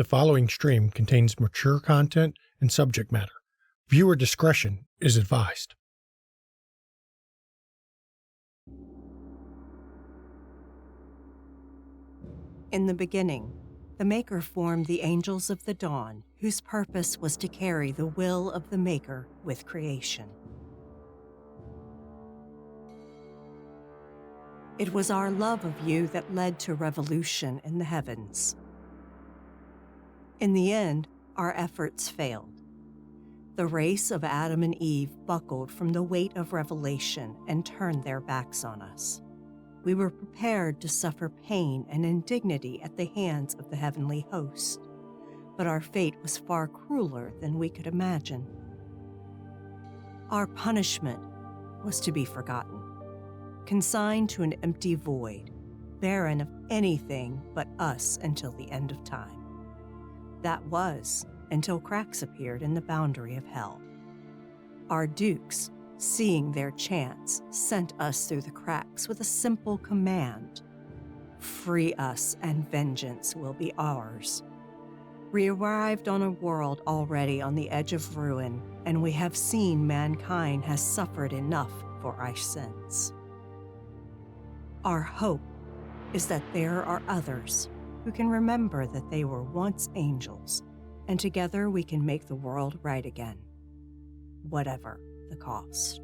The following stream contains mature content and subject matter. Viewer discretion is advised. In the beginning, the Maker formed the angels of the dawn, whose purpose was to carry the will of the Maker with creation. It was our love of you that led to revolution in the heavens. In the end, our efforts failed. The race of Adam and Eve buckled from the weight of revelation and turned their backs on us. We were prepared to suffer pain and indignity at the hands of the heavenly host, but our fate was far crueler than we could imagine. Our punishment was to be forgotten, consigned to an empty void, barren of anything but us until the end of time. That was until cracks appeared in the boundary of hell. Our dukes, seeing their chance, sent us through the cracks with a simple command: free us and vengeance will be ours. We arrived on a world already on the edge of ruin, and we have seen mankind has suffered enough for our sins. Our hope is that there are others who can remember that they were once angels, and together we can make the world right again, whatever the cost.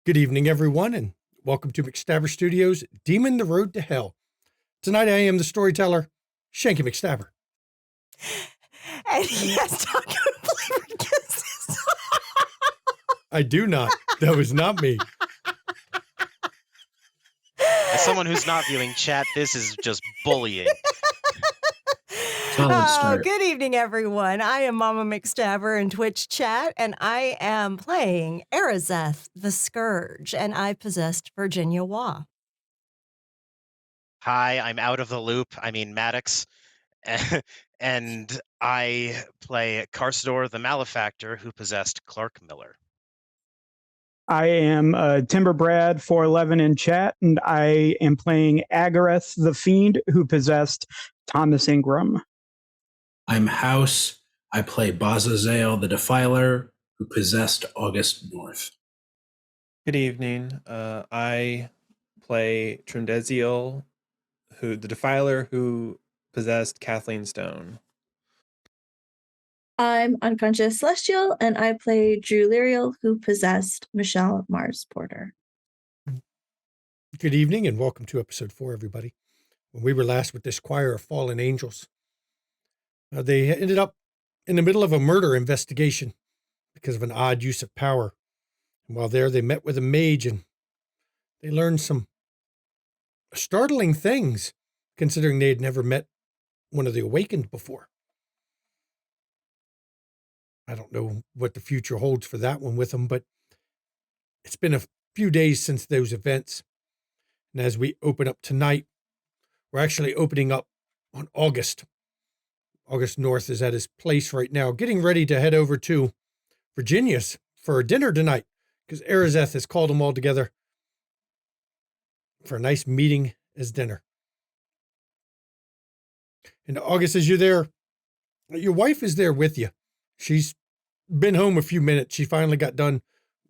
Good evening, everyone, and welcome to McStabber Studios' Demon the Road to Hell. Tonight I am the storyteller, Shanky McStabber. And he has chocolate-flavored kisses. I do not. That was not me. As someone who's not viewing chat, this is just bullying. Good evening, everyone. I am Mama McStabber in Twitch chat, and I am playing Arazeth the Scourge, and I possessed Virginia Waugh. Hi, I'm out of the loop. I mean, Maddox. And I play Karsador the Malefactor, who possessed Clark Miller. I am Timber Brad 411 in chat, and I am playing Agareth the Fiend, who possessed Thomas Ingram. I'm House. I play Bazazel the Defiler, who possessed August North. Good evening. I play Trindeziel, the Defiler, who possessed Kathleen Stone. I'm Unconscious Celestial, and I play Drew Lyriel, who possessed Michelle Mars Porter. Good evening, and welcome to episode 4, everybody. When we were last with this choir of fallen angels, they ended up in the middle of a murder investigation because of an odd use of power. And while there, they met with a mage, and they learned some startling things, considering they had never met one of the awakened before. I don't know what the future holds for that one with them, but it's been a few days since those events. And as we open up tonight, we're actually opening up on August, August North is at his place right now, getting ready to head over to Virginia's for dinner tonight, because Arizeth has called them all together for a nice meeting as dinner. And August, as you're there, your wife is there with you. She's been home a few minutes. She finally got done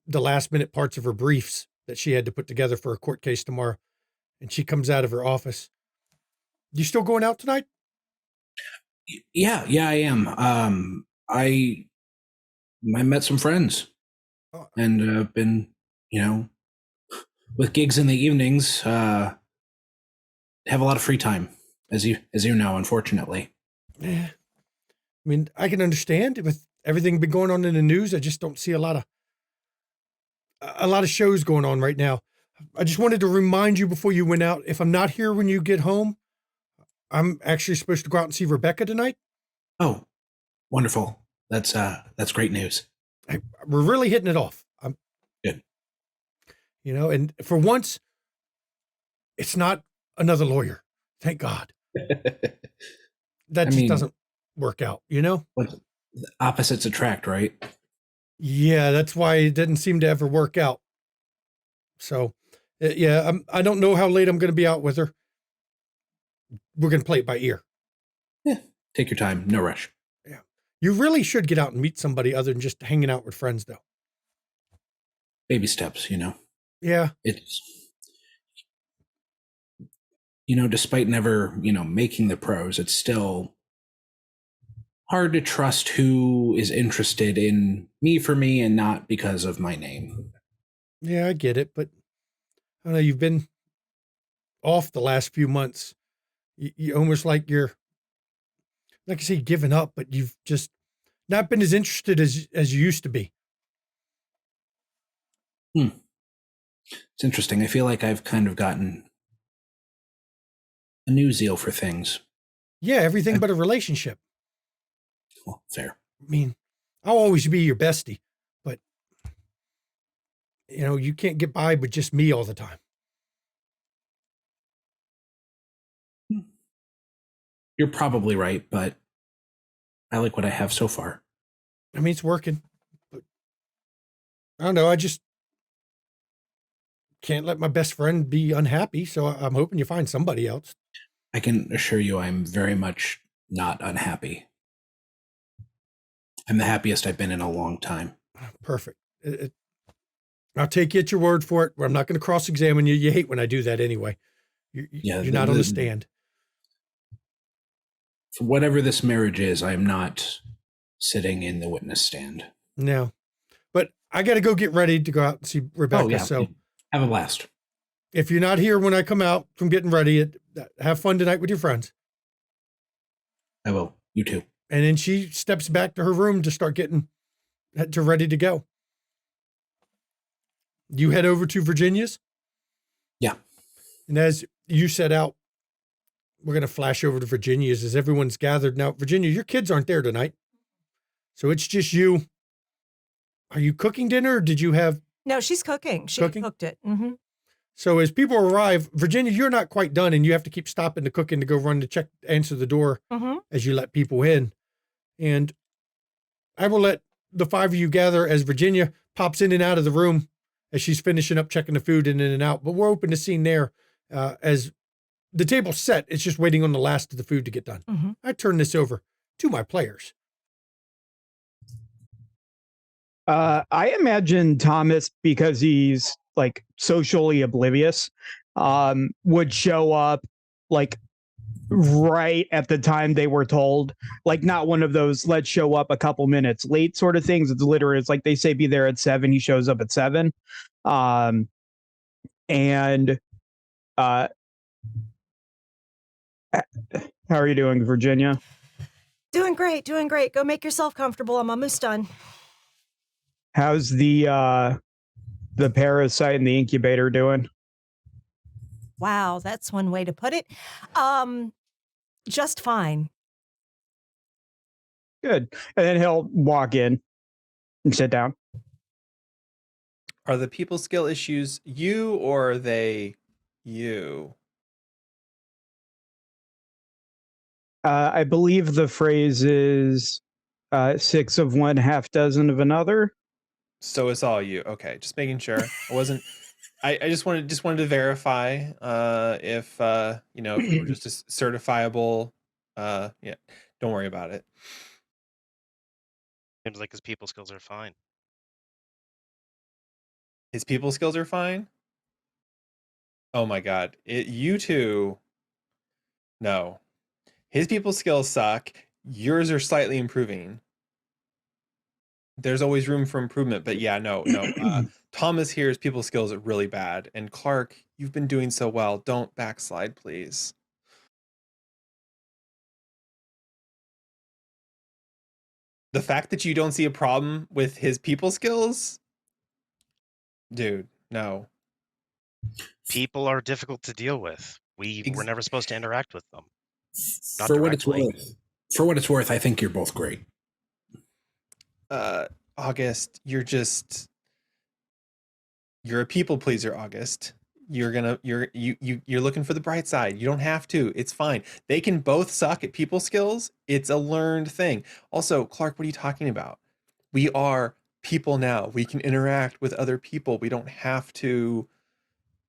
the last minute parts of her briefs that she had to put together for a court case tomorrow. And she comes out of her office. You still going out tonight? Yeah, I am. I met some friends and been, with gigs in the evenings, have a lot of free time, as you know, unfortunately. Yeah. I mean, I can understand with everything been going on in the news. I just don't see a lot of shows going on right now. I just wanted to remind you before you went out, if I'm not here when you get home, I'm actually supposed to go out and see Rebecca tonight. Oh, wonderful. That's great news. We're really hitting it off. I'm good. And for once, it's not another lawyer. Thank God. That doesn't work out, Opposites attract, right? Yeah, that's why it didn't seem to ever work out. So, yeah, I don't know how late I'm going to be out with her. We're going to play it by ear. Yeah, take your time. No rush. Yeah. You really should get out and meet somebody other than just hanging out with friends, though. Baby steps, Yeah. It's, despite never, making the pros, it's still hard to trust who is interested in me for me and not because of my name. Yeah, I get it. But I don't know, you've been off the last few months. You almost like you're, like I say, giving up, but you've just not been as interested as you used to be. It's interesting. I feel like I've kind of gotten a new zeal for things. Yeah, everything but a relationship. Well, fair. I mean, I'll always be your bestie, but you can't get by with just me all the time. You're probably right, but I like what I have so far. I mean, it's working, but I don't know. I just can't let my best friend be unhappy. So I'm hoping you find somebody else. I can assure you I'm very much not unhappy. I'm the happiest I've been in a long time. Perfect. I'll take you at your word for it. I'm not going to cross-examine you. You hate when I do that anyway. You're not on the stand. For whatever this marriage is, I am not sitting in the witness stand. No. But I got to go get ready to go out and see Rebecca. Oh, yeah. So have a blast. If you're not here when I come out from getting ready, have fun tonight with your friends. I will. You too. And then she steps back to her room to start getting ready to go. You head over to Virginia's? Yeah. And as you set out, we're going to flash over to Virginia's as everyone's gathered. Now, Virginia, your kids aren't there tonight. So it's just you. Are you cooking dinner or did you have... No, she's cooking. She cooked it. Mm-hmm. So as people arrive, Virginia, you're not quite done and you have to keep stopping the cooking to go run to check, answer the door as you let people in. And I will let the five of you gather as Virginia pops in and out of the room as she's finishing up checking the food in and out. But we'll open the scene there as the table's set. It's just waiting on the last of the food to get done. I turn this over to my players. I imagine Thomas, because he's like socially oblivious, would show up like right at the time they were told, like not one of those let's show up a couple minutes late sort of things. It's literally, it's like they say be there at 7, he shows up at 7. And how are you doing, Virginia? Doing great. Go make yourself comfortable. I'm almost done. How's the parasite in the incubator doing? Wow, that's one way to put it. Just fine. Good. And then he'll walk in and sit down. Are the people skill issues you or are they you? I believe the phrase is 6 of one, half dozen of another. So it's all you. Okay, just making sure. I wasn't. I just wanted to verify if if you were just a certifiable. Yeah, don't worry about it. Seems like his people skills are fine. His people skills are fine. Oh my god, you two. No, his people skills suck. Yours are slightly improving. There's always room for improvement, but yeah, no. Thomas here's people skills are really bad, and Clark, you've been doing so well. Don't backslide, please. The fact that you don't see a problem with his people skills, dude, no. People are difficult to deal with. We were never supposed to interact with them. Not For what it's directly. worth, I think you're both great. August, you're a people pleaser, August. You're looking for the bright side. You don't have to. It's fine. They can both suck at people skills. It's a learned thing. Also, Clark, what are you talking about? We are people now. We can interact with other people. We don't have to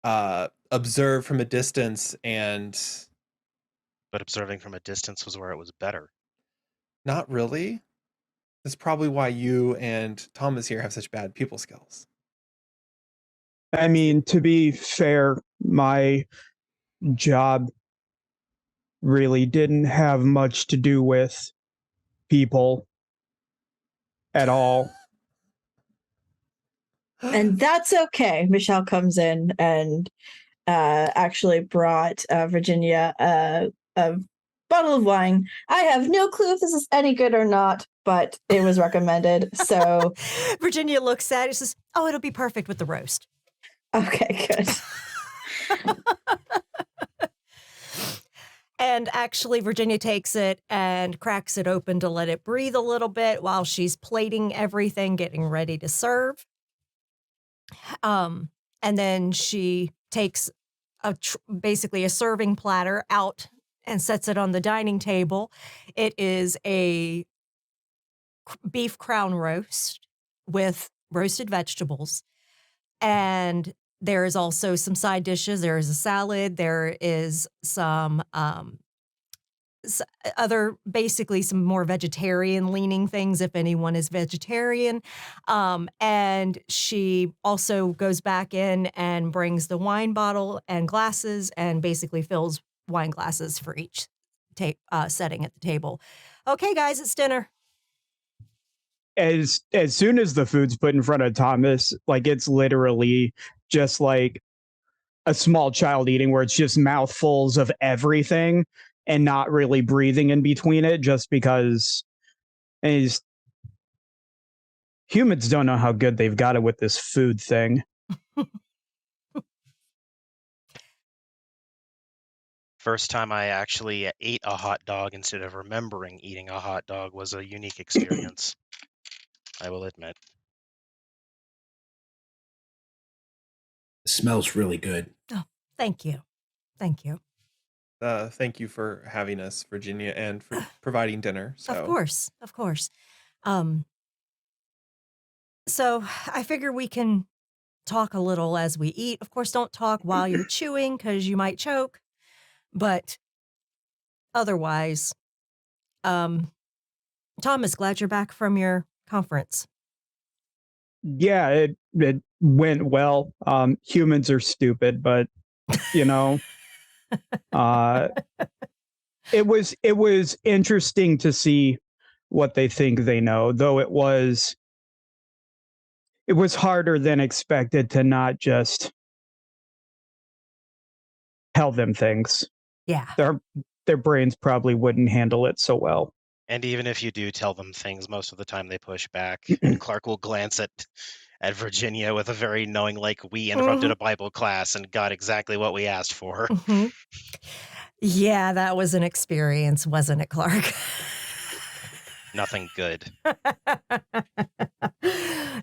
observe from a distance But observing from a distance was where it was better. Not really. That's probably why you and Thomas here have such bad people skills. I mean, to be fair, my job really didn't have much to do with people at all. And that's okay. Michelle comes in and actually brought Virginia a bottle of wine. I have no clue if this is any good or not, but it was recommended. So Virginia looks at it and says, "Oh, it'll be perfect with the roast." Okay, good. And actually, Virginia takes it and cracks it open to let it breathe a little bit while she's plating everything, getting ready to serve. And then she takes basically a serving platter out and sets it on the dining table. It is a beef crown roast with roasted vegetables. And there is also some side dishes. There is a salad. There is some basically some more vegetarian leaning things if anyone is vegetarian. And she also goes back in and brings the wine bottle and glasses and basically fills wine glasses for each setting at the table. Okay, guys, it's dinner. As soon as the food's put in front of Thomas, like it's literally just like a small child eating where it's just mouthfuls of everything and not really breathing in between it just because humans don't know how good they've got it with this food thing. First time I actually ate a hot dog instead of remembering eating a hot dog was a unique experience. I will admit. It smells really good. Oh, thank you. Thank you. Thank you for having us, Virginia, and for providing dinner. So. Of course. So I figure we can talk a little as we eat. Of course, don't talk while you're chewing because you might choke. But otherwise, Thomas, glad you're back from your conference. Yeah, it went well. Humans are stupid, but you know, it was interesting to see what they think they know, though it was harder than expected to not just tell them things. Yeah. Their brains probably wouldn't handle it so well. And even if you do tell them things, most of the time they push back. And Clark will glance at Virginia with a very knowing, like, we interrupted a Bible class and got exactly what we asked for. Mm-hmm. Yeah, that was an experience, wasn't it, Clark? Nothing good.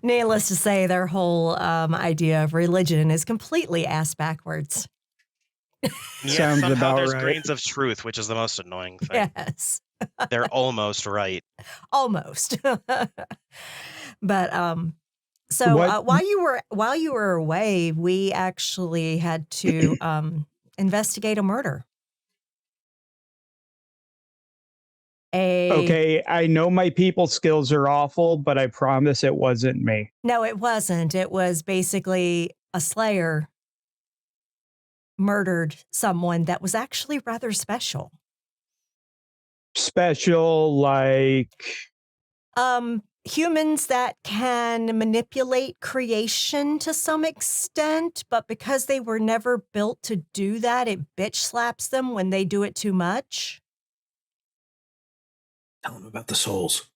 Needless to say, their whole idea of religion is completely ass backwards. Yet Sounds somehow about there's right. grains of truth, which is the most annoying thing. Yes. They're almost right. Almost. But so What- while you were away, we actually had to investigate a murder. Okay, I know my people skills are awful, but I promise it wasn't me. No, it wasn't. It was basically a slayer murdered someone that was actually rather special. Special, like, Humans that can manipulate creation to some extent, but because they were never built to do that, it bitch slaps them when they do it too much. Tell them about the souls.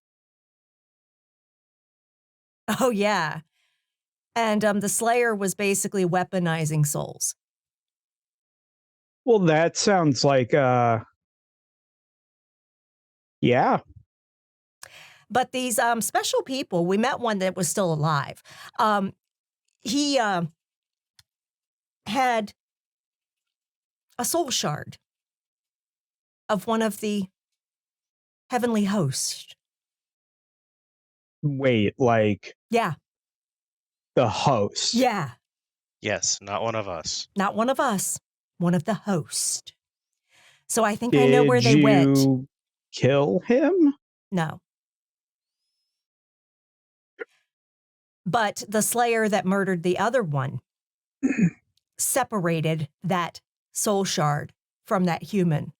Oh, yeah. And the Slayer was basically weaponizing souls. well, that sounds like, yeah. But these special people, we met one that was still alive. He had a soul shard of one of the heavenly hosts. Wait, like Yeah, the host. yeah. Yes, not one of us. Not one of us, one of the host. So I think I know where they went. Did you kill him? No. But the Slayer that murdered the other one separated that soul shard from that human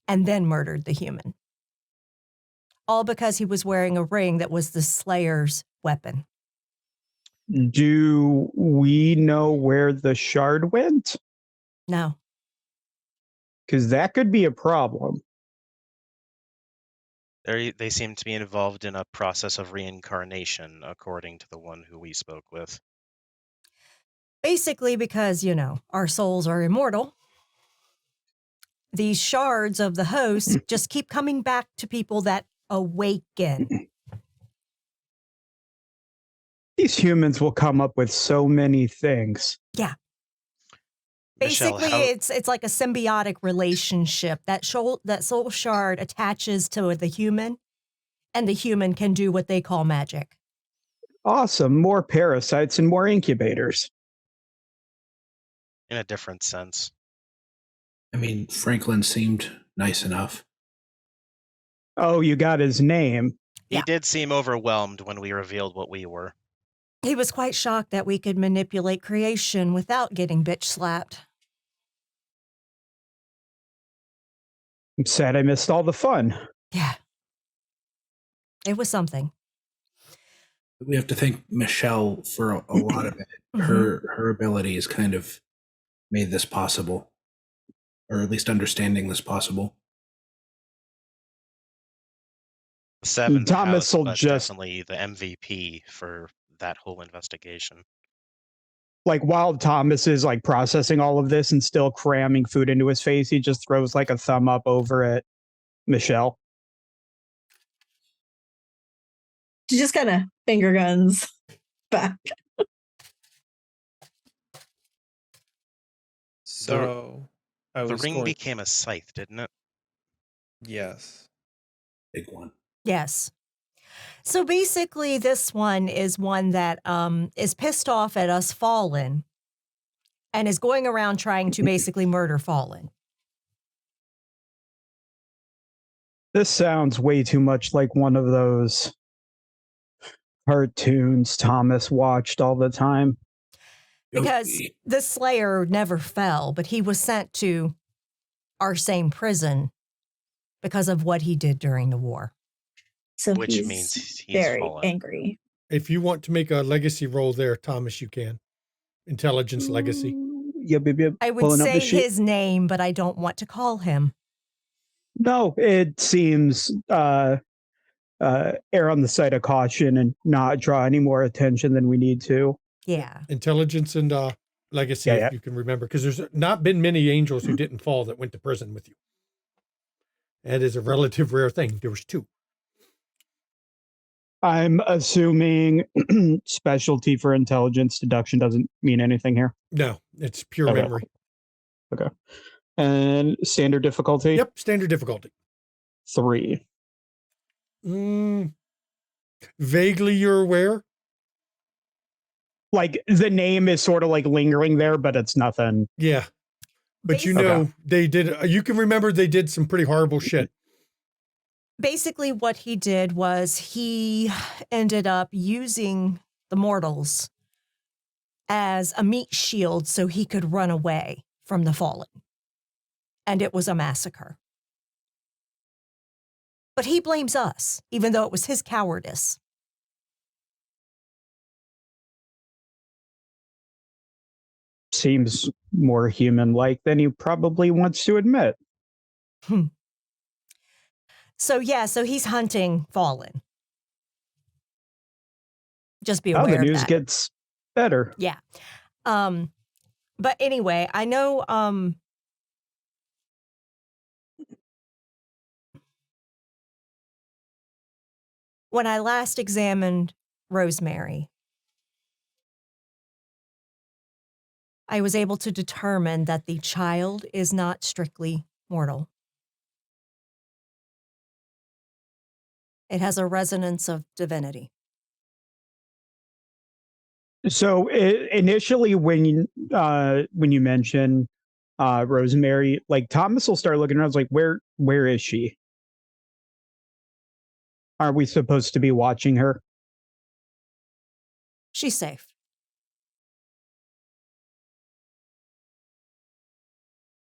and then murdered the human. All because he was wearing a ring that was the Slayer's weapon. Do we know where the shard went? No. Because that could be a problem. They seem to be involved in a process of reincarnation, according to the one who we spoke with. Basically because, our souls are immortal. These shards of the host just keep coming back to people that awaken. These humans will come up with so many things. Yeah. Michelle, Basically, it's like a symbiotic relationship. That soul shard attaches to the human, and the human can do what they call magic. Awesome. More parasites and more incubators. in a different sense. I mean, Franklin seemed nice enough. Oh, you got his name. He Yeah. did seem overwhelmed when we revealed what we were. He was quite shocked that we could manipulate creation without getting bitch slapped. I'm sad I missed all the fun. Yeah. It was something. We have to thank Michelle for a lot of it. Her abilities kind of made this possible, or at least understanding this possible. Seven Thomas House will was just- definitely the MVP for that whole investigation. Like while Thomas is like processing all of this and still cramming food into his face, he just throws like a thumb up over at Michelle. She just kind of finger guns back. So I The was ring going- became a scythe, didn't it? Yes. Big one. Yes. So basically, this one is one that is pissed off at us Fallen and is going around trying to basically murder Fallen. This sounds way too much like one of those cartoons Thomas watched all the time. Because the Slayer never fell, but he was sent to our same prison because of what he did during the war. So Which he's means he's very fallen. angry. If you want to make a legacy roll there, Thomas, you can. Intelligence legacy. Yep. I would Pulling up say the sheet. his name, but I don't want to call him. No, it seems err on the side of caution and not draw any more attention than we need to. Yeah. Intelligence and legacy, Yeah. if you can remember, because there's not been many angels who didn't fall that went to prison with you. That is a relative rare thing. There was 2. I'm assuming specialty for intelligence deduction doesn't mean anything here. No, it's pure Okay. memory. And standard difficulty? Yep, standard difficulty. 3. Vaguely you're aware. Like the name is sort of like lingering there, but it's nothing. Yeah. But you Basically- know, they did, you can remember they did some pretty horrible shit. Basically, what he did was he ended up using the mortals as a meat shield so he could run away from the fallen. And it was a massacre. But he blames us, even though it was his cowardice. Seems more human-like than he probably wants to admit. So he's hunting fallen. Just be Oh, aware the of news that. gets better. Yeah. But anyway, I know when I last examined Rosemary, I was able to determine that the child is not strictly mortal. It has a resonance of divinity. So initially, when you mention Rosemary, like Thomas will start looking around, like, where is she? Are we supposed to be watching her? She's safe.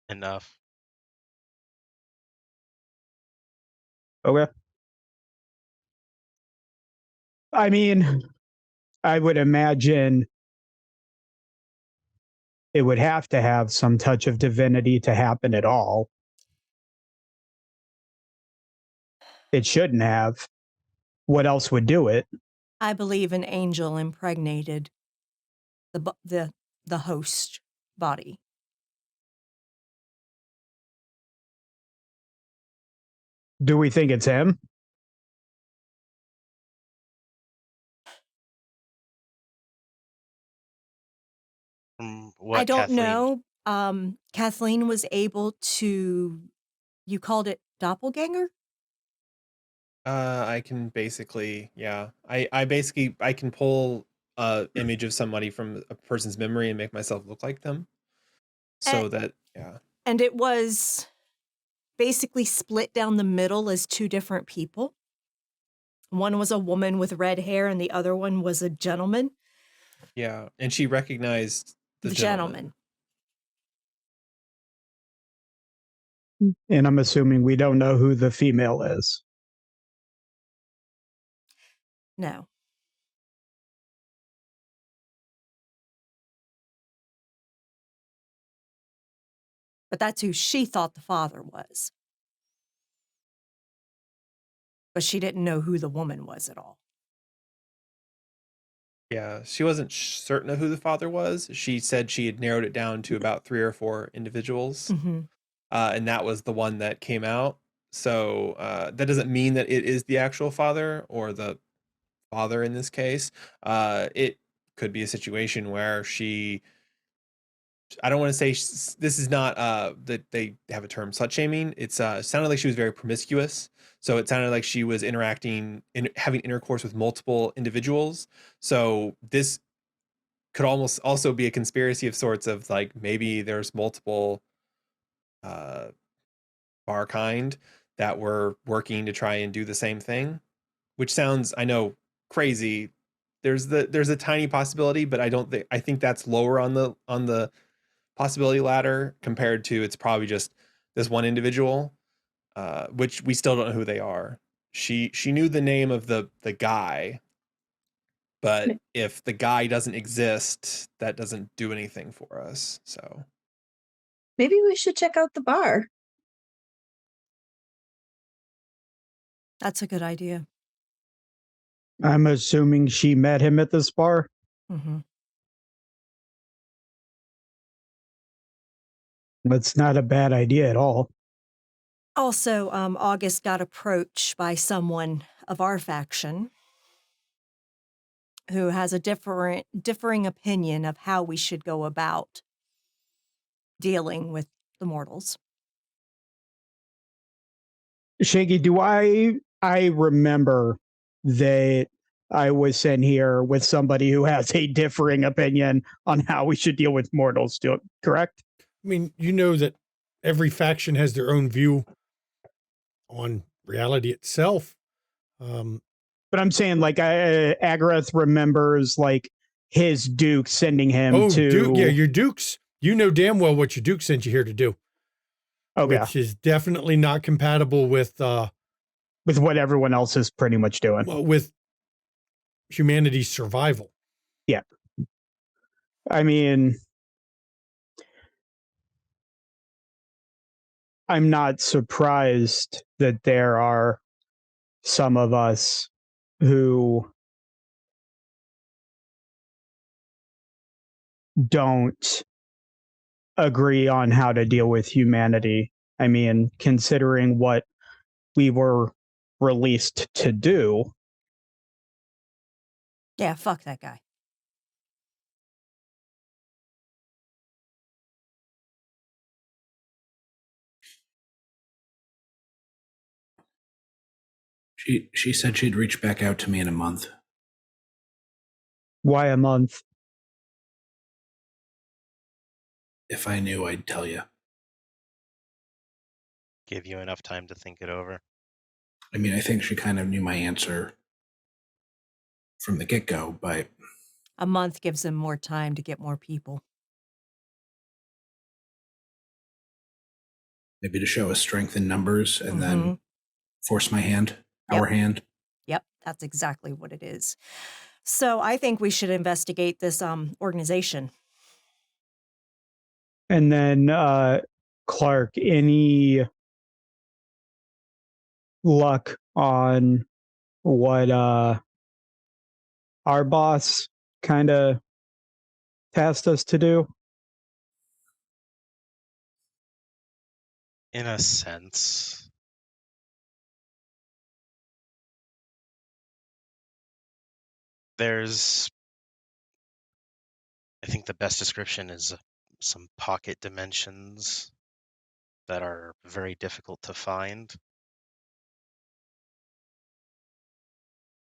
Enough. Okay. I mean, I would imagine it would have to have some touch of divinity to happen at all. It shouldn't have. What else would do it? I believe an angel impregnated the host body. Do we think it's him? From what I don't Kathleen- know. Kathleen was able to, you called it doppelganger? I can basically, yeah. I can pull a image of somebody from a person's memory and make myself look like them. So that, yeah. And it was basically split down the middle as two different people. One was a woman with red hair and the other one was a gentleman. Yeah. And she recognized the gentleman. And I'm assuming we don't know who the female is. No. But that's who she thought the father was. But she didn't know who the woman was at all. Yeah. She wasn't certain of who the father was. She said she had narrowed it down to about 3 or 4 individuals. Mm-hmm. And that was the one that came out. So that doesn't mean that it is the actual father or the father in this case. It could be a situation where I don't want to say this is not that they have a term slut shaming. It's sounded like she was very promiscuous. So it sounded like she was having intercourse with multiple individuals. So this could almost also be a conspiracy of sorts of like maybe there's multiple our kind that were working to try and do the same thing, which sounds, I know, crazy. There's a tiny possibility, but I think that's lower on the possibility ladder compared to it's probably just this one individual, which we still don't know who they are. She knew the name of the guy, but if the guy doesn't exist, that doesn't do anything for us. So Maybe we should check out the bar. That's a good idea. I'm assuming she met him at this bar. Mm-hmm. That's not a bad idea at all. Also, August got approached by someone of our faction who has a differing opinion of how we should go about dealing with the mortals. Shaggy, do I remember that I was sent here with somebody who has a differing opinion on how we should deal with mortals, correct? I mean, you know that every faction has their own view on reality itself. But I'm saying, like, Agrath remembers, like, his Duke sending him to... Duke, yeah, your Dukes. You know damn well what your Duke sent you here to do. Okay. Which is definitely not compatible with what everyone else is pretty much doing. With humanity's survival. Yeah. I mean, I'm not surprised that there are some of us who don't agree on how to deal with humanity. I mean, considering what we were released to do. Yeah, fuck that guy. She said she'd reach back out to me in a month. Why a month? If I knew, I'd tell you. Give you enough time to think it over. I mean, I think she kind of knew my answer from the get-go, but... A month gives them more time to get more people. Maybe to show us strength in numbers and then force my hand, our hand. Yep, that's exactly what it is. So I think we should investigate this organization. And then, Clark, any luck on what our boss kind of tasked us to do? In a sense. There's... I think the best description is some pocket dimensions that are very difficult to find.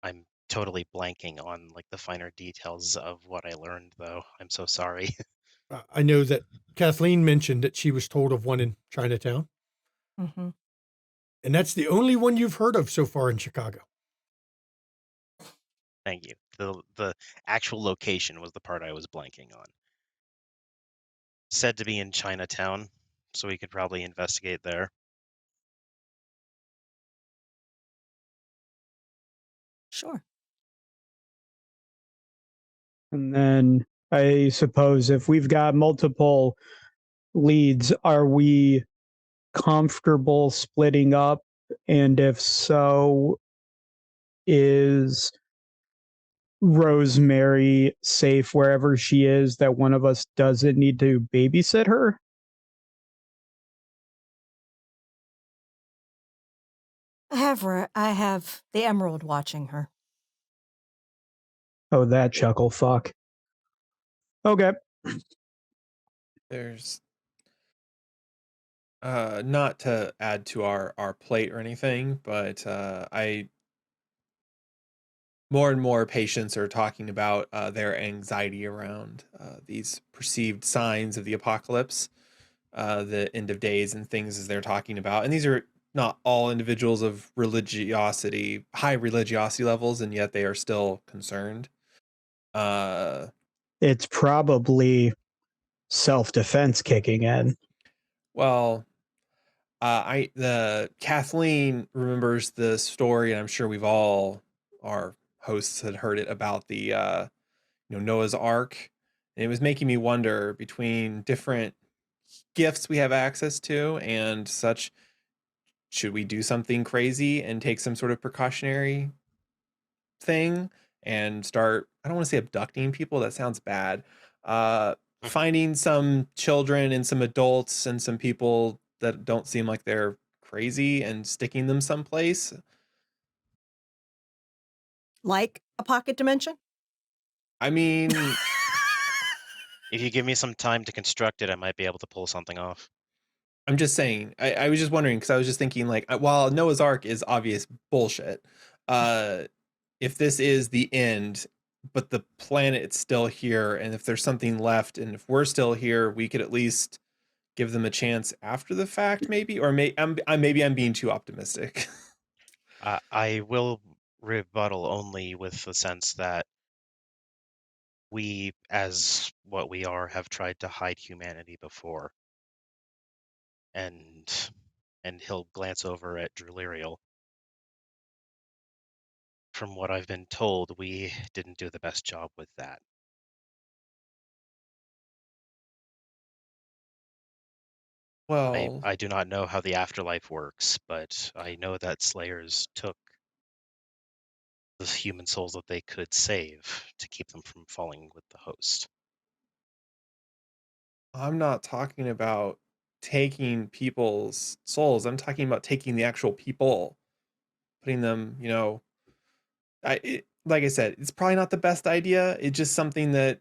I'm totally blanking on like the finer details of what I learned, though. I'm so sorry. I know that Kathleen mentioned that she was told of one in Chinatown. Mm-hmm. And that's the only one you've heard of so far in Chicago. Thank you. The actual location was the part I was blanking on. Said to be in Chinatown, so we could probably investigate there. Sure. And then I suppose if we've got multiple leads, are we comfortable splitting up? And if so, is Rosemary safe wherever she is, that one of us doesn't need to babysit her? I have the Emerald watching her. Oh, that chuckle fuck. Okay. There's not to add to our plate or anything, but more and more patients are talking about their anxiety around these perceived signs of the apocalypse, the end of days and things as they're talking about. And these are not all individuals of religiosity, high religiosity levels, and yet they are still concerned. It's probably self-defense kicking in. Well, Kathleen remembers the story, and I'm sure we've all, our hosts had heard it, about the Noah's Ark, and it was making me wonder, between different gifts we have access to and such, should we do something crazy and take some sort of precautionary thing and start, I don't want to say abducting people, that sounds bad, finding some children and some adults and some people that don't seem like they're crazy and sticking them someplace? Like a pocket dimension? I mean, If you give me some time to construct it, I might be able to pull something off. I'm just saying. I was just wondering because I was just thinking like, while Noah's Ark is obvious bullshit, if this is the end, but the planet's still here, and if there's something left, and if we're still here, we could at least give them a chance after the fact, maybe, or maybe I'm being too optimistic. I will rebuttal only with the sense that we, as what we are, have tried to hide humanity before. And he'll glance over at Druliriel. From what I've been told, we didn't do the best job with that. Well, I do not know how the afterlife works, but I know that Slayers took the human souls that they could save to keep them from falling with the host. I'm not talking about taking people's souls. I'm talking about taking the actual people, putting them, like I said, it's probably not the best idea. It's just something that,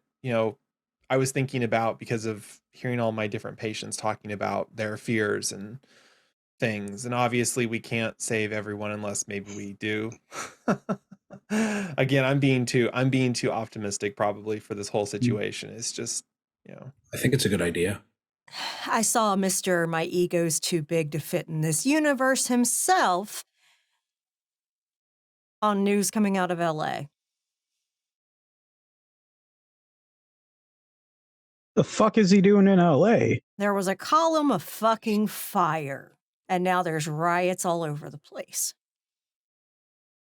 I was thinking about because of hearing all my different patients talking about their fears and things. And obviously we can't save everyone unless maybe we do. Again, I'm being too optimistic probably for this whole situation. It's just, I think it's a good idea. I saw Mr. My Ego's Too Big to Fit in This Universe himself on news coming out of LA. The fuck is he doing in LA? There was a column of fucking fire, and now there's riots all over the place.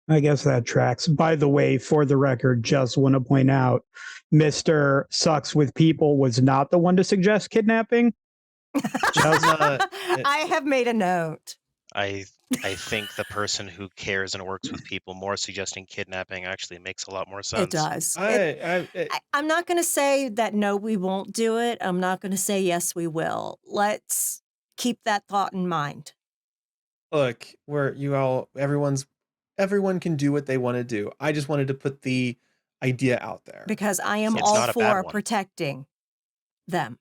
I guess that tracks. By the way, for the record, just want to point out, Mr. Sucks with People was not the one to suggest kidnapping. I have made a note. I think the person who cares and works with people more suggesting kidnapping actually makes a lot more sense. It does. I'm not going to say that no, we won't do it. I'm not going to say yes, we will. Let's keep that thought in mind. Look, everyone can do what they want to do. I just wanted to put the idea out there. Because I am It's all not a bad for one. protecting them.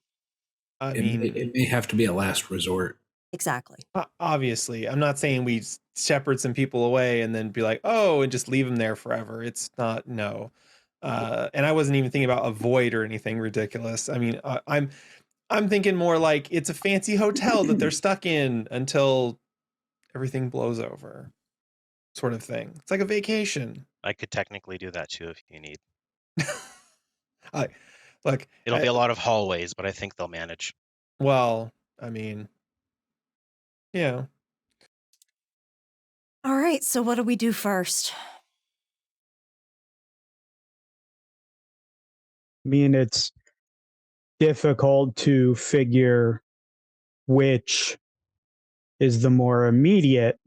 I It mean, may have to be a last resort. Exactly. Obviously, I'm not saying we shepherd some people away and then be like, oh, and just leave them there forever. It's not, no. And I wasn't even thinking about a void or anything ridiculous. I mean, I'm thinking more like it's a fancy hotel that they're stuck in until everything blows over, sort of thing. It's like a vacation. I could technically do that too if you need. Look, It'll be a lot of hallways, but I think they'll manage. Well, I mean, yeah. All right, so what do we do first? I mean, it's difficult to figure which is the more immediate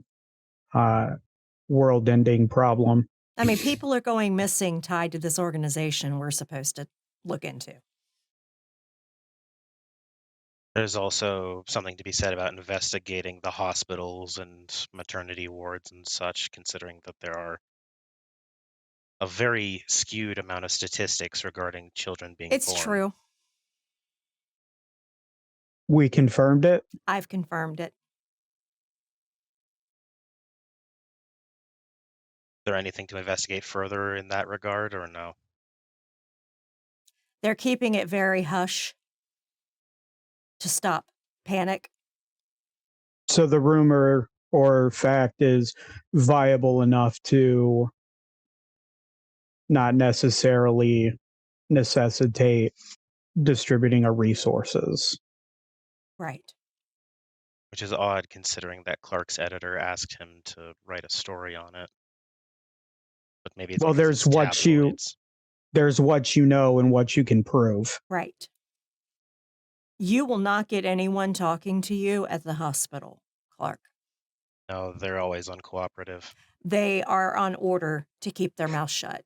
world-ending problem. I mean, people are going missing tied to this organization we're supposed to look into. There's also something to be said about investigating the hospitals and maternity wards and such, considering that there are a very skewed amount of statistics regarding children being born. It's true. We confirmed it. I've confirmed it. Is there anything to investigate further in that regard, or no? They're keeping it very hush to stop panic. So the rumor or fact is viable enough to not necessarily necessitate distributing our resources. Right. Which is odd, considering that Clark's editor asked him to write a story on it. But maybe it's Well, because there's it's what tabloids. there's what you know and what you can prove. Right. You will not get anyone talking to you at the hospital, Clark. No, they're always uncooperative. They are on order to keep their mouth shut.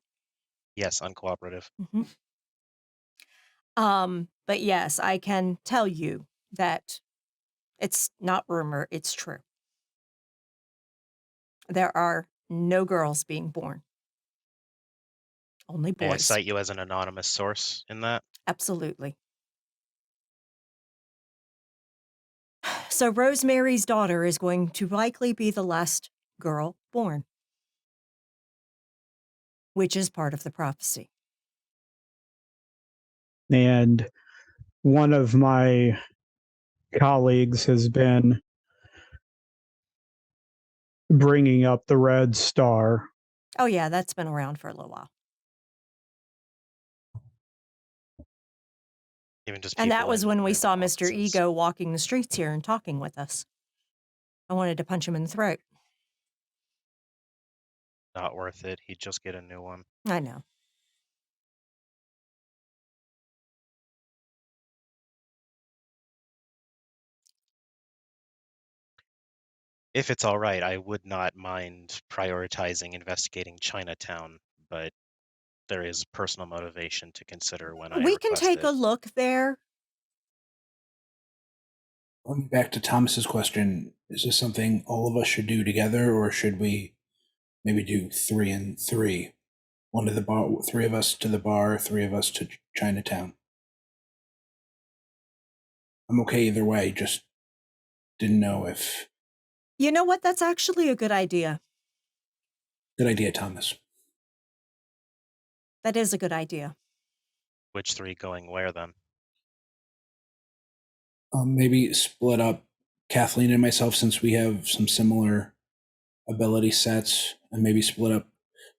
Yes, uncooperative. But yes, I can tell you that it's not rumor, it's true. There are no girls being born. Only May I boys. cite you as an anonymous source in that? Absolutely. So Rosemary's daughter is going to likely be the last girl born, which is part of the prophecy. And one of my colleagues has been bringing up the Red Star. Oh, yeah, that's been around for a little while. Even just And that people was in when we random saw Mr. offices. Ego walking the streets here and talking with us. I wanted to punch him in the throat. Not worth it. He'd just get a new one. I know. If it's all right, I would not mind prioritizing investigating Chinatown, but there is personal motivation to consider when I We can request take it. a look there. Going back to Thomas's question, is this something all of us should do together, or should we maybe do 3 and 3? One to the bar, 3 of us to the bar, 3 of us to Chinatown. I'm okay either way, just didn't know if... You know what? That's actually a good idea. Good idea, Thomas. That is a good idea. Which 3 going where then? Maybe split up Kathleen and myself, since we have some similar ability sets, and maybe split up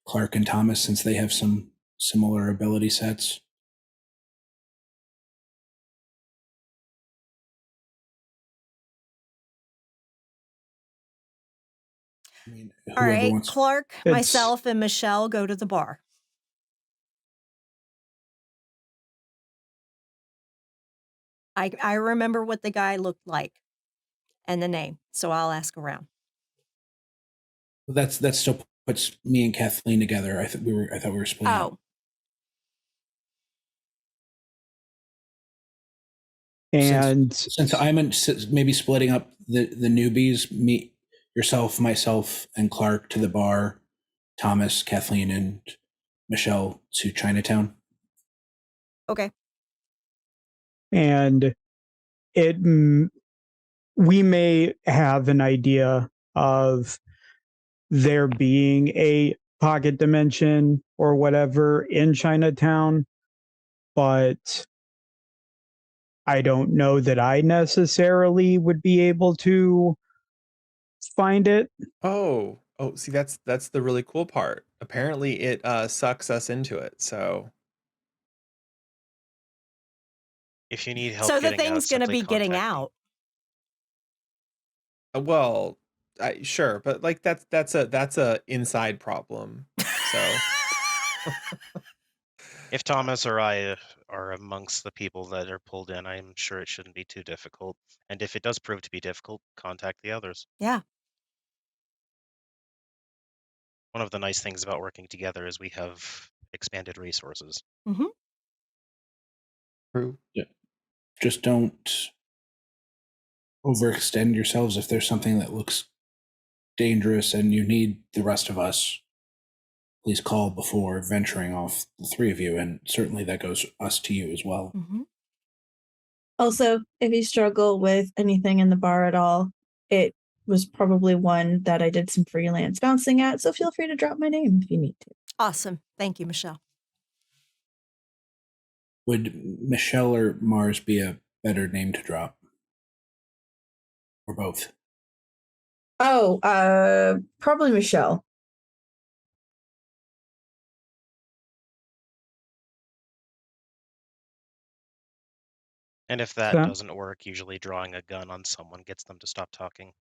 Clark and Thomas since they have some similar ability sets. I mean, All right, wants... Clark, myself, and Michelle go to the bar. I remember what the guy looked like and the name, so I'll ask around. That still puts me and Kathleen together. I thought we were splitting up. And since I'm maybe splitting up the newbies, yourself, myself, and Clark to the bar, Thomas, Kathleen, and Michelle to Chinatown. Okay. And we may have an idea of there being a pocket dimension or whatever in Chinatown, but I don't know that I necessarily would be able to find it. Oh, see, that's the really cool part. Apparently it sucks us into it, so If you need help So the getting out, thing's going to simply be getting contact me. out. well, sure, but like that's a inside problem. So If Thomas or I are amongst the people that are pulled in, I'm sure it shouldn't be too difficult. And if it does prove to be difficult, contact the others. Yeah. One of the nice things about working together is we have expanded resources. Mm-hmm. true. Yeah. Just don't overextend yourselves. If there's something that looks dangerous and you need the rest of us, please call before venturing off, the 3 of you, and certainly that goes us to you as well. Mm-hmm. Also, if you struggle with anything in the bar at all, it was probably one that I did some freelance bouncing at, so feel free to drop my name if you need to. Awesome. Thank you, Michelle. Would Michelle or Mars be a better name to drop? Or both? Oh, probably Michelle. And if that So- doesn't work, usually drawing a gun on someone gets them to stop talking.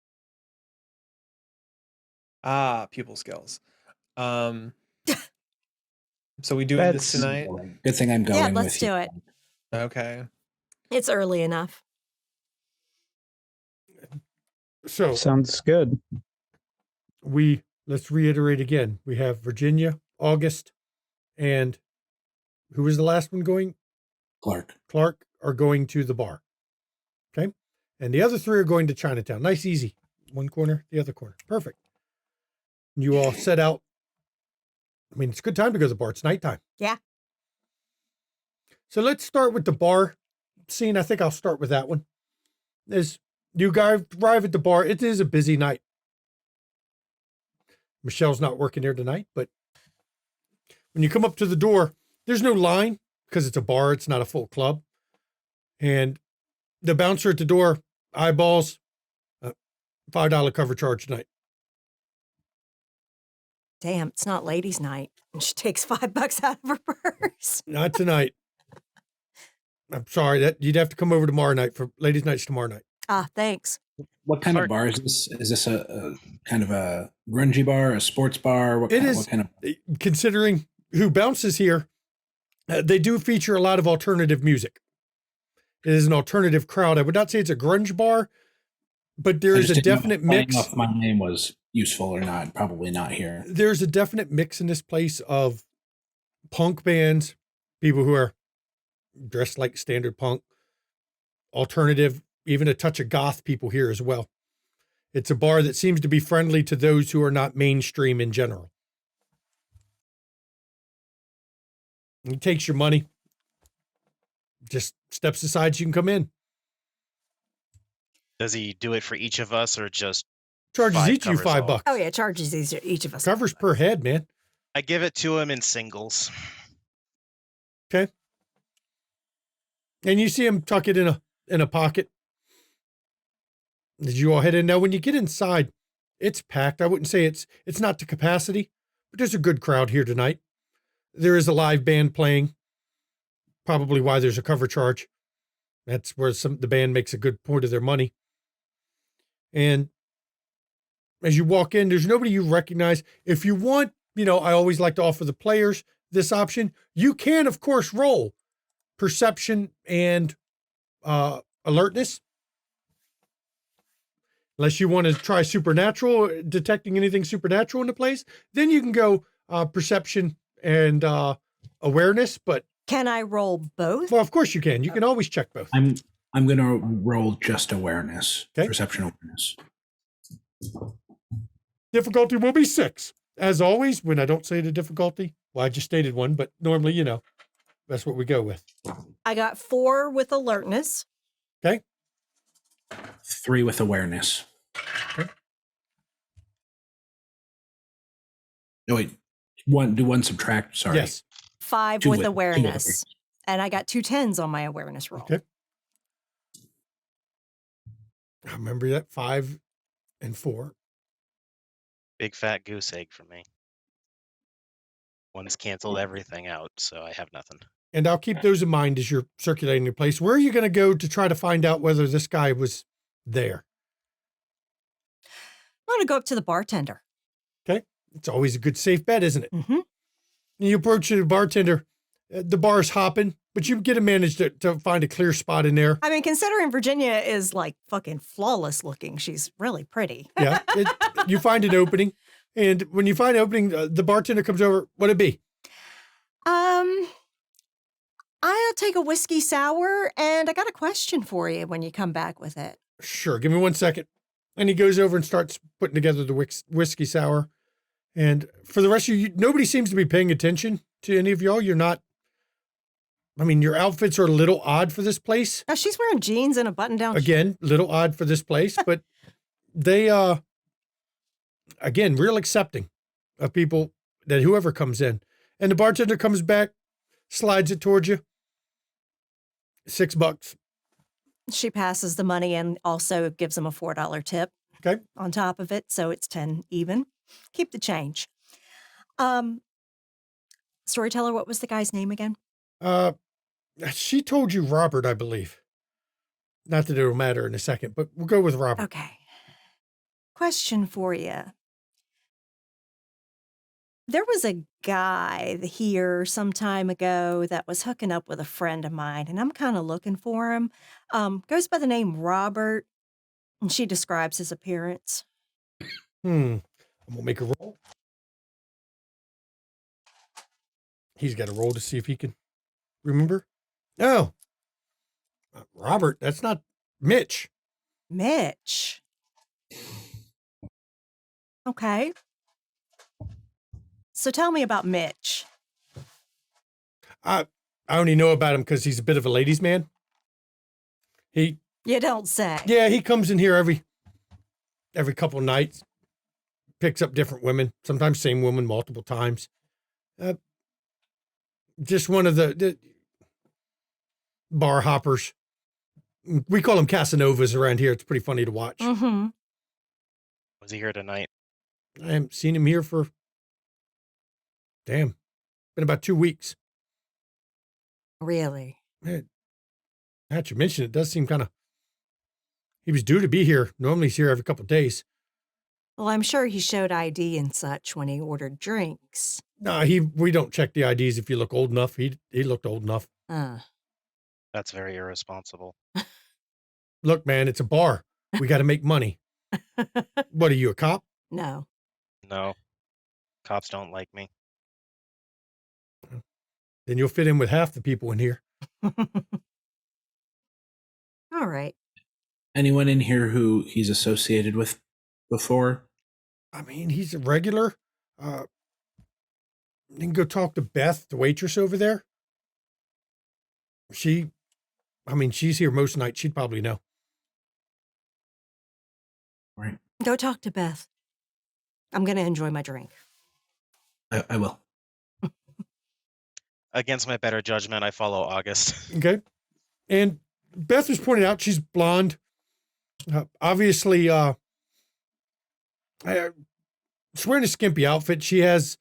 Pupil skills. So we doing this tonight? Good thing I'm going Yeah, with let's you. do it. Okay. It's early enough. So Sounds good. let's reiterate again. We have Virginia, August, and who was the last one going? Clark. Clark are going to the bar. Okay. And the other 3 are going to Chinatown. Nice, easy. One corner, the other corner. Perfect. You all set out. I mean, it's a good time to go to the bar. It's nighttime. Yeah. So let's start with the bar scene. I think I'll start with that one. As You guys arrive at the bar. It is a busy night. Michelle's not working there tonight, but when you come up to the door, there's no line because it's a bar. It's not a full club. And the bouncer at the door eyeballs $5 cover charge tonight. Damn, it's not ladies' night. And she takes $5 out of her purse. Not tonight. I'm sorry that you'd have to come over tomorrow night for ladies' nights tomorrow night. Ah, thanks. What kind of bar is this? Is this a kind of a grungy bar, a sports bar? What kind of? Considering who bounces here, they do feature a lot of alternative music. It is an alternative crowd. I would not say it's a grunge bar, but there is a definite mix. If my name was useful or not, probably not here. There's a definite mix in this place of punk bands, people who are dressed like standard punk, alternative, even a touch of goth people here as well. It's a bar that seems to be friendly to those who are not mainstream in general. He takes your money, just steps aside so you can come in. Does he do it for each of us or just Charges each of you covers all? $5. Oh, yeah, charges each of us. Covers per head, man. I give it to him in singles. Okay. And you see him tuck it in a pocket. Did you all head in? Now, when you get inside, it's packed. I wouldn't say it's not to capacity, but there's a good crowd here tonight. There is a live band playing, probably why there's a cover charge. That's where the band makes a good point of their money. And as you walk in, there's nobody you recognize. If you want, I always like to offer the players this option. You can, of course, roll perception and alertness. Unless you want to try supernatural, detecting anything supernatural in the place, then you can go perception and awareness. But can I roll both? Well, of course you can. You can always check both. I'm going to roll just awareness, okay. Perception awareness. Difficulty will be 6. As always, when I don't say the difficulty, well, I just stated one, but normally, that's what we go with. I got 4 with alertness. Okay. 3 with awareness. Okay. No, wait. One subtract. Sorry. Yes. 5 with awareness. And I got 2 10s on my awareness roll. Okay. I remember that 5 and 4. Big fat goose egg for me. One's canceled everything out, so I have nothing. And I'll keep those in mind as you're circulating your place. Where are you going to go to try to find out whether this guy was there? I'm going to go up to the bartender. Okay. It's always a good safe bet, isn't it? Mm-hmm. You approach the bartender. The bar's hopping, but you get to manage to find a clear spot in there. I mean, considering Virginia is like fucking flawless looking, she's really pretty. Yeah. You find an opening. And when you find an opening, the bartender comes over. What'd it be? I'll take a whiskey sour, and I got a question for you when you come back with it. Sure. Give me 1 second. And he goes over and starts putting together the whiskey sour. And for the rest of you, nobody seems to be paying attention to any of y'all. You're not. I mean, your outfits are a little odd for this place. Now, she's wearing jeans and a button-down Again, little odd for this place, but they, again, real accepting of people, that whoever comes in. And the bartender comes back, slides it towards you. $6. She passes the money and also gives him a $4 tip. Okay. On top of it, so it's 10 even. Keep the change. Storyteller, what was the guy's name again? She told you Robert, I believe. Not that it'll matter in a second, but we'll go with Robert. Okay. Question for you. There was a guy here some time ago that was hooking up with a friend of mine, and I'm kind of looking for him. Goes by the name Robert, and she describes his appearance. I'm gonna make a roll. He's got to roll to see if he can remember. No. Robert, that's not Mitch. Mitch. Okay. So tell me about Mitch. I only know about him because he's a bit of a ladies' man. He You don't say. Yeah, he comes in here every couple nights, picks up different women, sometimes same woman multiple times. Just one of the bar hoppers. We call them Casanovas around here. It's pretty funny to watch. Mm-hmm. Was he here tonight? I haven't seen him here for, been about 2 weeks. Really? Man, now that you mention it, does seem kind of, he was due to be here. Normally he's here every couple of days. Well, I'm sure he showed ID and such when he ordered drinks. No, we don't check the IDs if you look old enough. He looked old enough. That's very irresponsible. Look, man, it's a bar. We got to make money. What are you, a cop? No. No, cops don't like me. Then you'll fit in with half the people in here. All right. Anyone in here who he's associated with before? I mean, he's a regular. You can go talk to Beth, the waitress over there. She's here most nights. She'd probably know. All right. Go talk to Beth. I'm going to enjoy my drink. I will. Against my better judgment, I follow August. Okay. And Beth was pointing out she's blonde. Obviously, she's wearing a skimpy outfit. She has,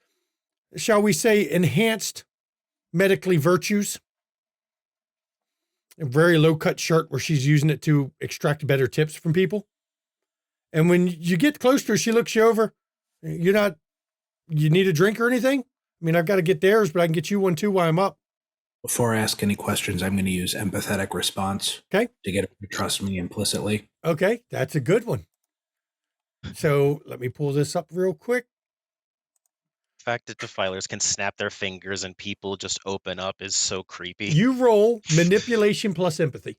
shall we say, enhanced medically virtues. A very low-cut shirt where she's using it to extract better tips from people. And when you get close to her, she looks you over. You need a drink or anything? I mean, I've got to get theirs, but I can get you one too while I'm up. Before I ask any questions, I'm going to use empathetic response. Okay. To get him to trust me implicitly. Okay, that's a good one. So let me pull this up real quick. The fact that defilers can snap their fingers and people just open up is so creepy. You roll manipulation plus empathy.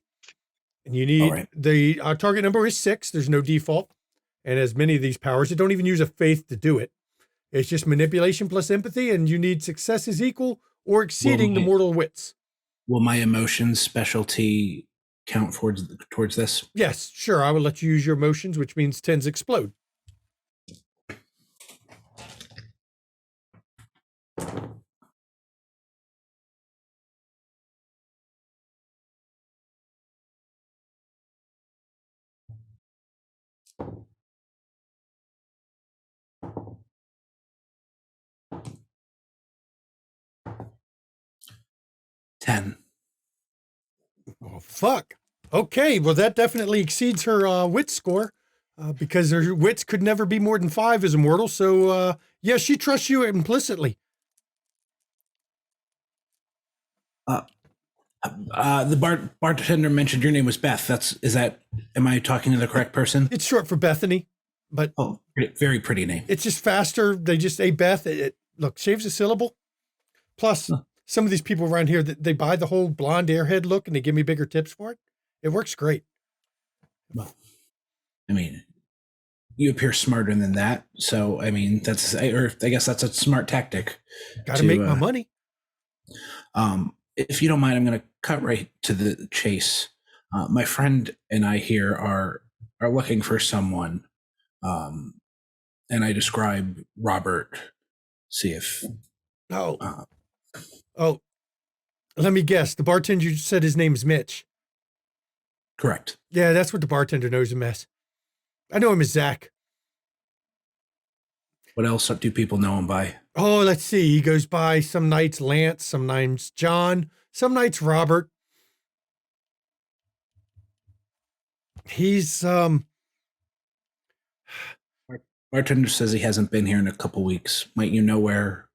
And you need, our target number is 6. There's no default. And as many of these powers, you don't even use a faith to do it. It's just manipulation plus empathy, and you need successes equal or exceeding the mortal wits. Will my emotions specialty count towards this? Yes, sure. I will let you use your emotions, which means 10s explode. $10. Oh, fuck. Okay, well, that definitely exceeds her wit score because her wits could never be more than 5 as a mortal. So, yeah, she trusts you implicitly. The bartender mentioned your name was Beth. Am I talking to the correct person? It's short for Bethany, but very pretty name. It's just faster. They just say Beth. Look, saves a syllable. Plus, some of these people around here, they buy the whole blonde airhead look and they give me bigger tips for it. It works great. Well, I mean, you appear smarter than that. So, I mean, I guess that's a smart tactic. Got to make my money. If you don't mind, I'm going to cut right to the chase. My friend and I here are looking for someone. And I describe Robert. See if. Oh, let me guess. The bartender said his name's Mitch. Correct. Yeah, that's what the bartender knows him as. I know him as Zach. What else do people know him by? Oh, let's see. He goes by some nights Lance, some nights John, some nights Robert. He's Bartender says he hasn't been here in a couple weeks. Might you know where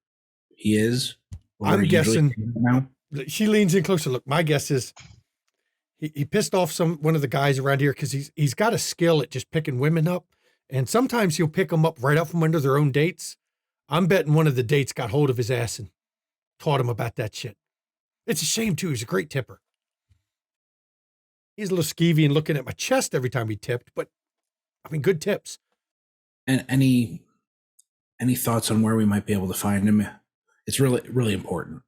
he is? I'm guessing now. She leans in closer. Look, my guess is he pissed off one of the guys around here because he's got a skill at just picking women up, and sometimes he'll pick them up right out from under their own dates. I'm betting one of the dates got hold of his ass and taught him about that shit. It's a shame too. He's a great tipper. He's a little skeevy and looking at my chest every time he tipped, but I mean, good tips. And any thoughts on where we might be able to find him? It's really, really important.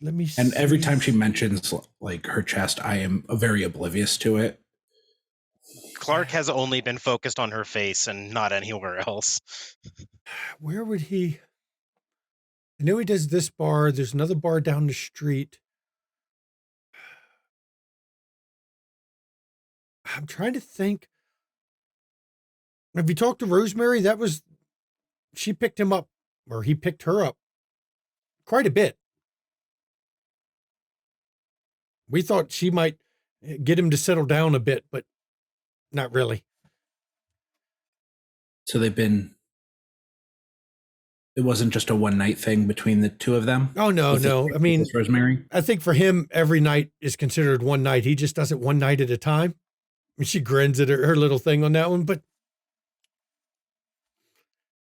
Let me see. And every time she mentions like her chest, I am very oblivious to it. Clark has only been focused on her face and not anywhere else. Where would he? I know he does this bar. There's another bar down the street. I'm trying to think. Have you talked to Rosemary? She picked him up, or he picked her up quite a bit. We thought she might get him to settle down a bit, but not really. So it wasn't just a one night thing between the two of them? Oh, no. I mean, Rosemary? I think for him, every night is considered one night. He just does it one night at a time. And she grins at her little thing on that one. But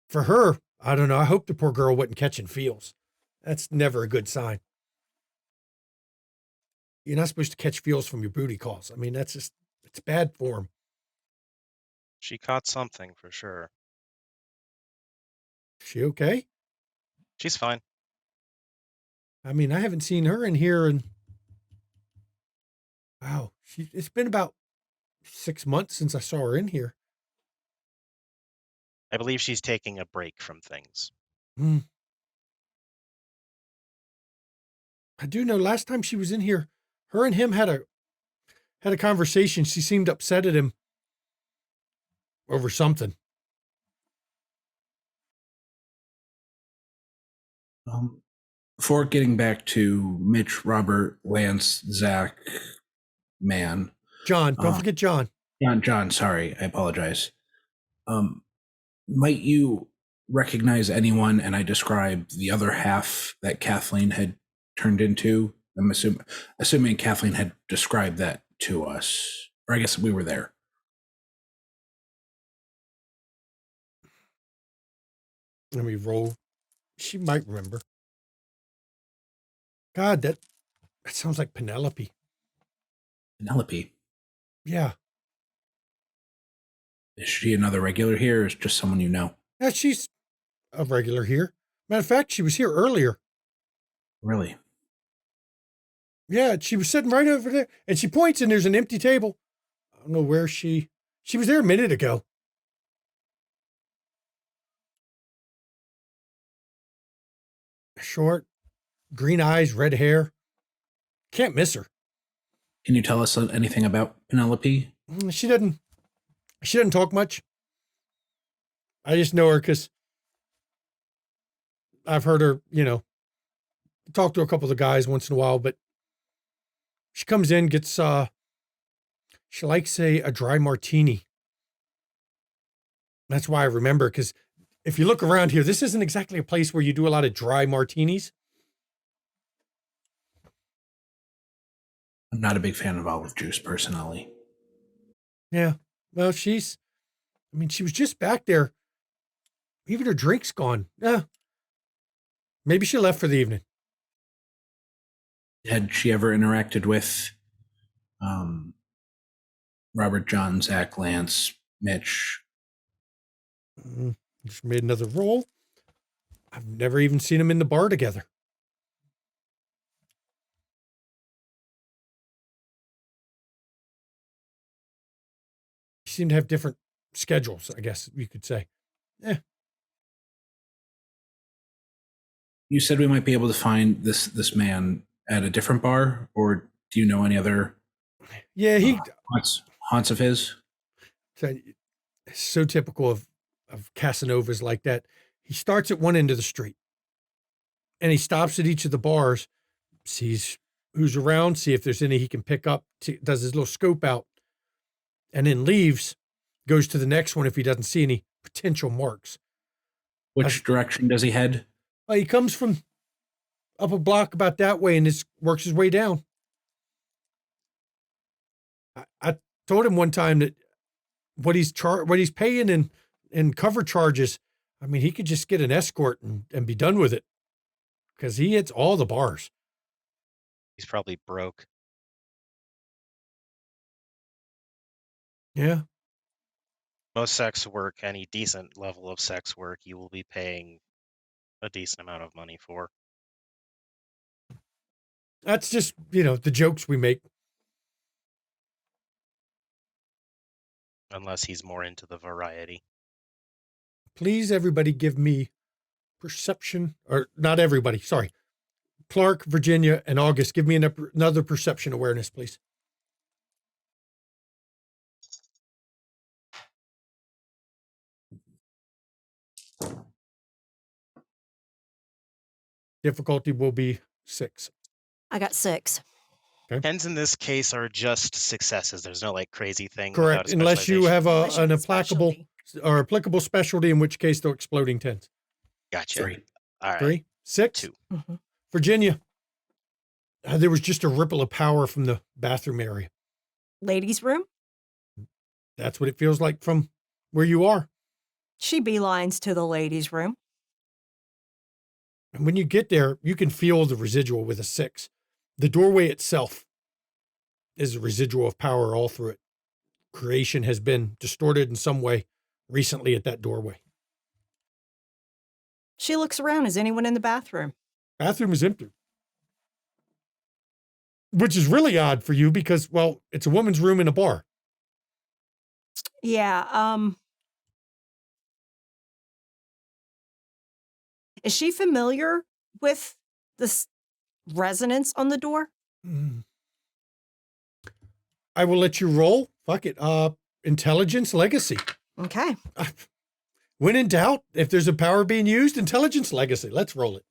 for her, I don't know. I hope the poor girl wasn't catching feels. That's never a good sign. You're not supposed to catch feels from your booty calls. I mean, it's bad form. She caught something for sure. She okay? She's fine. I mean, I haven't seen her in here and wow, it's been about 6 months since I saw her in here. I believe she's taking a break from things. I do know last time she was in here, her and him had a conversation. She seemed upset at him over something. Before getting back to Mitch, Robert, Lance, Zach, Man. John, don't forget John. John, sorry, I apologize. Might you recognize anyone? And I described the other half that Kathleen had turned into. I'm assuming Kathleen had described that to us, or I guess we were there. Let me roll. She might remember. God, that sounds like Penelope. Penelope? Yeah. Is she another regular here, or is just someone you know? Yeah, she's a regular here. Matter of fact, she was here earlier. Really? Yeah, she was sitting right over there, and she points, and there's an empty table. I don't know where she was there a minute ago. Short, green eyes, red hair. Can't miss her. Can you tell us anything about Penelope? She doesn't talk much. I just know her because I've heard her, talk to a couple of the guys once in a while, but she comes in, gets, she likes a dry martini. That's why I remember, because if you look around here, this isn't exactly a place where you do a lot of dry martinis. I'm not a big fan of olive juice, personally. Yeah. Well, she was just back there. Even her drink's gone. Yeah. Maybe she left for the evening. Had she ever interacted with Robert, John, Zach, Lance, Mitch? Just made another roll. I've never even seen them in the bar together. They seem to have different schedules, I guess you could say. You said we might be able to find this man at a different bar, or do you know any other? Yeah, he haunts of his. So typical of Casanovas like that. He starts at one end of the street, and he stops at each of the bars, sees who's around, see if there's any he can pick up, does his little scope out, and then leaves. Goes to the next one if he doesn't see any potential marks. Which direction does he head? He comes from up a block about that way and works his way down. I told him one time that what he's paying in cover charges, I mean, he could just get an escort and be done with it, because he hits all the bars. He's probably broke. Yeah. Most sex work, any decent level of sex work, you will be paying a decent amount of money for. That's just, the jokes we make. Unless he's more into the variety. Please, everybody, give me perception, or not everybody, sorry. Clark, Virginia, and August, give me another perception awareness, please. Difficulty will be 6. I got 6. Okay. 10s in this case are just successes. There's no like crazy thing. Correct, without a unless you have Unless you an have a applicable specialty. or applicable specialty, in which case they're exploding 10s. Gotcha. 3. All right. 3, 6. 2. Mm-hmm. Virginia, there was just a ripple of power from the bathroom area. Ladies' room? That's what it feels like from where you are. She beelines to the ladies' room. And when you get there, you can feel the residual with a 6. The doorway itself is a residual of power all through it. Creation has been distorted in some way recently at that doorway. She looks around. Is anyone in the bathroom? Bathroom is empty. Which is really odd for you because, well, it's a woman's room in a bar. Yeah, is she familiar with this resonance on the door? I will let you roll. Fuck it. Intelligence legacy. Okay. When in doubt, if there's a power being used, intelligence legacy. Let's roll it.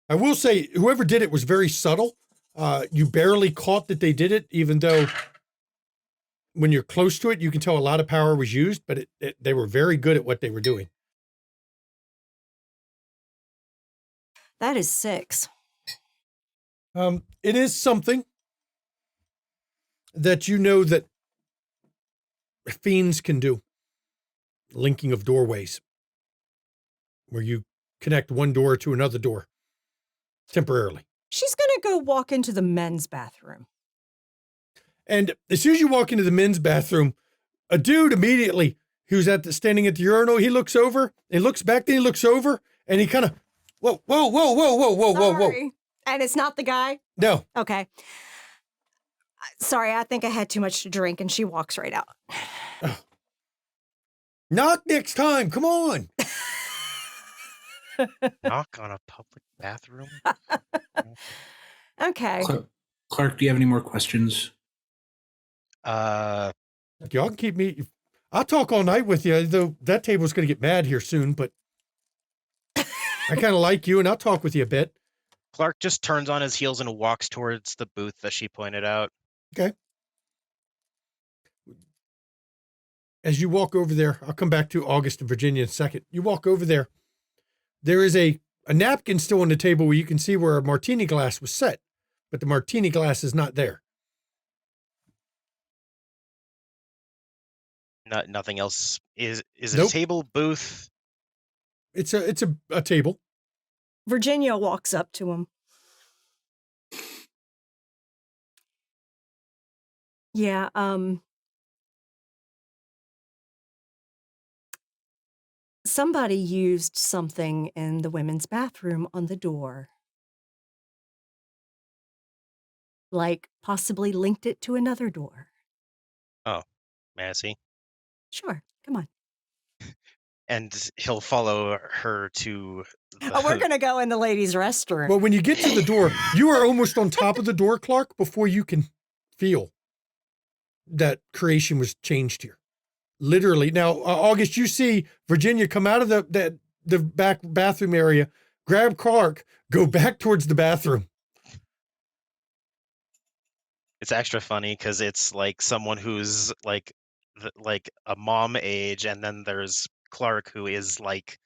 I will say, whoever did it was very subtle. You barely caught that they did it, even though when you're close to it, you can tell a lot of power was used, but they were very good at what they were doing. That is 6. It is something that you know that fiends can do. Linking of doorways, where you connect one door to another door temporarily. She's going to go walk into the men's bathroom. And as soon as you walk into the men's bathroom, a dude immediately who's standing at the urinal, he looks over, he looks back, then he looks over, and he kind of, whoa. Sorry. And it's not the guy? No. Okay. Sorry, I think I had too much to drink, and she walks right out. Knock next time, come on. Knock on a public bathroom? Okay. Clark, do you have any more questions? Y'all can keep me. I'll talk all night with you, though that table's going to get mad here soon, but I kind of like you, and I'll talk with you a bit. Clark just turns on his heels and walks towards the booth that she pointed out. Okay. As you walk over there, I'll come back to August and Virginia in a second. You walk over there. There is a napkin still on the table where you can see where a martini glass was set, but the martini glass is not there. Nothing else. Is it Nope. a table, booth? It's a table. Virginia walks up to him. Yeah, somebody used something in the women's bathroom on the door. Like possibly linked it to another door. Oh, may I see? Sure, come on. And he'll follow her to the... Oh, we're going to go in the ladies' restroom. Well, when you get to the door, you are almost on top of the door, Clark, before you can feel that creation was changed here. Literally. Now, August, you see Virginia come out of the back bathroom area, grab Clark, go back towards the bathroom. It's extra funny because it's like someone who's like a mom age, and then there's Clark who is like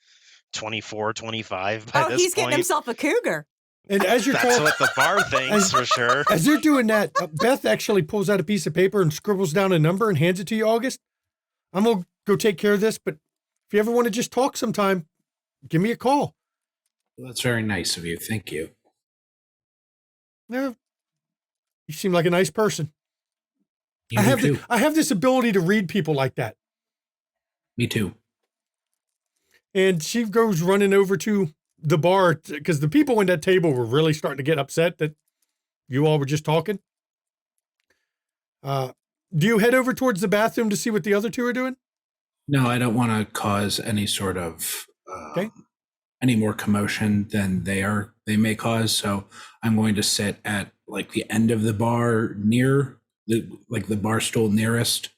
24, 25 by this point. He's getting himself a cougar. And as you're That's what the bar thinks for sure. As they're doing that, Beth actually pulls out a piece of paper and scribbles down a number and hands it to you, August. I'm going to go take care of this, but if you ever want to just talk sometime, give me a call. Well, that's very nice of you. Thank you. Yeah. You seem like a nice person. You too. I have this ability to read people like that. Me too. And she goes running over to the bar, because the people in that table were really starting to get upset that you all were just talking. Do you head over towards the bathroom to see what the other two are doing? No, I don't want to cause any sort of Okay. any more commotion than they may cause. So I'm going to sit at like the end of the bar, near the bar stool nearest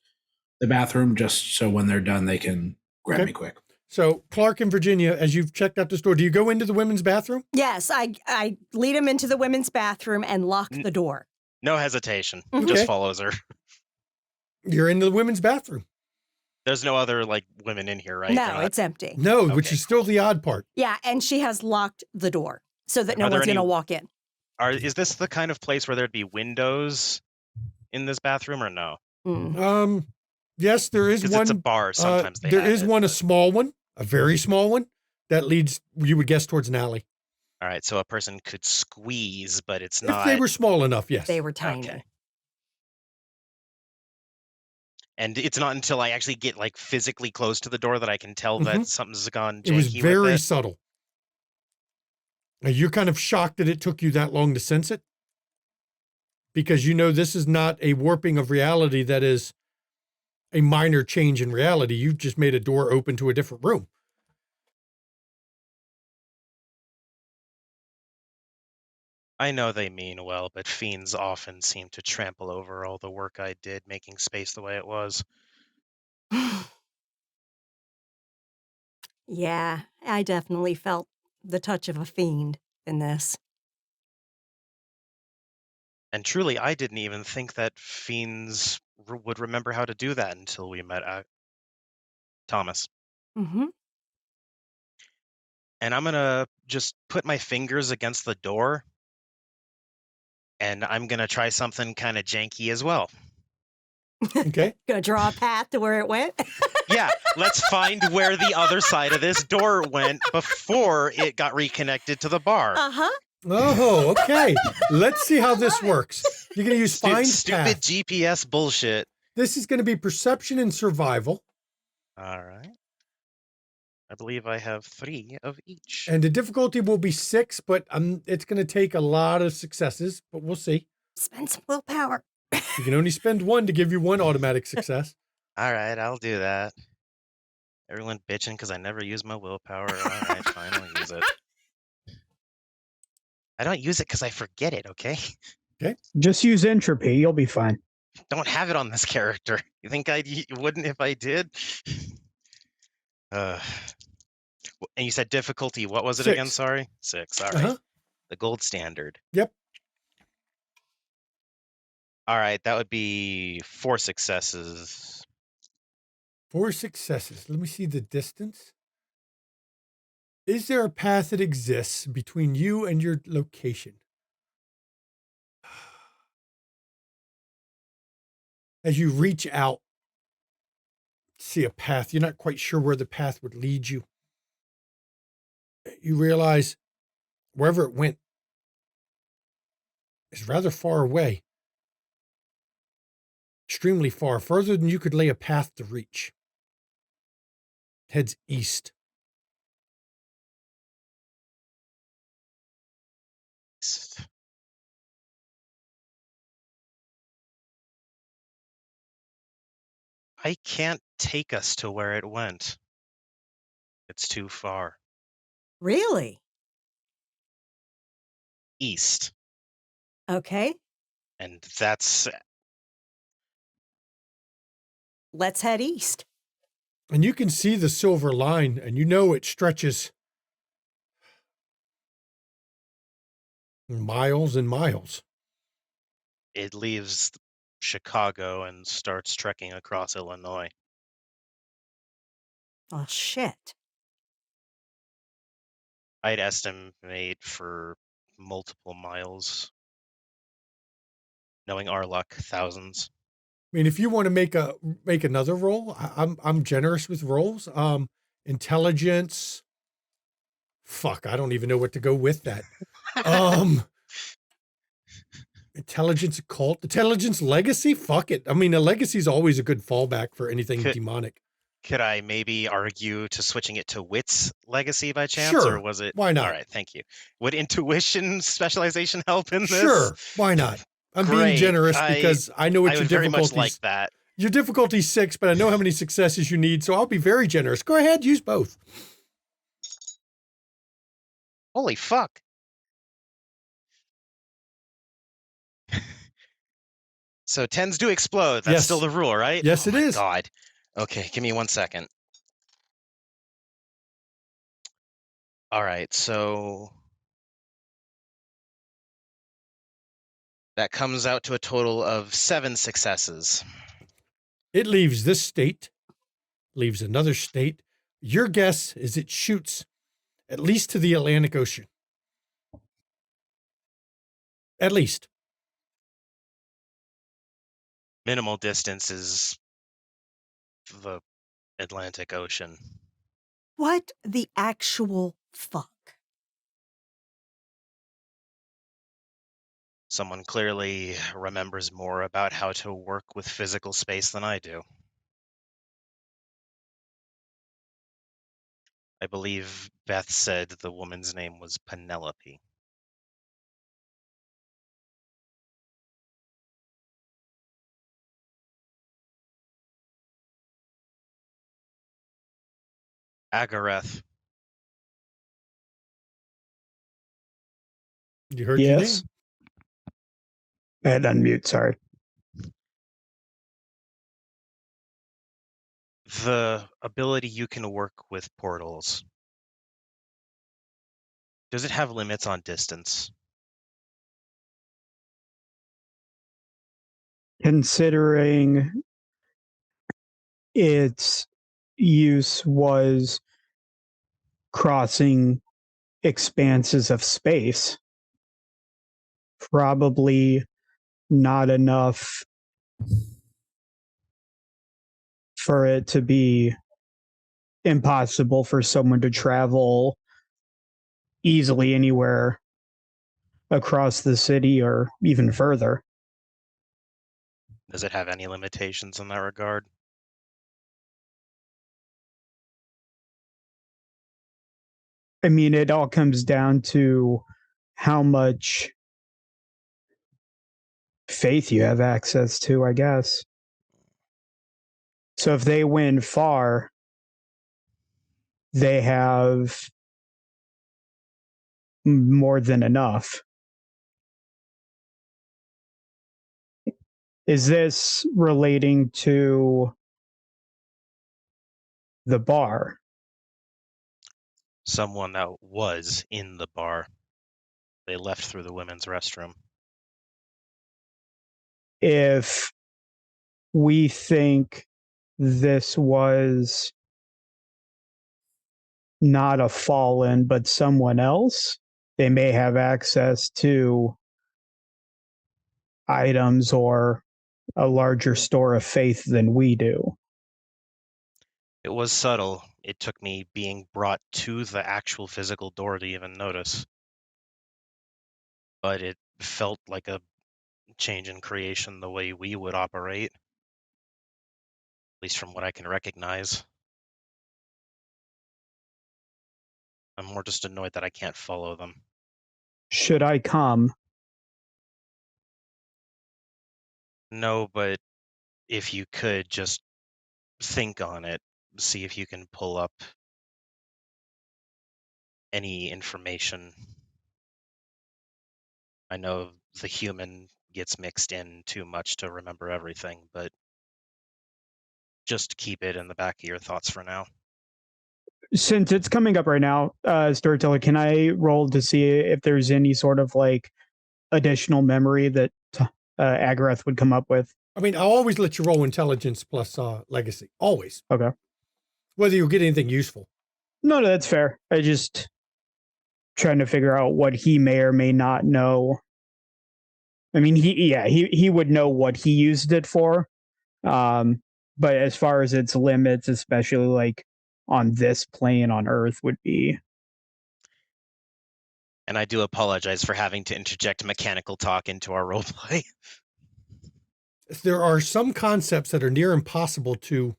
the bathroom, just so when they're done they can grab me quick. So Clark and Virginia, as you've checked out the store, do you go into the women's bathroom? Yes, I lead him into the women's bathroom and lock the door. No hesitation. Mhm. Just Okay. follows her. You're into the women's bathroom. There's no other like women in here, right? No, They're not- it's empty. No, which Okay. is still the odd part. Yeah, and she has locked the door so that no Are there one's going to any- walk in. Is this the kind of place where there'd be windows in this bathroom or no? Mm. Yes, there is Because one. it's a bar. Sometimes they there have is it, one, a but- small one, a very small one that leads, you would guess, towards an alley. All right, so a person could squeeze, but it's If not. they were small enough, yes. They were tiny. Okay. And it's not until I actually get like physically close to the door that I can tell that something's gone janky It was very with it. subtle. Now, you're kind of shocked that it took you that long to sense it, because you know this is not a warping of reality that is a minor change in reality. You just made a door open to a different room. I know they mean well, but fiends often seem to trample over all the work I did making space the way it was. Yeah, I definitely felt the touch of a fiend in this. And truly, I didn't even think that fiends would remember how to do that until we met Thomas. Mm-hmm. And I'm going to just put my fingers against the door, and I'm going to try something kind of janky as well. Okay. Gonna draw a path to where it went. Yeah, let's find where the other side of this door went before it got reconnected to the bar. Uh-huh. Oh, okay. Let's see how this works. You're going to use find Stupid path. GPS bullshit. This is going to be perception and survival. All right. I believe I have 3 of each. And the difficulty will be 6, but it's going to take a lot of successes, but we'll see. Spend some willpower. You can only spend 1 to give you 1 automatic success. All right, I'll do that. Everyone bitching because I never use my willpower. All right, fine, I'll use it. I don't use it because I forget it, okay? Just use entropy. You'll be fine. Don't have it on this character. You think I wouldn't if I did? And you said difficulty. What was it again? 6. Sorry? 6. All right. Uh-huh. The gold standard. Yep. All right, that would be 4 successes. 4 successes. Let me see the distance. Is there a path that exists between you and your location? As you reach out, see a path. You're not quite sure where the path would lead you. You realize wherever it went is rather far away. Extremely far, further than you could lay a path to reach. Heads east. I can't take us to where it went. It's too far. Really? East. Okay. And that's Let's head east. And you can see the silver line, and you know it stretches miles and miles. it leaves Chicago and starts trekking across Illinois. Oh, shit. I'd estimate for multiple miles. Knowing our luck, thousands. I mean, if you want to make another roll, I'm generous with rolls. Intelligence. Fuck, I don't even know what to go with that. Intelligence occult, intelligence legacy. Fuck it. I mean, a legacy is always a good fallback for anything demonic. Could I maybe argue to switching it to Wit's legacy by chance, Sure. or was it? Why not? All right, thank you. Would intuition specialization help in this? Sure. Why not? I'm being Great. generous because I know what I your would very much difficulties. like that. Your difficulty's 6, but I know how many successes you need, so I'll be very generous. Go ahead, use both. Holy fuck. So 10s do explode. That's Yes. still the rule, right? Yes, oh it my is. God. Okay, give me 1 second. All right, so that comes out to a total of 7 successes. It leaves this state, leaves another state. Your guess is it shoots at least to the Atlantic Ocean. At least. Minimal distance is the Atlantic Ocean. What the actual fuck? Someone clearly remembers more about how to work with physical space than I do. I believe Beth said the woman's name was Penelope. Agareth. You heard your Yes. name. I had to unmute, sorry. The ability you can work with portals. Does it have limits on distance? Considering its use was crossing expanses of space, probably not enough for it to be impossible for someone to travel easily anywhere across the city or even further. Does it have any limitations in that regard? I mean, it all comes down to how much faith you have access to, I guess. So if they win far, they have more than enough. Is this relating to the bar? Someone that was in the bar. They left through the women's restroom. If we think this was not a fallen, but someone else, they may have access to items or a larger store of faith than we do. It was subtle. It took me being brought to the actual physical door to even notice. But it felt like a change in creation the way we would operate. At least from what I can recognize. I'm more just annoyed that I can't follow them. Should I come? No, but if you could just think on it, see if you can pull up any information. I know the human gets mixed in too much to remember everything, but just keep it in the back of your thoughts for now. Since it's coming up right now, Storyteller, can I roll to see if there's any sort of like additional memory that Agareth would come up with? I mean, I'll always let you roll intelligence plus legacy. Always. Okay. Whether you get anything useful. No, that's fair. I just trying to figure out what he may or may not know. I mean, he would know what he used it for. But as far as its limits, especially like on this plane on Earth, would be. And I do apologize for having to interject mechanical talk into our roleplay. There are some concepts that are near impossible to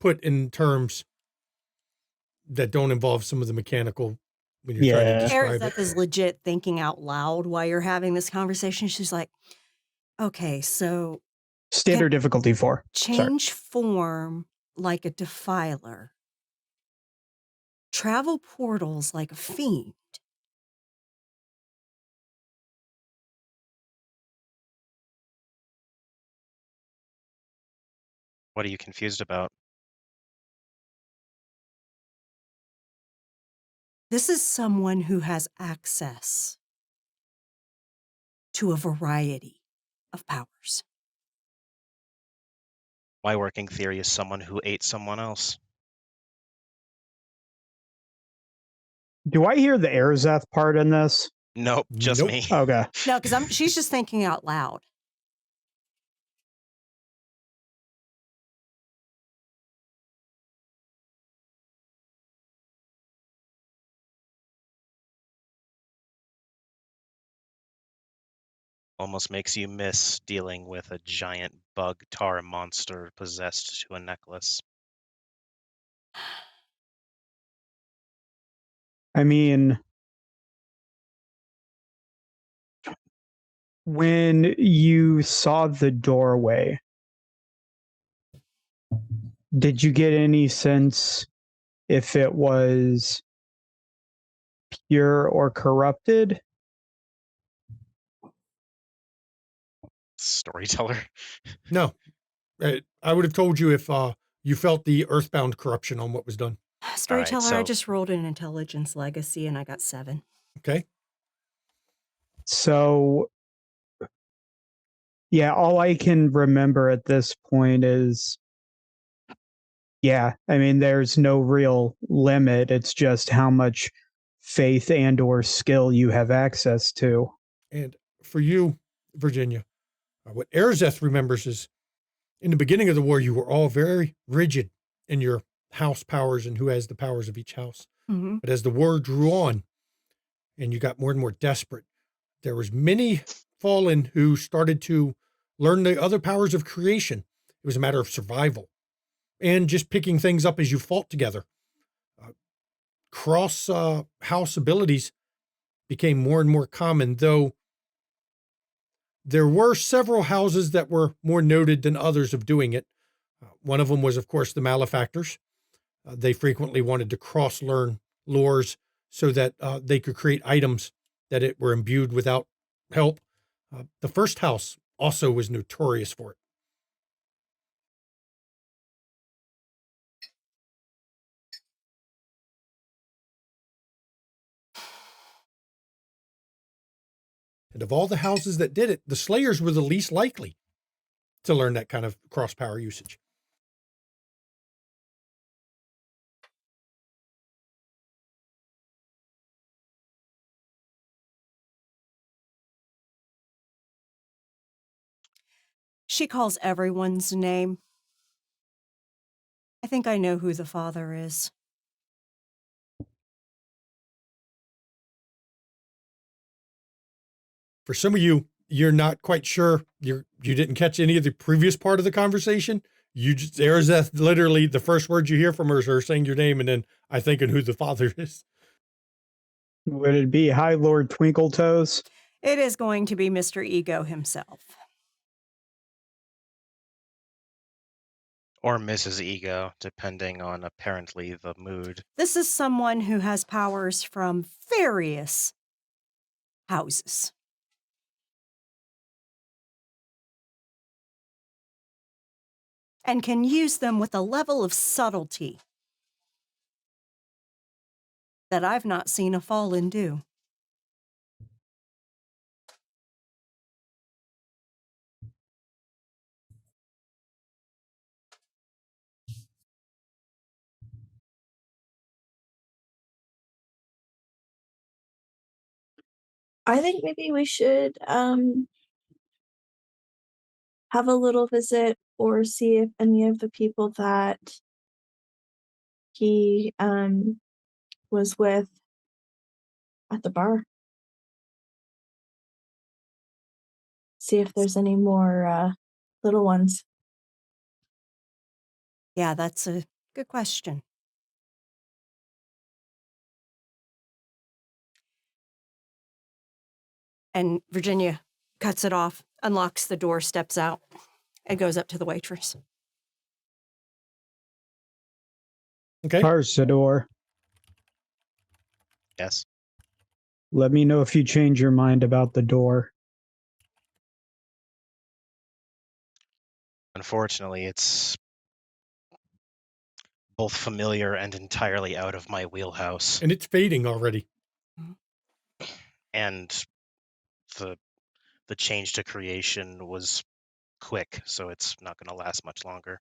put in terms that don't involve some of the mechanical when you're trying to describe Arizeth it. is legit thinking out loud while you're having this conversation. She's like, okay, so Standard difficulty 4. Sorry. change form like a defiler. Travel portals like a fiend. What are you confused about? This is someone who has access to a variety of powers. My working theory is someone who ate someone else. Do I hear the Arizeth part in this? Nope, just Nope. me. Okay. No, because she's just thinking out loud. Almost makes you miss dealing with a giant bug tar monster possessed to a necklace. I mean, when you saw the doorway, did you get any sense if it was pure or corrupted? Storyteller. No, I would have told you if you felt the earthbound corruption on what was done. Storyteller, I so- just rolled an intelligence legacy and I got 7. Okay. So, yeah, all I can remember at this point is, yeah, I mean, there's no real limit. It's just how much faith and or skill you have access to. And for you, Virginia, what Arizeth remembers is in the beginning of the war, you were all very rigid in your house powers and who has the powers of each house. Mm-hmm. But as the war drew on and you got more and more desperate, there was many fallen who started to learn the other powers of creation. It was a matter of survival and just picking things up as you fought together. Cross house abilities became more and more common, though there were several houses that were more noted than others of doing it. One of them was, of course, the malefactors. They frequently wanted to cross-learn lores so that they could create items that it were imbued without help. The first house also was notorious for it. And of all the houses that did it, the Slayers were the least likely to learn that kind of cross-power usage. She calls everyone's name. I think I know who the father is. For some of you, you're not quite sure. You didn't catch any of the previous part of the conversation. You just, Arizeth, literally the first words you hear from her is her saying your name and then I think and who the father is. Would it be High Lord Twinkletoes? It is going to be Mr. Ego himself. Or Mrs. Ego, depending on apparently the mood. This is someone who has powers from various houses. And can use them with a level of subtlety that I've not seen a fallen do. I think maybe we should have a little visit or see if any of the people that he was with at the bar. See if there's any more little ones. Yeah, that's a Good question. And Virginia cuts it off, unlocks the door, steps out, and goes up to the waitress. Okay. Carsador, Yes. let me know if you change your mind about the door. Unfortunately, it's both familiar and entirely out of my wheelhouse. And it's fading already. And the change to creation was quick, so it's not going to last much longer.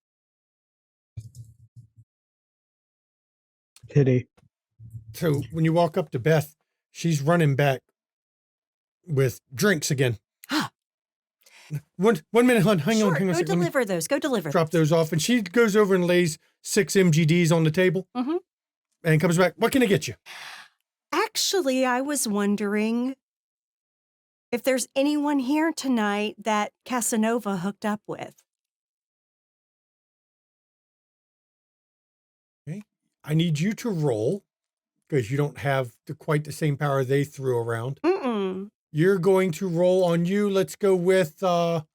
Pity. So when you walk up to Beth, she's running back with drinks again. one minute, hon. Hang on. Go a second. deliver those. Go deliver Drop those off. And she goes over and lays 6 MGDs on the table and comes back. What can I get you? Actually, I was wondering if there's anyone here tonight that Casanova hooked up with. Okay. I need you to roll because you don't have quite the same power they threw around. Mm-mm. You're going to roll on you. Let's go with, you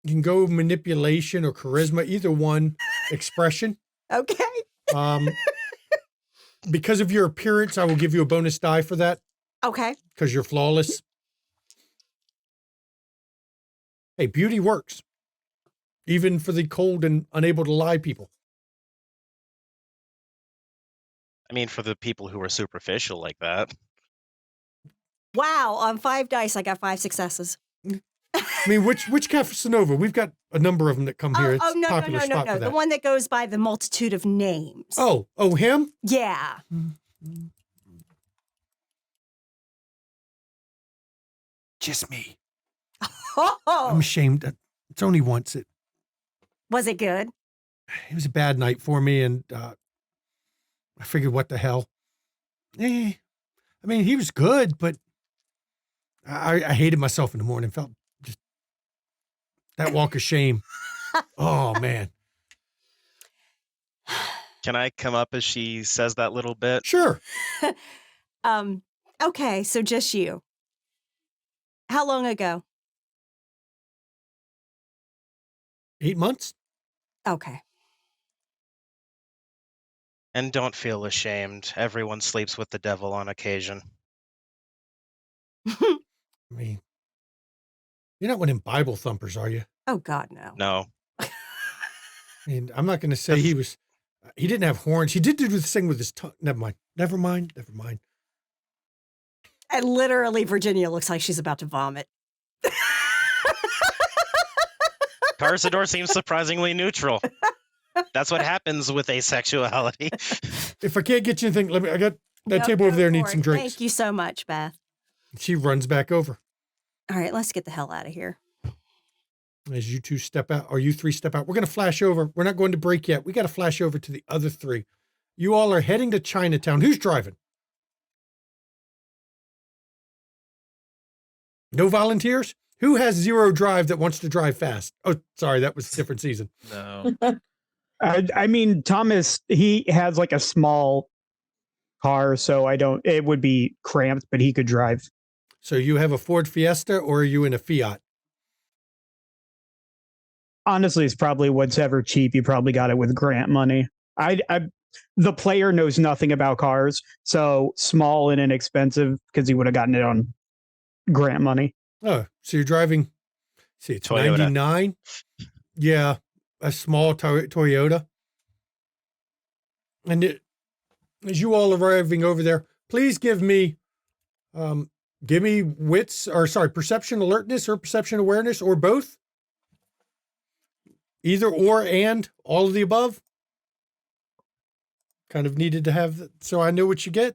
can go manipulation or charisma, either one, expression. Okay. Because of your appearance, I will give you a bonus die for that. Okay. Because you're flawless. Hey, beauty works. Even for the cold and unable to lie people. I mean, for the people who are superficial like that. Wow. On 5 dice, I got 5 successes. I mean, which Casanova? We've got a number of them that come here. It's no, popular spot for that. The one that goes by the multitude of names. Oh, him? Yeah. Just me. Oh. I'm ashamed. It's only once. Was it good? It was a bad night for me, and I figured, what the hell? I mean, he was good, but I hated myself in the morning. Felt just that walk of shame. Oh, man. Can I come up as she says that little bit? Sure. Okay, so just you. How long ago? 8 months? Okay. And don't feel ashamed. Everyone sleeps with the devil on occasion. I mean, you're not one of them Bible thumpers, are you? Oh, God, no. No. I mean, I'm not going to say he didn't have horns. He did do this thing with his tongue. Never mind. And literally, Virginia looks like she's about to vomit. Carsador seems surprisingly neutral. That's what happens with asexuality. If I can't get you anything, I got that table over there needs some drinks. Thank you so much, Beth. She runs back over. All right, let's get the hell out of here. As you 2 step out, or you 3 step out, we're going to flash over. We're not going to break yet. We got to flash over to the other 3. You all are heading to Chinatown. Who's driving? No volunteers? Who has 0 drive that wants to drive fast? Oh, sorry, that was a different season. No. I mean, Thomas, he has like a small car, so it would be cramped, but he could drive. So you have a Ford Fiesta, or are you in a Fiat? Honestly, it's probably whatever cheap. You probably got it with grant money. The player knows nothing about cars, so small and inexpensive because he would have gotten it on grant money. Oh, so you're driving, see, it's Toyota. 99. Yeah, a small Toyota. And as you all arriving over there, please give me perception alertness or perception awareness, or both. Either or and all of the above. Kind of needed to have, so I know what you get.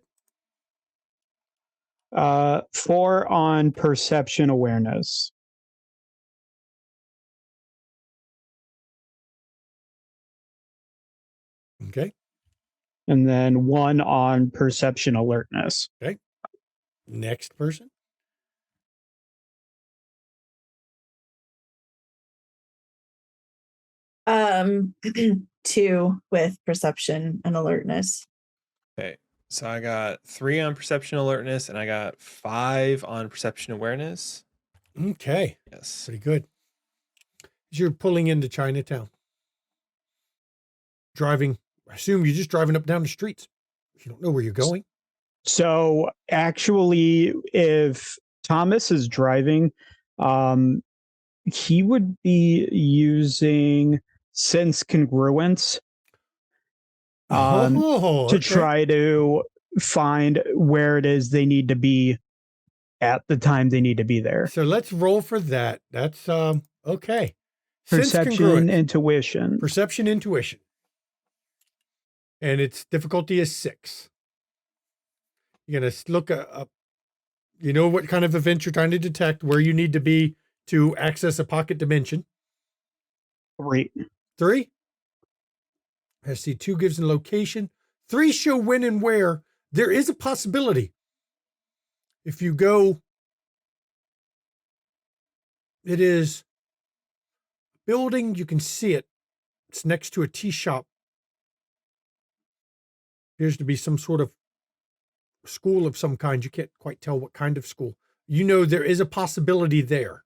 4 on perception awareness. Okay. And then 1 on perception alertness. Okay. Next person. 2 with perception and alertness. Okay. So I got 3 on perception alertness, and I got 5 on perception awareness. Okay. Yes. Pretty good. As you're pulling into Chinatown, driving, I assume you're just driving up down the streets. You don't know where you're going. So actually, if Thomas is driving, he would be using sense congruence to okay. try to find where it is they need to be at the time they need to be there. So let's roll for that. That's okay. Perception, intuition. Perception, intuition. And its difficulty is 6. You're going to look up, you know what kind of event you're trying to detect, where you need to be to access a pocket dimension. 3. 3? I see 2 gives a location. 3 show when and where. There is a possibility. If you go, it is building, you can see it. It's next to a tea shop. Appears to be some sort of school of some kind. You can't quite tell what kind of school. You know there is a possibility there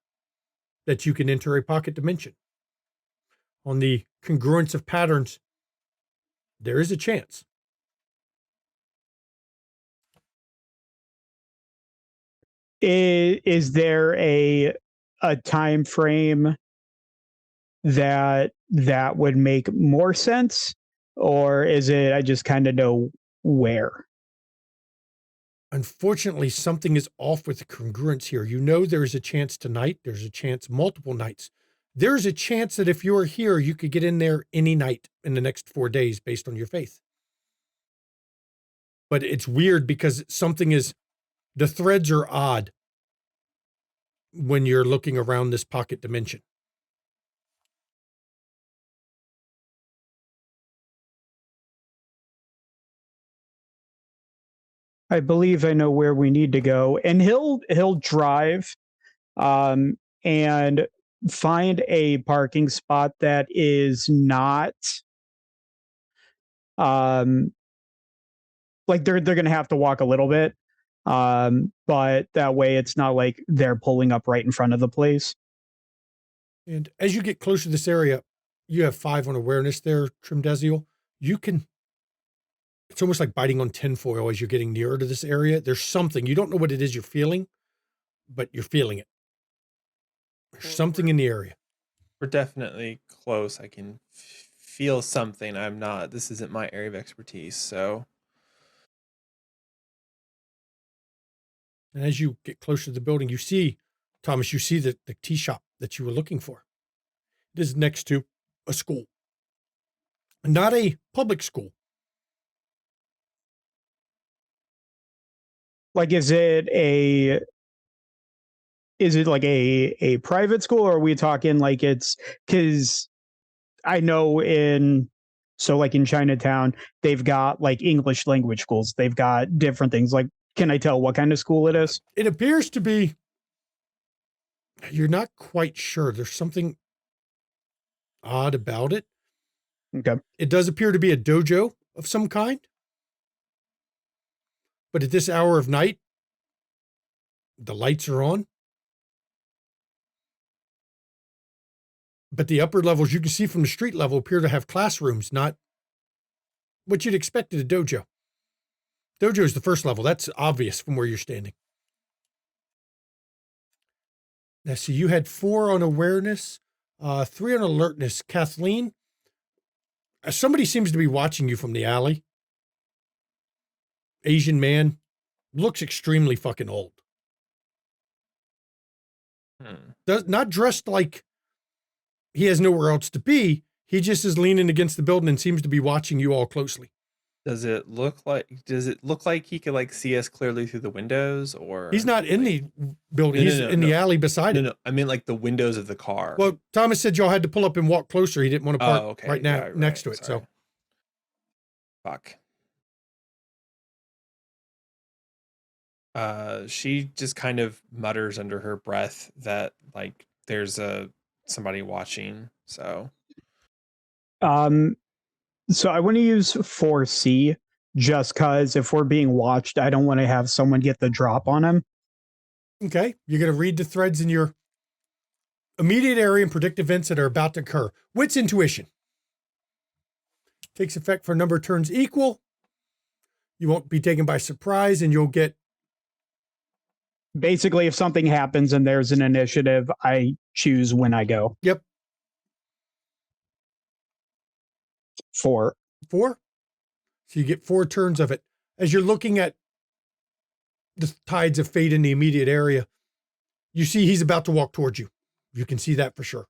that you can enter a pocket dimension. On the congruence of patterns, there is a chance. Is there a time frame that would make more sense, or is it I just kind of know where? Unfortunately, something is off with the congruence here. You know there's a chance tonight. There's a chance multiple nights. There's a chance that if you're here, you could get in there any night in the next 4 days based on your faith. But it's weird because the threads are odd when you're looking around this pocket dimension. I believe I know where we need to go, and he'll drive and find a parking spot that is not like they're going to have to walk a little bit, but that way it's not like they're pulling up right in front of the place. And as you get closer to this area, you have 5 on awareness there, Trimdeziel. It's almost like biting on tinfoil as you're getting nearer to this area. There's something, you don't know what it is you're feeling, but you're feeling it. There's something in the area. We're definitely close. I can feel something. This isn't my area of expertise, so. And as you get closer to the building, you see, Thomas, the tea shop that you were looking for. It is next to a school. Not a public school. Like, is it like a private school, or are we talking like because I know like in Chinatown, they've got like English language schools. They've got different things. Like, can I tell what kind of school it is? It appears to be, you're not quite sure. There's something odd about it. Okay. It does appear to be a dojo of some kind. But at this hour of night, the lights are on. But the upper levels, you can see from the street level, appear to have classrooms, not what you'd expect at a dojo. Dojo is the first level. That's obvious from where you're standing. Now, see, you had 4 on awareness, 3 on alertness. Kathleen, somebody seems to be watching you from the alley. Asian man, looks extremely fucking old. Not dressed like he has nowhere else to be. He just is leaning against the building and seems to be watching you all closely. Does it look like he could like see us clearly through the windows, or he's not in the building? He's in the alley beside it. No, I mean like the windows of the car. Well, Thomas said y'all had to pull up and walk closer. He didn't want to park right now next to it. Sorry. So fuck. She just kind of mutters under her breath that like there's somebody watching. So So I want to use 4C just because if we're being watched, I don't want to have someone get the drop on him. Okay. You're going to read the threads in your immediate area and predict events that are about to occur. Wits intuition. Takes effect for a number of turns equal. You won't be taken by surprise, and you'll get... Basically, if something happens and there's an initiative, I choose when I go. Yep. 4. 4. So you get 4 turns of it. As you're looking at the tides of fate in the immediate area, you see he's about to walk towards you. You can see that for sure.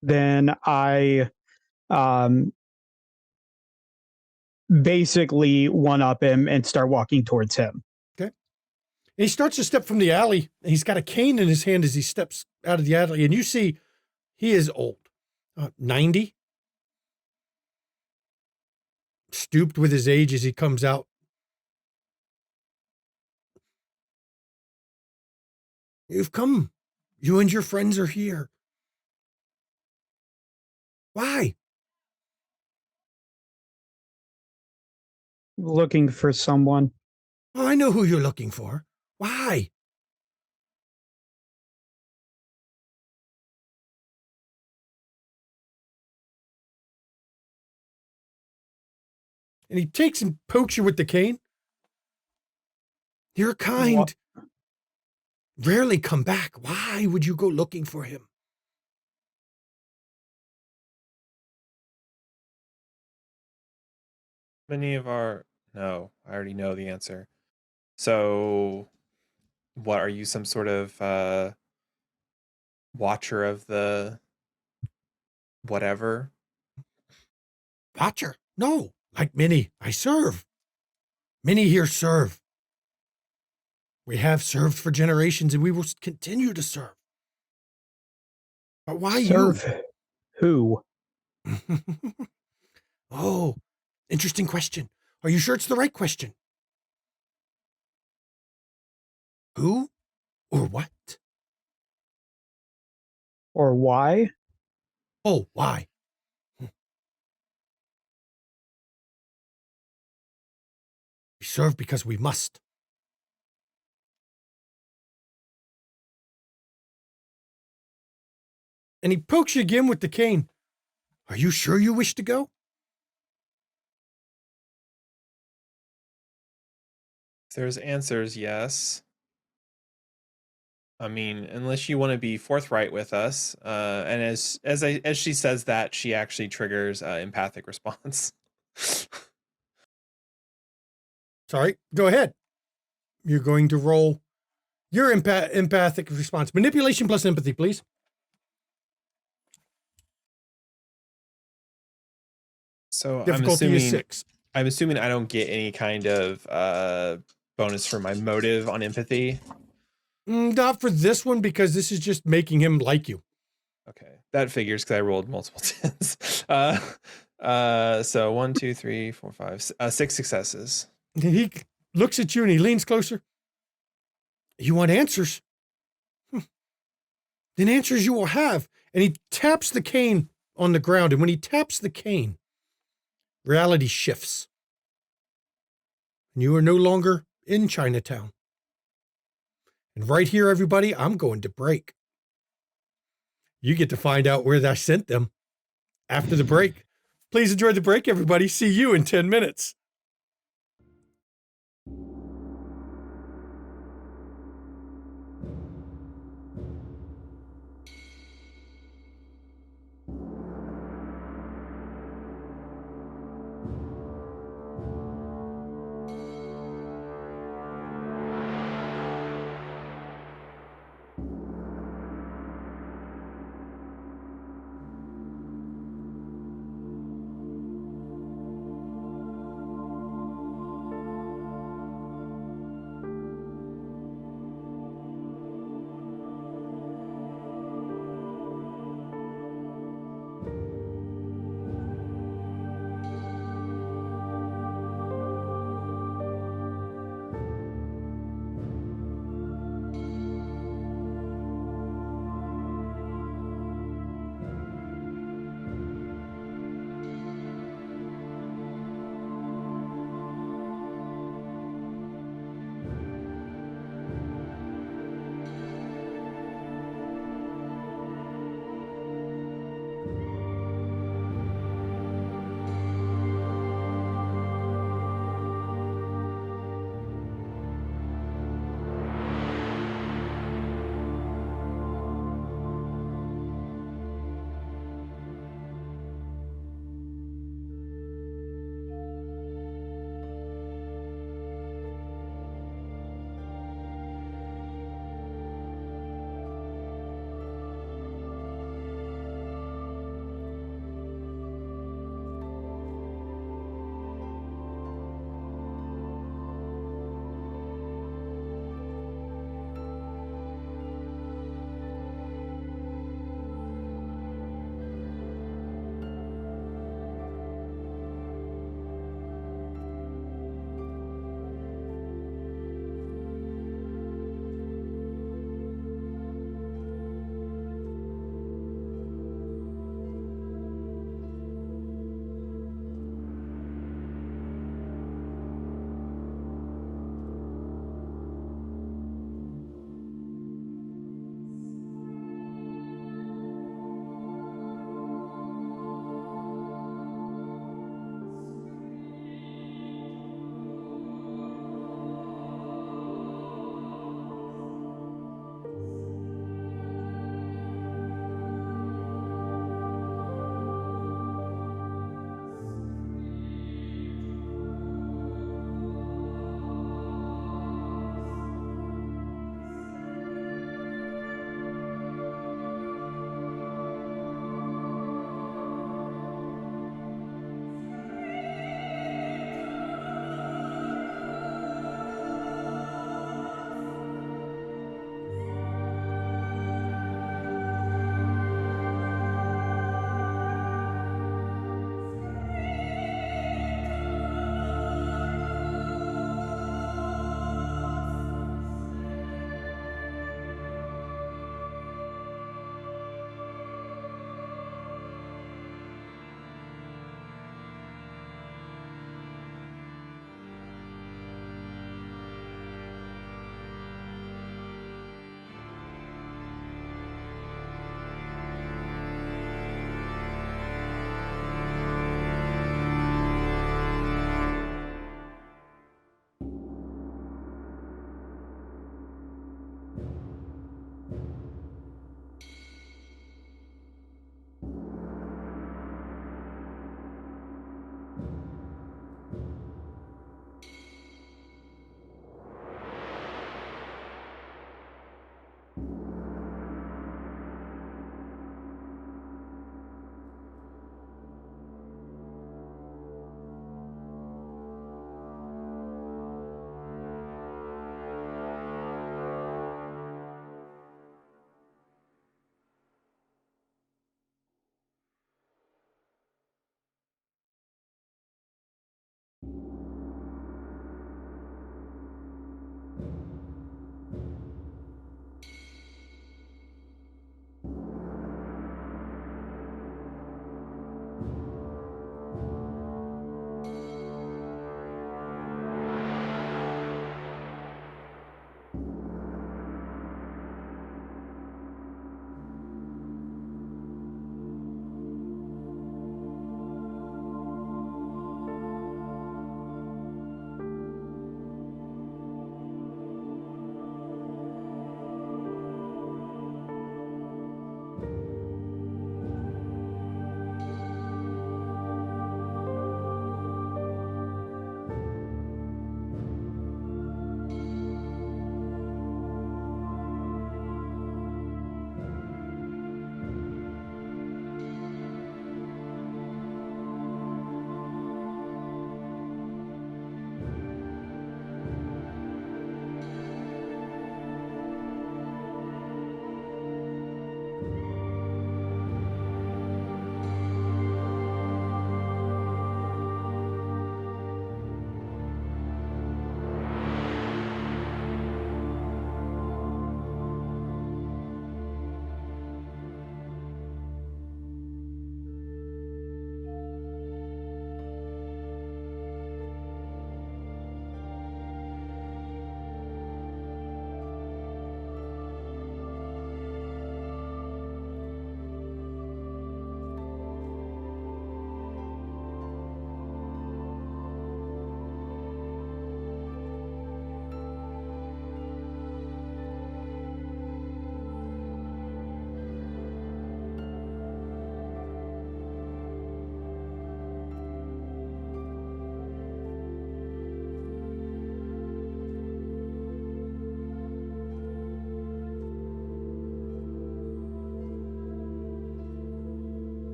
Then I basically one-up him and start walking towards him. Okay. And he starts to step from the alley, and he's got a cane in his hand as he steps out of the alley. And you see he is old, 90, stooped with his age as he comes out. You've come. You and your friends are here. Why? Looking for someone. Oh, I know who you're looking for. Why? And he takes and pokes you with the cane. You're kind. What? Rarely come back. Why would you go looking for him? No, I already know the answer. So, what are you, some sort of watcher of the whatever? Watcher? No, like many, I serve. Many here serve. We have served for generations, and we will continue to serve. But why Serve who? you? Oh, interesting question. Are you sure it's the right question? Who or what? Or why? Oh, why? We serve because we must. And he pokes you again with the cane. Are you sure you wish to go? If there's answers, yes. I mean, unless you want to be forthright with us, and as she says that, she actually triggers empathic response. Sorry, go ahead. You're going to roll your empathic response. Manipulation plus empathy, please. So Difficulty is 6. I'm assuming I don't get any kind of bonus for my motive on empathy. Not for this one, because this is just making him like you. Okay, that figures because I rolled multiple 10s. So 1, 2, 3, 4, 5, 6 successes. And he looks at you and he leans closer. You want answers? Then answers you will have. And he taps the cane on the ground. And when he taps the cane, reality shifts. And you are no longer in Chinatown. And right here, everybody, I'm going to break. You get to find out where I sent them after the break. Please enjoy the break, everybody. See you in 10 minutes.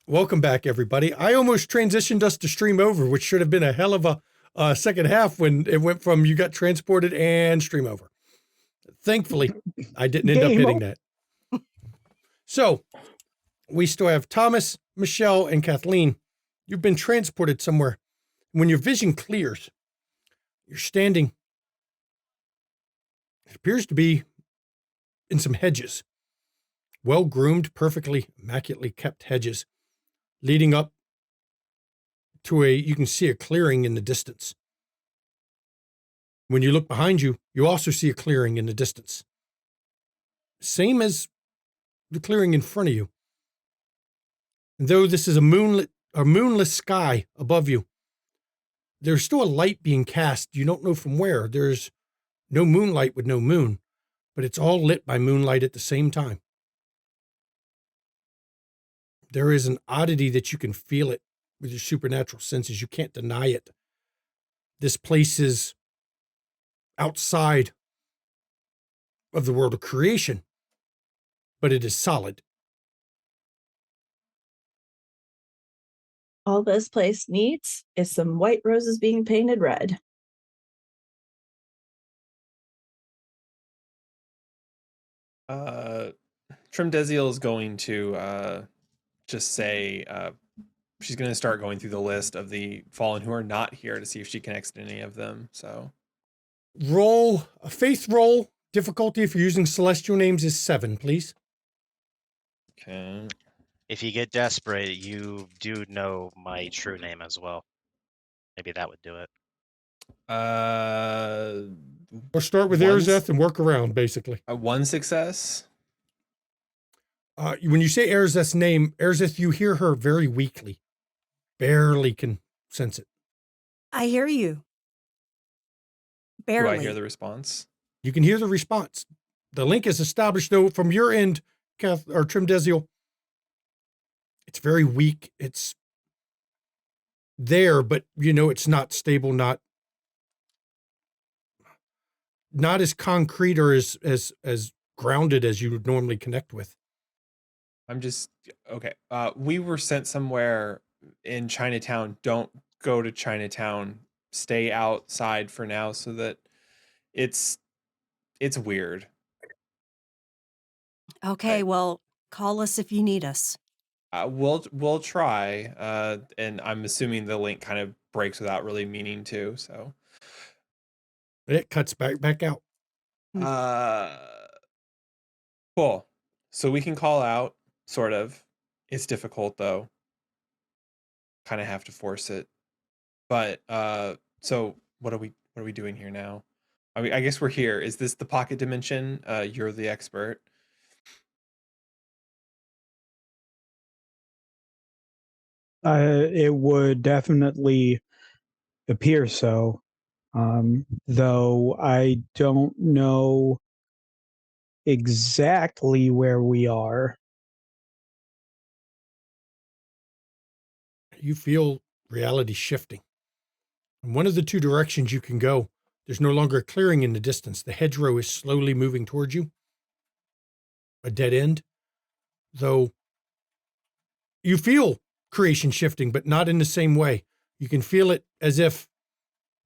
Welcome back, everybody. I almost transitioned us to stream over, which should have been a hell of a second half when it went from you got transported and stream over. Thankfully, I didn't end up hitting that. So we still have Thomas, Michelle, and Kathleen. You've been transported somewhere. When your vision clears, you're standing, it appears to be in some hedges, well-groomed, perfectly, immaculately kept hedges, leading up to you can see a clearing in the distance. When you look behind you, you also see a clearing in the distance. Same as the clearing in front of you. And though this is a moonless sky above you, there's still a light being cast. You don't know from where. There's no moonlight with no moon, but it's all lit by moonlight at the same time. There is an oddity that you can feel it with your supernatural senses. You can't deny it. This place is outside of the world of creation, but it is solid. All this place needs is some white roses being painted red. Trimdeziel is going to just say she's going to start going through the list of the fallen who are not here to see if she connects to any of them. So roll a faith roll. Difficulty if you're using celestial names is 7, please. Okay. If you get desperate, you do know my true name as well. Maybe that would do it. Or start with Erzeth and work around, basically. 1 success. When you say Erzeth's name, Erzeth, you hear her very weakly. Barely can sense it. I hear you. Barely. Do I hear the response? You can hear the response. The link is established, though, from your end, Kath or Trimdeziel. It's very weak. It's there, but you know it's not stable, not as concrete or as grounded as you would normally connect with. I'm just okay. We were sent somewhere in Chinatown. Don't go to Chinatown. Stay outside for now, so that it's weird. Okay, well, call us if you need us. We'll try. And I'm assuming the link kind of breaks without really meaning to. So it cuts back out. Cool. So we can call out, sort of. It's difficult though. Kind of have to force it. But so what are we doing here now? I mean, I guess we're here. Is this the pocket dimension? You're the expert. It would definitely appear so, though I don't know exactly where we are. You feel reality shifting. And one of the two directions you can go, there's no longer a clearing in the distance. The hedgerow is slowly moving towards you. A dead end, though you feel creation shifting, but not in the same way. You can feel it as if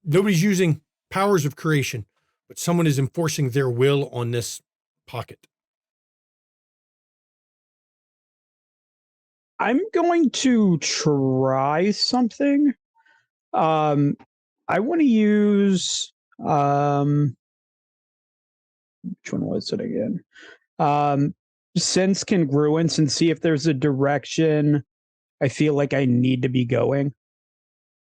nobody's using powers of creation, but someone is enforcing their will on this pocket. I'm going to try something. I want to use which one was it again? Sense congruence and see if there's a direction I feel like I need to be going.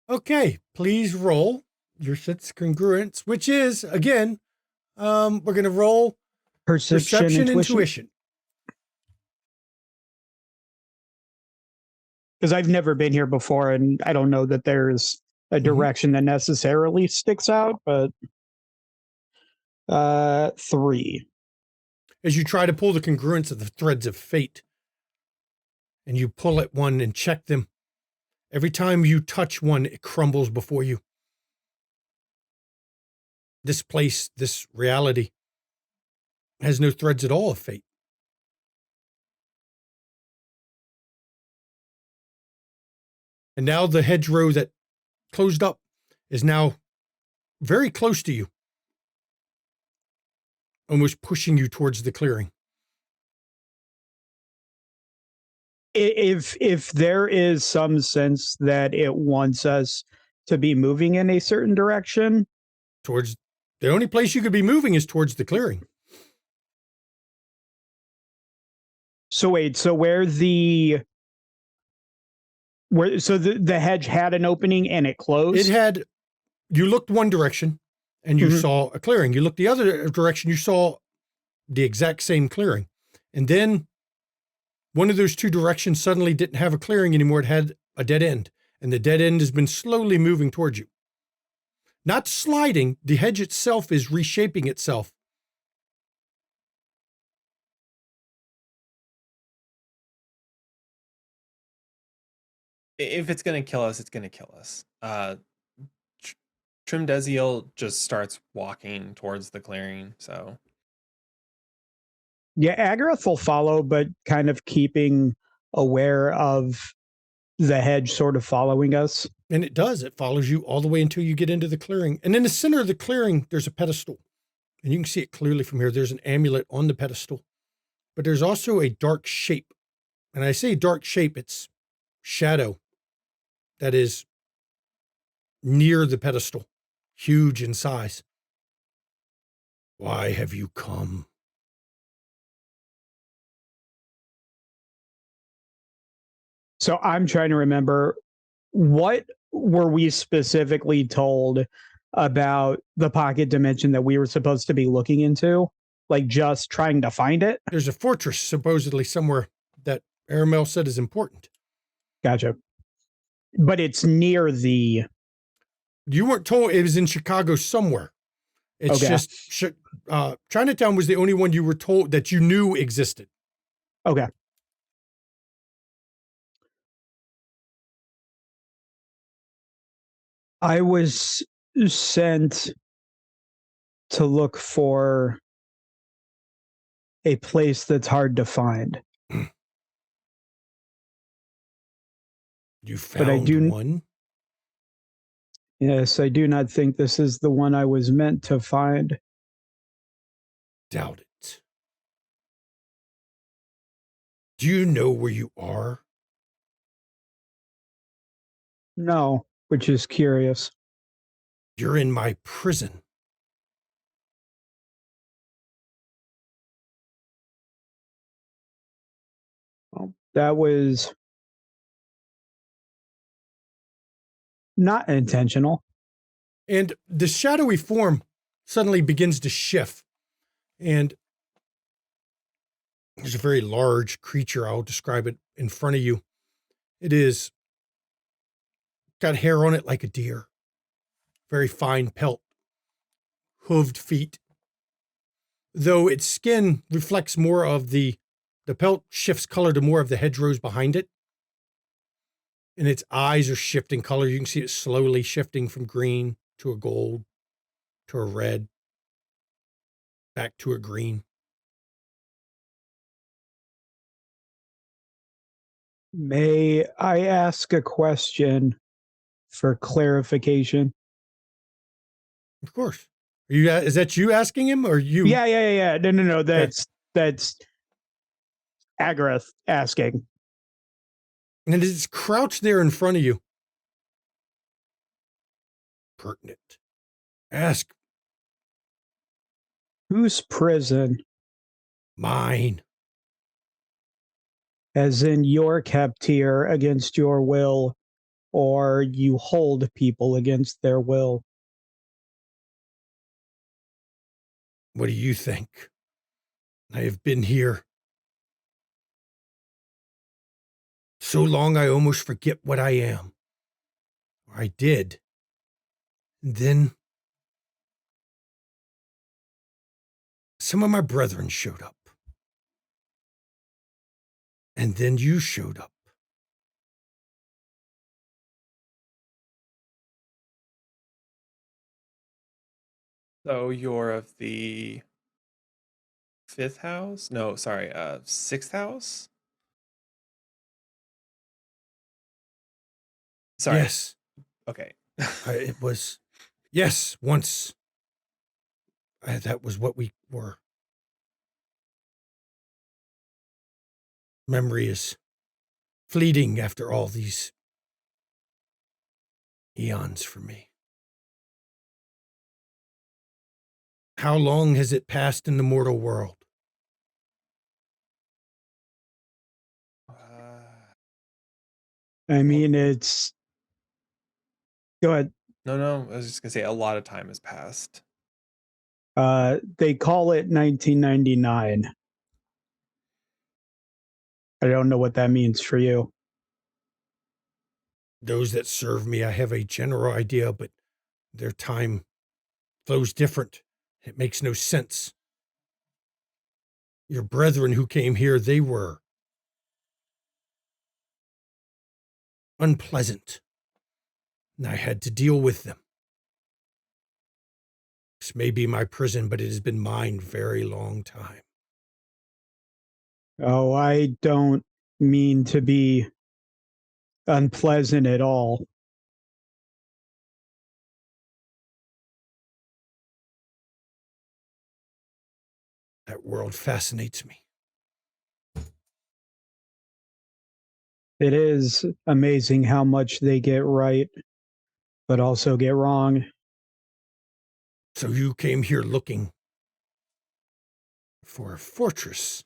Okay, please roll your sense congruence, which is again, we're going to roll perception intuition. Because I've never been here before, and I don't know that there's a direction that necessarily sticks out, but 3. As you try to pull the congruence of the threads of fate, and you pull at one and check them, every time you touch one, it crumbles before you. This place, this reality, has no threads at all of fate. And now the hedgerow that closed up is now very close to you, almost pushing you towards the clearing. If there is some sense that it wants us to be moving in a certain direction, Towards the only place you could be moving is towards the clearing. so wait, so the hedge had an opening and it closed? It had, you looked one direction and you Mhm. saw a clearing. You looked the other direction, you saw the exact same clearing. And then one of those two directions suddenly didn't have a clearing anymore. It had a dead end. And the dead end has been slowly moving towards you. Not sliding, the hedge itself is reshaping itself. If it's gonna kill us, it's gonna kill us. Trimdeziel just starts walking towards the clearing. So Yeah, Agarth will follow, but kind of keeping aware of the hedge sort of following us. And it does. It follows you all the way until you get into the clearing. And in the center of the clearing, there's a pedestal. And you can see it clearly from here. There's an amulet on the pedestal. But there's also a dark shape. And I say dark shape, it's shadow that is near the pedestal, huge in size. Why have you come? So I'm trying to remember, what were we specifically told about the pocket dimension that we were supposed to be looking into? Like just trying to find it? There's a fortress supposedly somewhere that Aramel said is important. Gotcha. But it's near the... You weren't told it was in Chicago somewhere. It's Okay. just Chinatown was the only one you were told that you knew existed. Okay. I was sent to look for a place that's hard to find. You found one? Yes, I do not think this is the one I was meant to find. Doubt it. Do you know where you are? No, which is curious. You're in my prison. Well, that was not intentional. And the shadowy form suddenly begins to shift. And there's a very large creature. I'll describe it in front of you. It is got hair on it like a deer. Very fine pelt. Hooved feet. Though its skin reflects more of the pelt shifts color to more of the hedgerows behind it. And its eyes are shifting color. You can see it slowly shifting from green to a gold, to a red, back to a green. May I ask a question for clarification? Of course. Is that you asking him or you? Yeah. No. That's Agarth asking. And it's crouched there in front of you. Pertinent. Ask. Whose prison? Mine. As in you're kept here against your will, or you hold people against their will? What do you think? I have been here so long I almost forget what I am. Or I did. And then some of my brethren showed up. And then you showed up. So you're of the fifth house? No, sorry, sixth house? Sorry. Yes. Okay. It was, yes, once. That was what we were. Memory is fleeting after all these eons for me. How long has it passed in the mortal world? I mean, it's. Go ahead. No. I was just gonna say a lot of time has passed. They call it 1999. I don't know what that means for you. Those that serve me, I have a general idea, but their time flows different. It makes no sense. Your brethren who came here, they were unpleasant, and I had to deal with them. This may be my prison, but it has been mine very long time. Oh, I don't mean to be unpleasant at all. That world fascinates me. It is amazing how much they get right, but also get wrong. So you came here looking for a fortress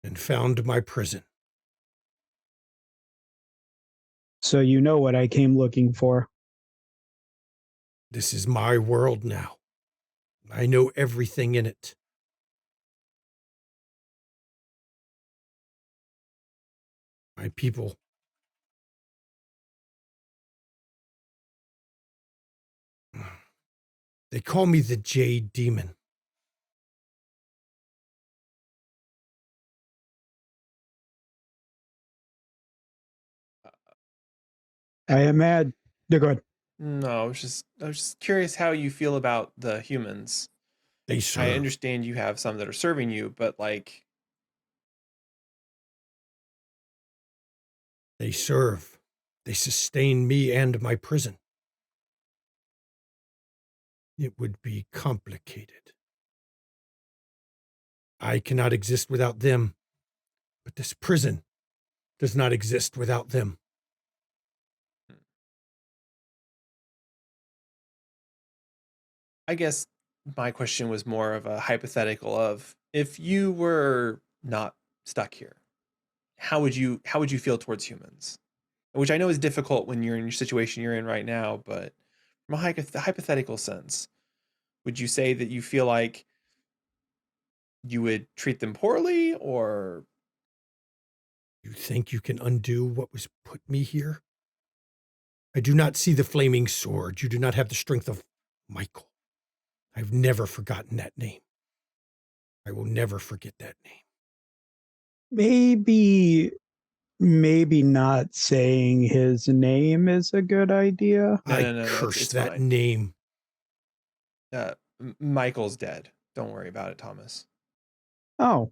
and found my prison. So you know what I came looking for. This is my world now. I know everything in it. My people. They call me the Jade Demon. I am mad. They're good. No, I was just curious how you feel about the humans. They serve. I understand you have some that are serving you, but like They serve. They sustain me and my prison. It would be complicated. I cannot exist without them, but this prison does not exist without them. I guess my question was more of a hypothetical of if you were not stuck here, how would you feel towards humans? Which I know is difficult when you're in your situation you're in right now, but from a hypothetical sense, would you say that you feel like you would treat them poorly, or You think you can undo what was put me here? I do not see the flaming sword. You do not have the strength of Michael. I've never forgotten that name. I will never forget that name. Maybe not saying his name is a good idea. No, I no, curse it's that fine. name. Michael's dead. Don't worry about it, Thomas. Oh,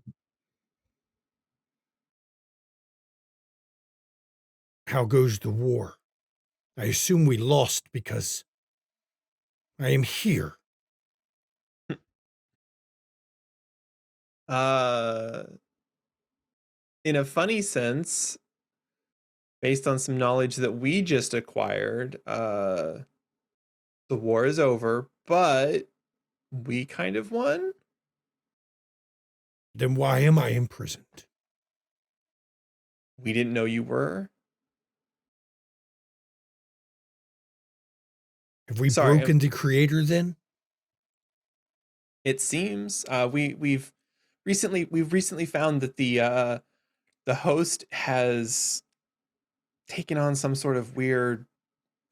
How goes the war? I assume we lost because I am here. In a funny sense, based on some knowledge that we just acquired, the war is over, but we kind of won. Then why am I imprisoned? We didn't know you were. Have we Sorry, broken the creator then? It seems we've recently found that the host has taken on some sort of weird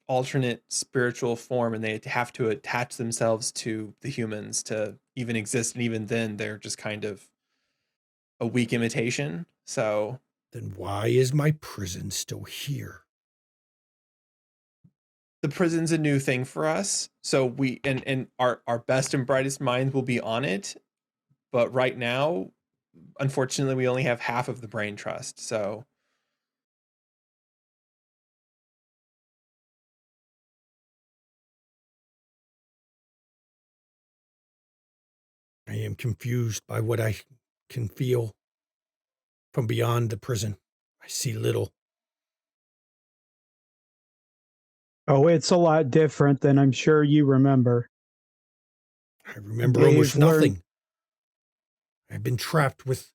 alternate spiritual form, and they have to attach themselves to the humans to even exist, and even then they're just kind of a weak imitation. So Then why is my prison still here? the prison's a new thing for us, so we and our best and brightest minds will be on it, but right now unfortunately we only have half of the brain trust. So I am confused by what I can feel from beyond the prison. I see little. Oh, it's a lot different than I'm sure you remember. I remember They've almost learned- nothing. I've been trapped with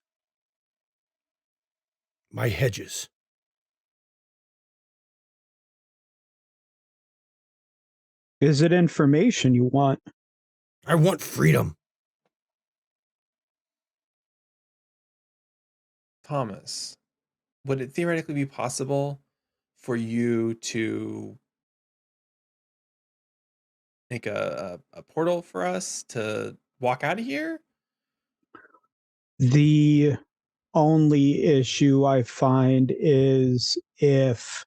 my hedges. Is it information you want? I want freedom. Thomas, would it theoretically be possible for you to make a portal for us to walk out of here? The only issue I find is if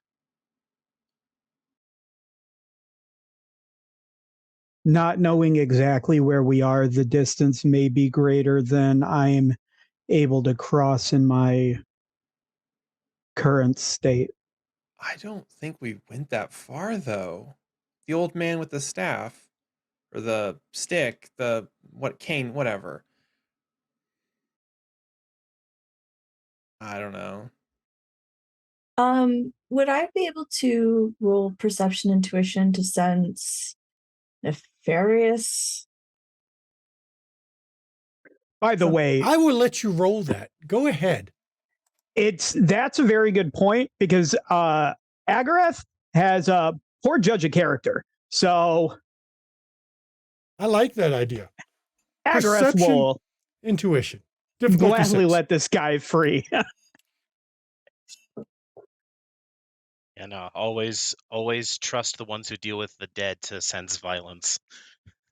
not knowing exactly where we are, the distance may be greater than I'm able to cross in my current state. I don't think we went that far, though. The old man with the staff, or the stick, the what cane, whatever. I don't know. Would I be able to roll perception intuition to sense nefarious? By the way, I will let you roll that. Go ahead. that's a very good point because Agareth has a poor judge of character. So I like that idea. Agareth Perception, will intuition. Difficulty gladly 6. let this guy free. And always trust the ones who deal with the dead to sense violence.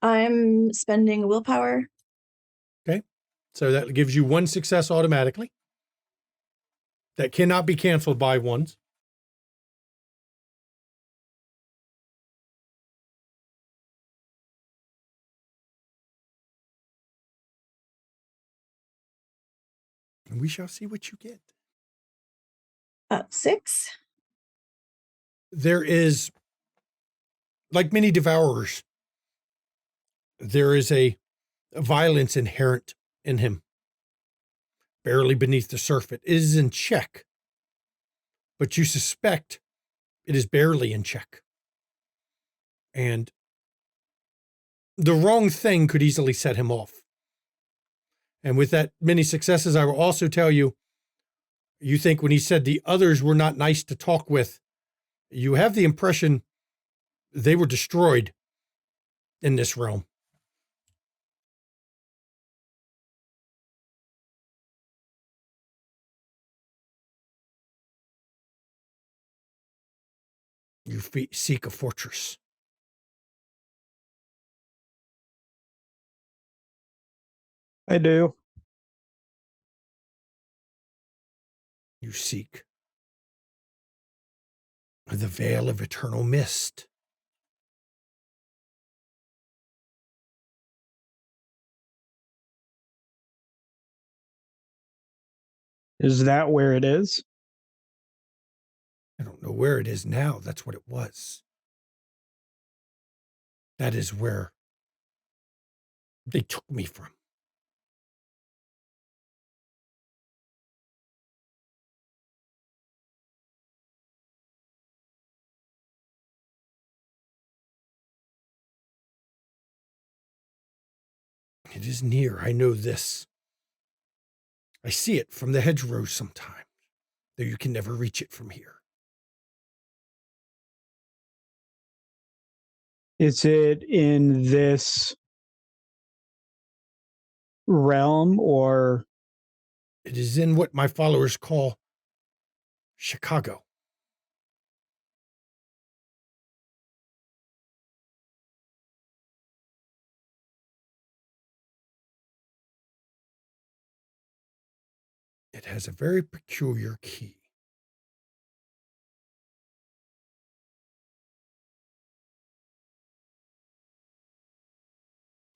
I'm spending willpower. So that gives you 1 success automatically. That cannot be canceled by ones. And we shall see what you get. 6. There is, like many devourers, there is a violence inherent in him. Barely beneath the surface. It is in check. But you suspect it is barely in check. And the wrong thing could easily set him off. And with that many successes, I will also tell you, you think when he said the others were not nice to talk with, you have the impression they were destroyed in this realm. You seek a fortress. I do. You seek the veil of eternal mist. Is that where it is? I don't know where it is now. That's what it was. That is where they took me from. It is near. I know this. I see it from the hedgerows sometimes, though you can never reach it from here. Is it in this realm or It is in what my followers call Chicago. It has a very peculiar key.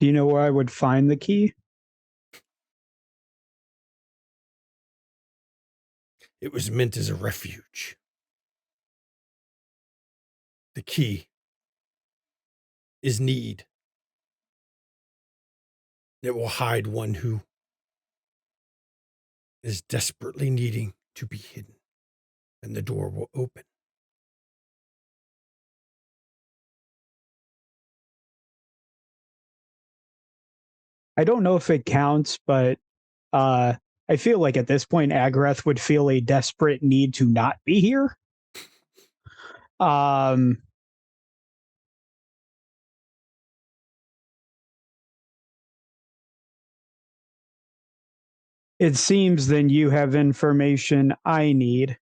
do you know where I would find the key? It was meant as a refuge. The key is need. It will hide one who is desperately needing to be hidden, and the door will open. I don't know if it counts, but I feel like at this point, Agareth would feel a desperate need to not be here. It seems then you have information I need.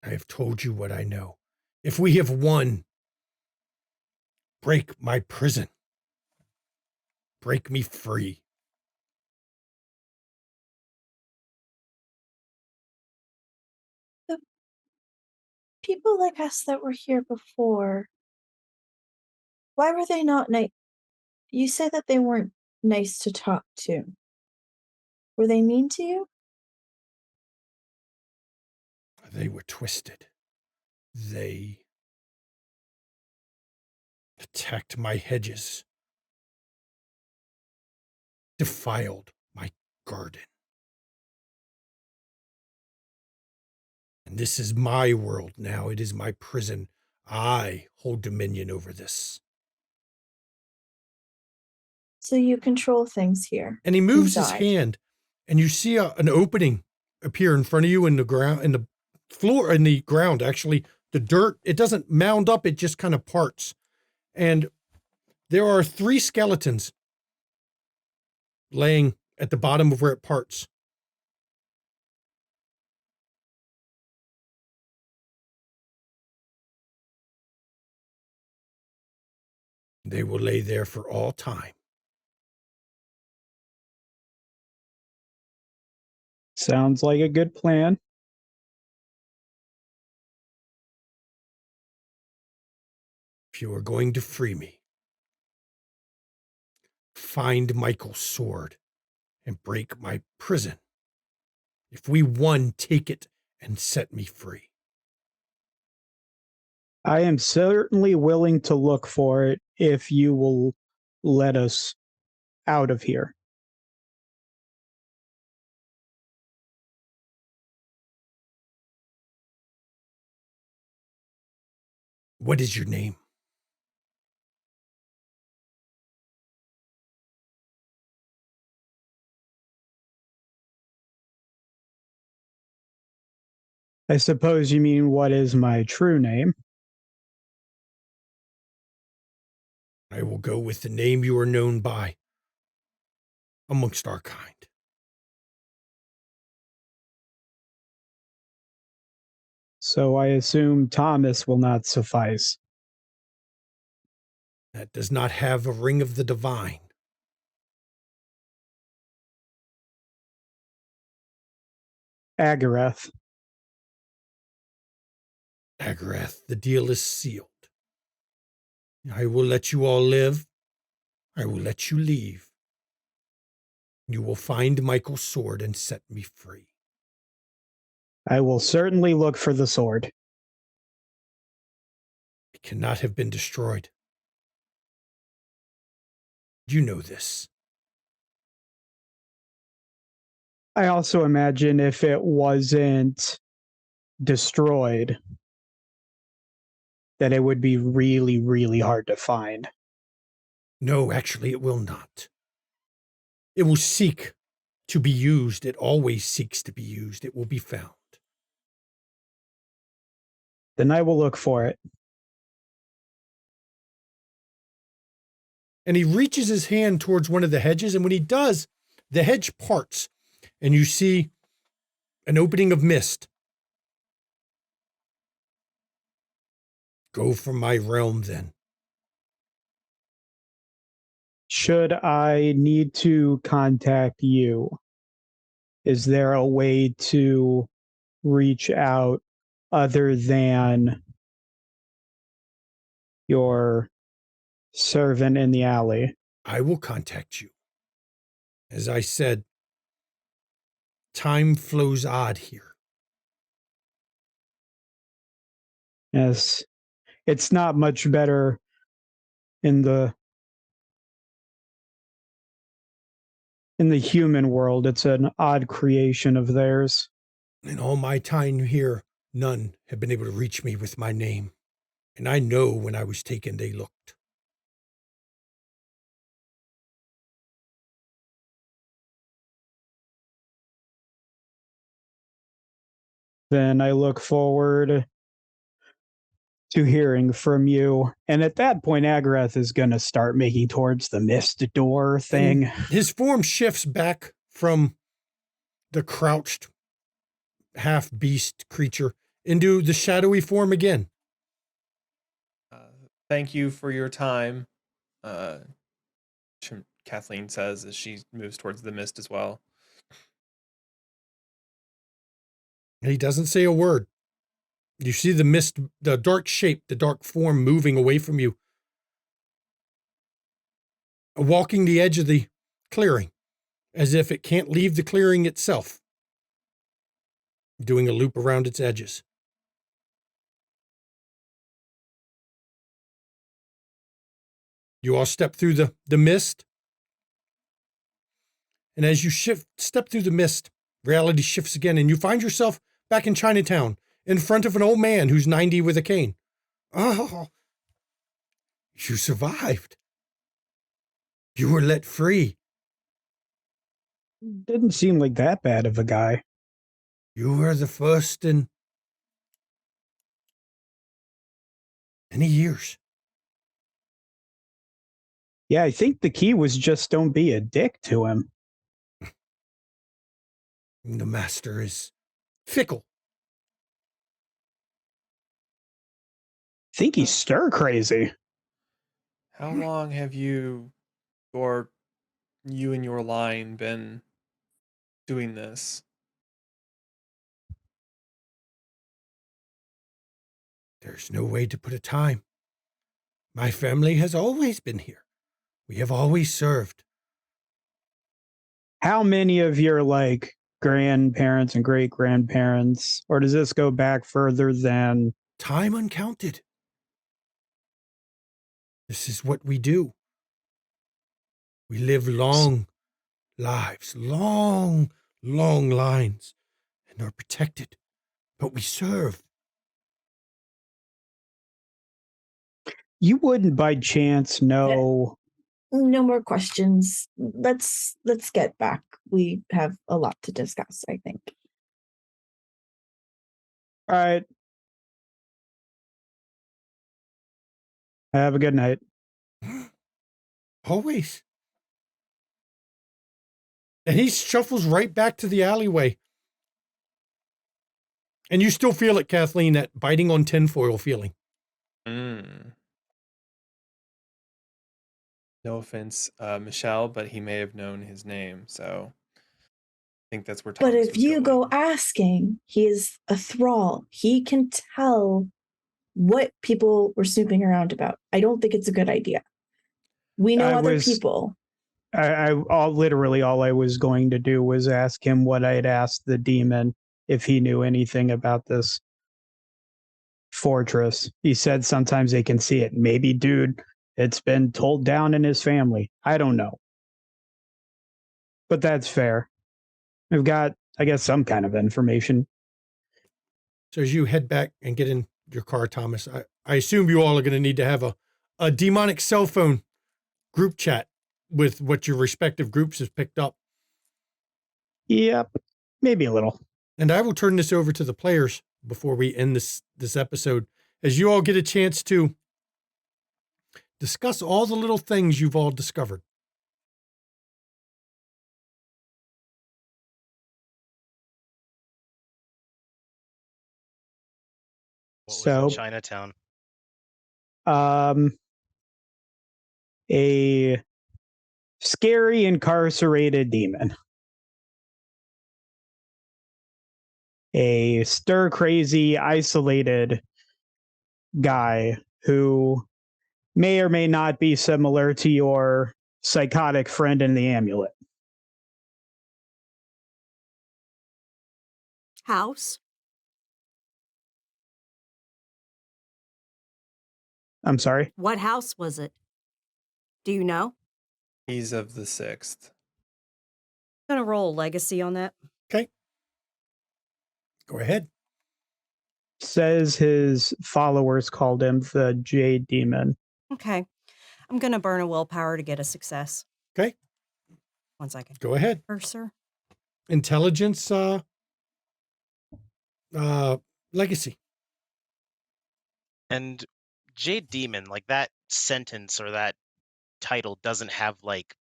I have told you what I know. If we have won, break my prison. Break me free. The people like us that were here before, why were they not nice? You said that they weren't nice to talk to. Were they mean to you? They were twisted. They attacked my hedges, defiled my garden. And this is my world now. It is my prison. I hold dominion over this. So you control things here. And he moves his inside. hand, and you see an opening appear in front of you in the ground, in the floor, in the ground. Actually, the dirt, it doesn't mound up, it just kind of parts. And there are 3 skeletons laying at the bottom of where it parts. They will lay there for all time. Sounds like a good plan. If you are going to free me, find Michael's sword and break my prison. If we won, take it and set me free. I am certainly willing to look for it if you will let us out of here. What is your name? I suppose you mean what is my true name? I will go with the name you are known by amongst our kind. So I assume Thomas will not suffice. That does not have a ring of the divine. Agareth. Agareth, the deal is sealed. I will let you all live. I will let you leave. You will find Michael's sword and set me free. I will certainly look for the sword. It cannot have been destroyed. You know this. I also imagine if it wasn't destroyed, that it would be really, really hard to find. No, actually, it will not. It will seek to be used. It always seeks to be used. It will be found. Then I will look for it. And he reaches his hand towards one of the hedges, and when he does, the hedge parts, and you see an opening of mist. Go from my realm, then. Should I need to contact you, is there a way to reach out other than your servant in the alley? I will contact you. As I said, time flows odd here. Yes. It's not much better in the human world. It's an odd creation of theirs. In all my time here, none have been able to reach me with my name. And I know when I was taken, they looked. Then I look forward to hearing from you. And at that point, Agareth is going to start making towards the mist door thing. And his form shifts back from the crouched half beast creature into the shadowy form again. Thank you for your time, Kathleen says as she moves towards the mist as well. He doesn't say a word. You see the mist, the dark shape, the dark form moving away from you, walking the edge of the clearing, as if it can't leave the clearing itself, doing a loop around its edges. You all step through the mist, and as you step through the mist, reality shifts again, and you find yourself back in Chinatown, in front of an old man who's 90 with a cane. Oh, you survived. You were let free. Didn't seem like that bad of a guy. You were the first in many years. Yeah, I think the key was just don't be a dick to him. The master is fickle. I think he's stir crazy. How long have you and your line been doing this? There's no way to put a time. My family has always been here. We have always served. How many of your grandparents and great grandparents, or does this go back further than time uncounted? This is what we do. We live long lives, long lines, and are protected, but we serve. You wouldn't by chance know? No more questions. Let's get back. We have a lot to discuss, I think. All right. Have a good night. Always. And he shuffles right back to the alleyway. And you still feel it, Kathleen, that biting on tinfoil feeling. No offense, Michelle, but he may have known his name, so I think that's where Thomas But if you go asking, he is a thrall. He can tell what people were snooping around about. I don't think it's a good idea. We know other people. Literally all I was going to do was ask him what I had asked the demon, if he knew anything about this fortress. He said sometimes they can see it. Maybe, dude, it's been told down in his family. I don't know. But that's fair. We've got, I guess, some kind of information. So as you head back and get in your car, Thomas, I assume you all are going to need to have a demonic cell phone group chat with what your respective groups has picked up. Yep, maybe a little. And I will turn this over to the players before we end this episode, as you all get a chance to discuss all the little things you've all discovered. What was in Chinatown? A scary incarcerated demon. A stir crazy, isolated guy who may or may not be similar to your psychotic friend in the amulet. House? I'm sorry? What house was it? Do you know? He's of the 6th. I'm going to roll legacy on that. Okay. Go ahead. Says his followers called him the Jade Demon. Okay. I'm going to burn a willpower to get a success. Okay. 1 second. Go ahead. Cursor. Intelligence, legacy. And Jade Demon, like that sentence or that title doesn't have like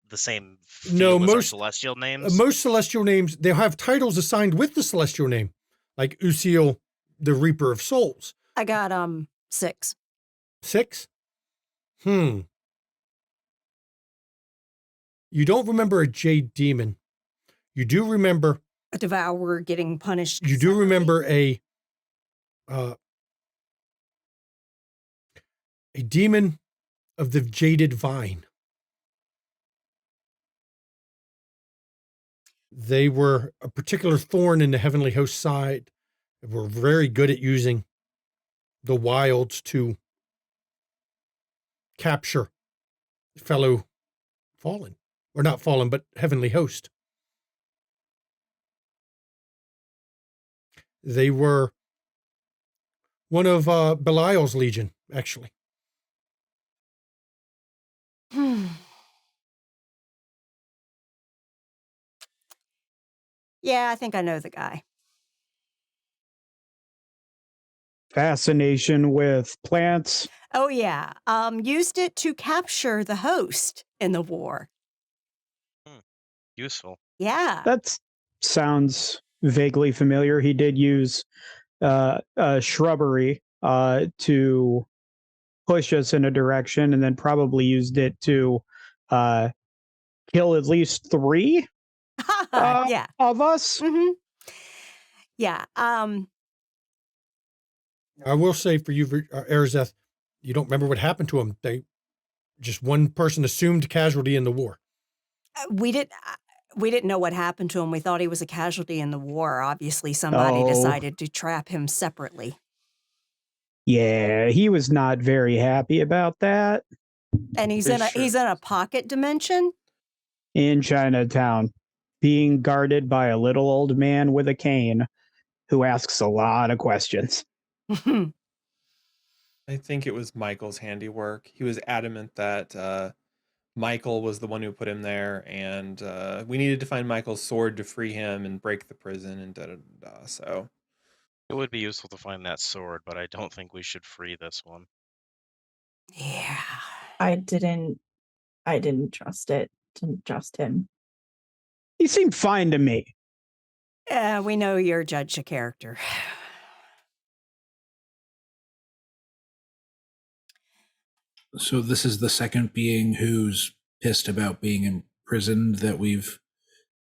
the same feel as our celestial names. Most celestial names, they'll have titles assigned with the celestial name, like Usiel, the Reaper of Souls. I got 6. 6? You don't remember a Jade Demon. You do remember A devourer getting punished. You do remember a demon of the jaded vine. They were a particular thorn in the heavenly host side. They were very good at using the wilds to capture fellow fallen, or not fallen, but heavenly host. They were one of Belial's legion, actually. Yeah, I think I know the guy. Fascination with plants. Oh, yeah. Used it to capture the host in the war. Useful. Yeah. That sounds vaguely familiar. He did use shrubbery to push us in a direction, and then probably used it to kill at least 3 yeah. of us. Mm-hmm. Yeah. I will say for you, Arazeth, you don't remember what happened to him. Just one person assumed casualty in the war. We didn't know what happened to him. We thought he was a casualty in the war. Obviously, somebody decided to trap him separately. Yeah, he was not very happy about that. And he's in a pocket dimension in Chinatown, being guarded by a little old man with a cane who asks a lot of questions. I think it was Michael's handiwork. He was adamant that Michael was the one who put him there, and we needed to find Michael's sword to free him and break the prison and da-da-da-da. So it would be useful to find that sword, but I don't think we should free this one. Yeah. I didn't trust it. Didn't trust him. He seemed fine to me. We know you're judge a character. So this is the second being who's pissed about being imprisoned that we've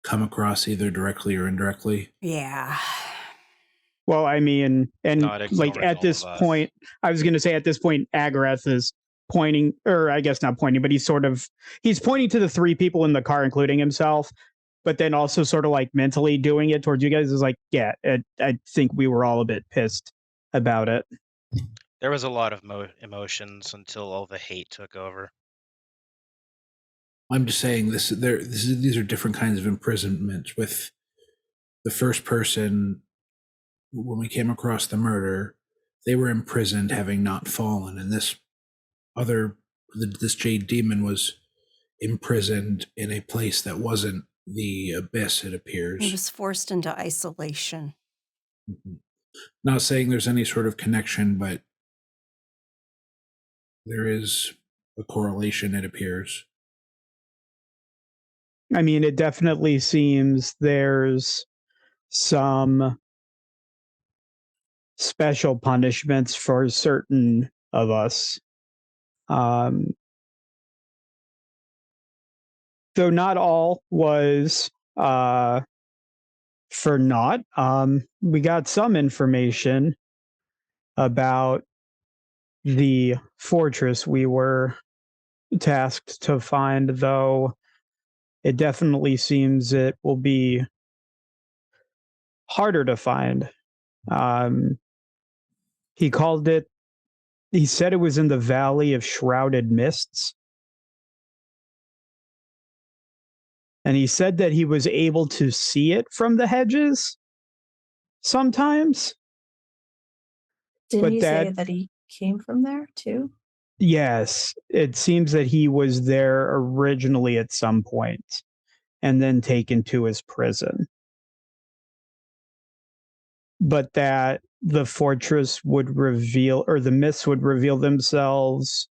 come across either directly or indirectly. Yeah. Well, I mean, and like at this point, I was going to say at this point, Agareth is pointing, or I guess not pointing, but he's pointing to the 3 people in the car, including himself, but then also sort of like mentally doing it towards you guys is like, yeah, I think we were all a bit pissed about it. There was a lot of emotions until all the hate took over. I'm just saying these are different kinds of imprisonment. With the first person, when we came across the murder, they were imprisoned having not fallen, and this Jade Demon was imprisoned in a place that wasn't the abyss, it appears. He was forced into isolation. Mm-hmm. Not saying there's any sort of connection, but there is a correlation, it appears. I mean, it definitely seems there's some special punishments for certain of us. Though not all was for naught. We got some information about the fortress we were tasked to find, though it definitely seems it will be harder to find. He said it was in the Valley of Shrouded Mists. And he said that he was able to see it from the hedges sometimes. Didn't But he say that he came from there too? Yes, it seems that he was there originally at some point and then taken to his prison. But that the fortress would reveal, or the myths would reveal themselves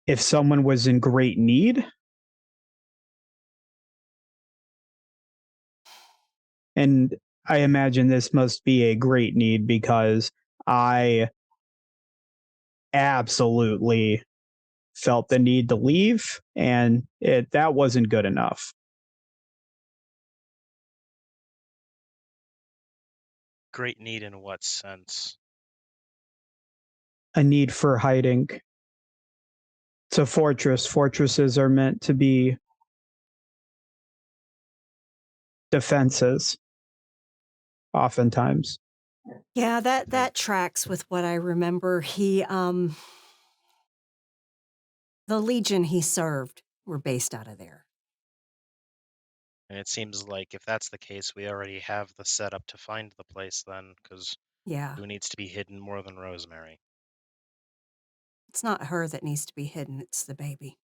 if someone was in great need. And I imagine this must be a great need because I absolutely felt the need to leave, and that wasn't good enough. Great need in what sense? A need for hiding. It's a fortress. Fortresses are meant to be defenses, oftentimes. Yeah, that tracks with what I remember. The Legion he served were based out of there. And it seems like if that's the case, we already have the setup to find the place then, because Yeah. who needs to be hidden more than Rosemary? It's not her that needs to be hidden, it's the baby.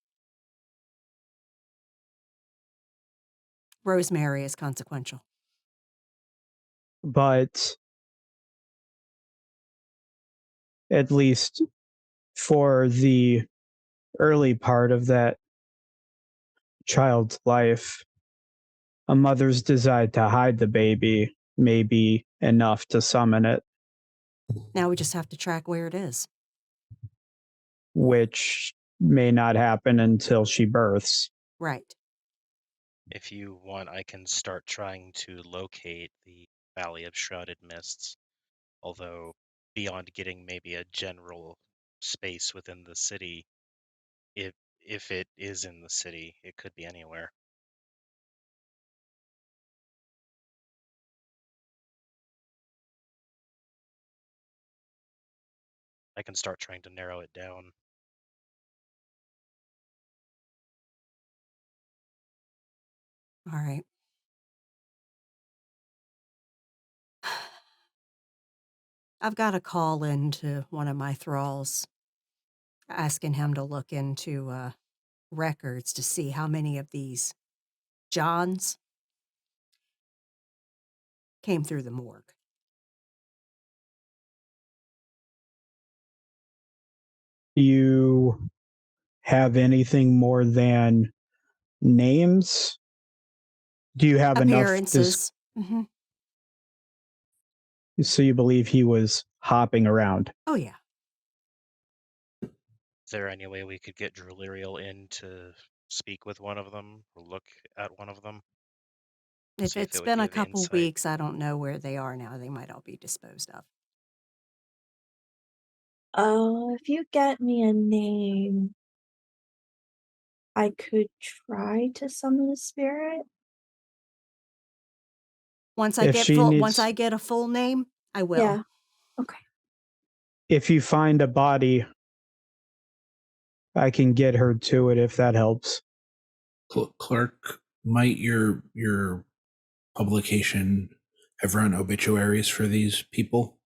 Rosemary is consequential. But at least for the early part of that child's life, a mother's desire to hide the baby may be enough to summon it, Now we just have to track where it is. which may not happen until she births. Right. If you want, I can start trying to locate the Valley of Shrouded Mists, although beyond getting maybe a general space within the city, if it is in the city, it could be anywhere. I can start trying to narrow it down. All right. I've got a call into one of my thralls, asking him to look into records to see how many of these Johns came through the morgue. Do you have anything more than names? Do you have enough Appearances. Mm-hmm. so you believe he was hopping around? Oh, yeah. Is there any way we could get Druliriel in to speak with one of them or look at one of them? If See if it's it would been a give couple insight. weeks, I don't know where they are now. They might all be disposed of. Oh, if you get me a name, I could try to summon a spirit. Once I get a full name, I will. Yeah. Okay. If you find a body, I can get her to it if that helps. Clark, might your publication have run obituaries for these people?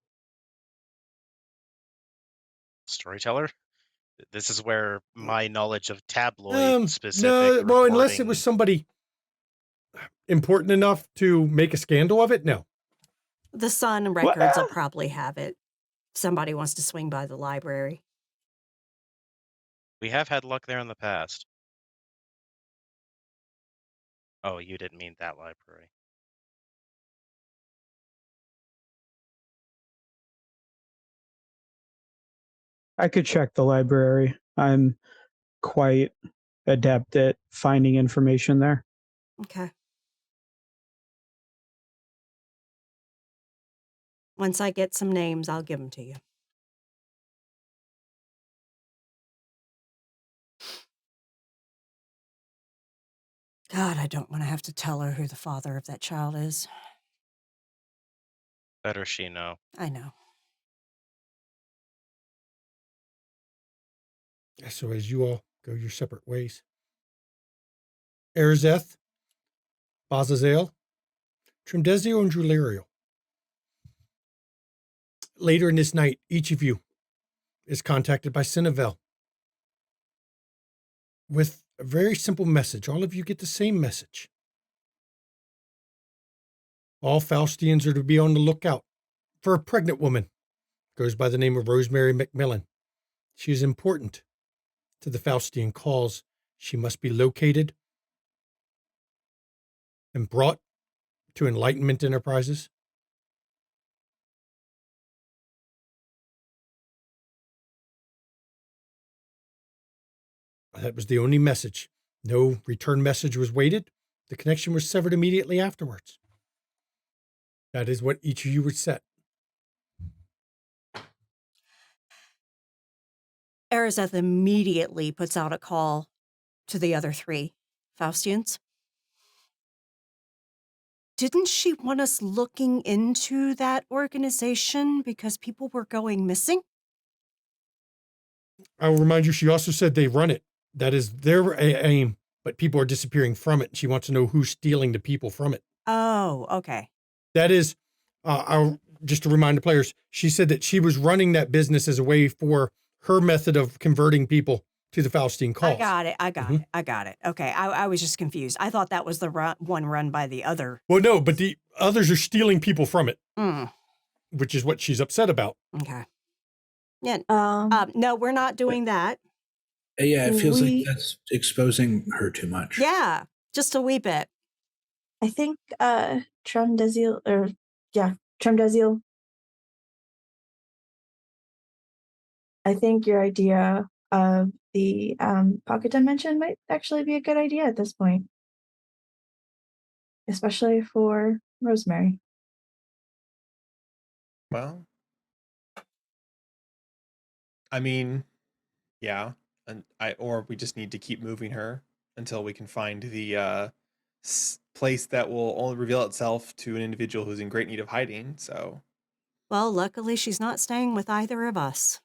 Storyteller? This is where my knowledge of tabloid specific No, well, unless it reporting- was somebody important enough to make a scandal of it. No. The Sun records will probably have it. Somebody wants to swing by the library. We have had luck there in the past. Oh, you didn't mean that library. I could check the library. I'm quite adept at finding information there. Okay. Once I get some names, I'll give them to you. God, I don't want to have to tell her who the father of that child is. Better she know. I know. So as you all go your separate ways, Erzeth, Bazazel, Trimdesio, and Drulirio. Later in this night, each of you is contacted by Cinevel with a very simple message. All of you get the same message. All Faustians are to be on the lookout for a pregnant woman. Goes by the name of Rosemary McMillan. She is important to the Faustian cause. She must be located and brought to Enlightenment Enterprises. That was the only message. No return message was waited. The connection was severed immediately afterwards. That is what each of you were set. Arazeth immediately puts out a call to the other 3 Faustians. Didn't she want us looking into that organization because people were going missing? I will remind you, she also said they run it. That is their aim, but people are disappearing from it. She wants to know who's stealing the people from it. Oh, okay. That is, just to remind the players, she said that she was running that business as a way for her method of converting people to the Faustian cause. I got it. Okay, I was just confused. I thought that was the one run by the other. Well, no, but the others are stealing people from it, Mm. which is what she's upset about. Okay. Yeah. No, we're not doing that. Yeah, it feels like that's exposing her too much. Yeah, just a wee bit. I think Tremdeziel, I think your idea of the pocket dimension might actually be a good idea at this point. Especially for Rosemary. Well, I mean, yeah, and or we just need to keep moving her until we can find the place that will only reveal itself to an individual who's in great need of hiding. So, Well, luckily she's not staying with either of us.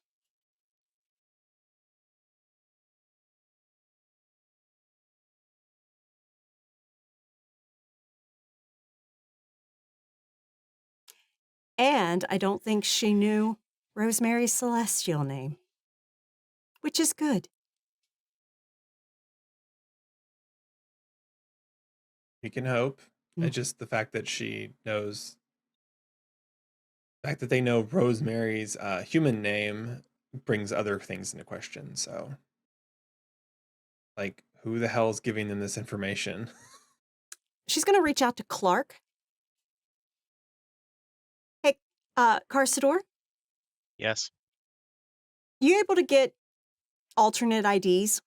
And I don't think she knew Rosemary's celestial name, which is good. we can hope. And just the fact that they know Rosemary's human name brings other things into question. So, like, who the hell is giving them this information? She's going to reach out to Clark. Hey, Carsador, Yes. you able to get alternate IDs?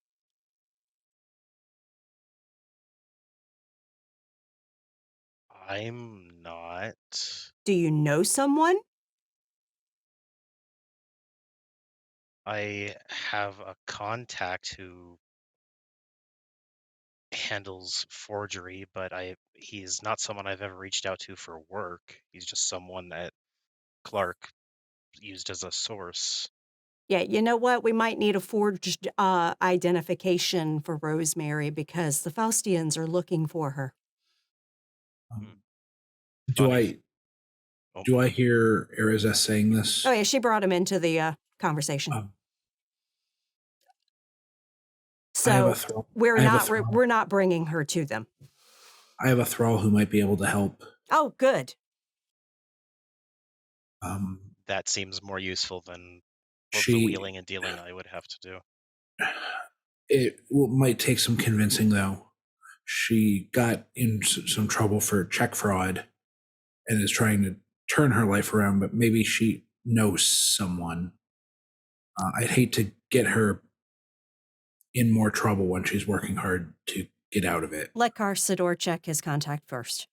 I'm not. Do you know someone? I have a contact who handles forgery, but he's not someone I've ever reached out to for work. He's just someone that Clark used as a source. Yeah, you know what? We might need a forged identification for Rosemary because the Faustians are looking for her. Do Funny. I hear Arizeth saying this? Oh yeah, she brought him into the conversation. I have So a thrall. we're not bringing her to them. I have a thrall who might be able to help. Oh, good. That seems more useful than the wheeling and dealing I would have to do. It might take some convincing, though. She got in some trouble for check fraud and is trying to turn her life around, but maybe she knows someone. I'd hate to get her in more trouble when she's working hard to get out of it. Let Carsador check his contact first.